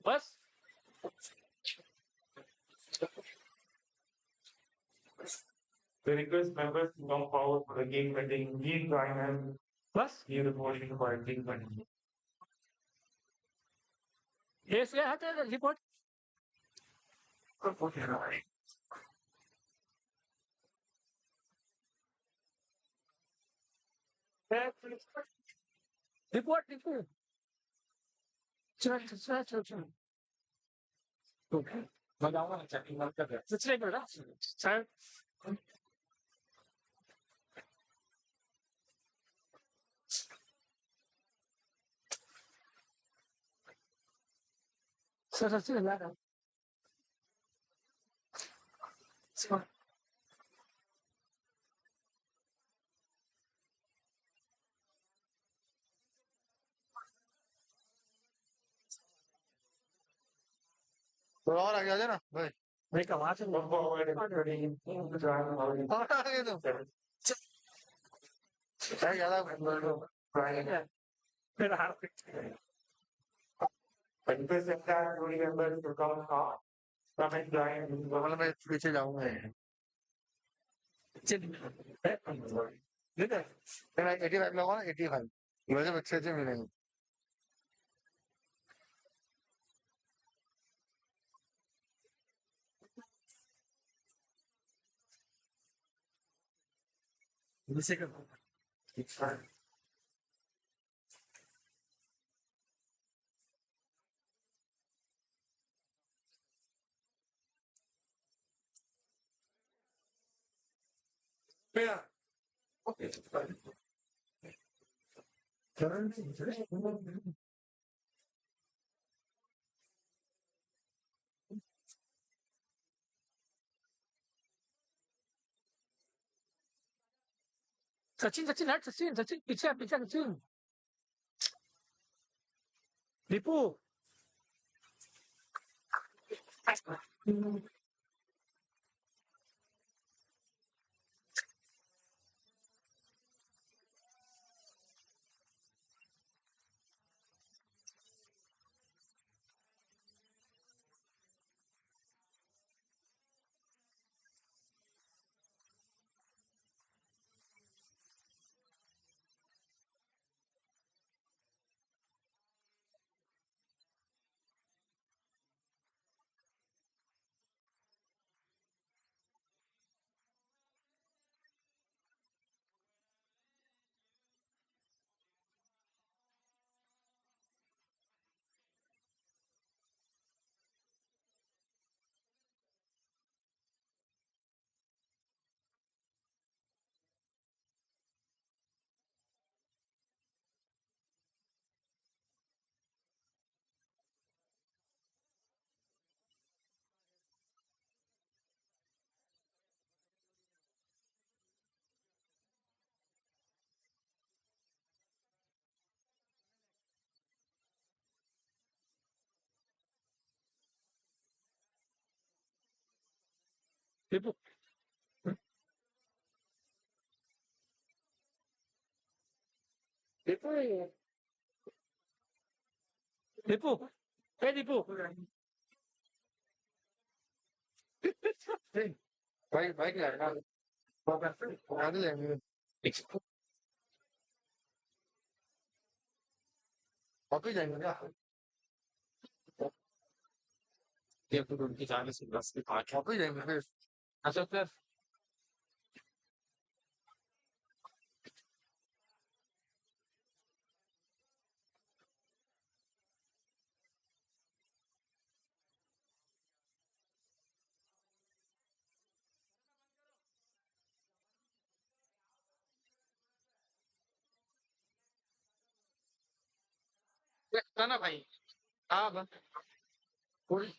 बस We request members to come forward for the cake cutting. Please join and give the motion for a cake cutting. Yes, yeah, the report. Report. Sure. Okay. बताऊंगा चेकिंग मत कर Let's take it. Sir. Sir, that's it. So. थोड़ा और आगे आ जाना भाई भाई कमाल से Come forward and join our और आगे तो क्या ज्यादा Then I request the entire jury members to come and join. बगल में पीछे जाऊंगा ठीक है 85 लगाओ ना 85 वैसे अच्छे अच्छे मिलेंगे Yeah. Okay. सचिन सचिन हट सचिन सचिन पीछे पीछे सचिन दीपू दीपू दीपू दीपू ए दीपू भाई भाई क्या है आगे जाएंगे वापिस जाएंगे क्या ये तो उनकी जाने से बस की बात है वापिस जाएंगे फिर अच्छा फिर ना भाई हाँ बस कोई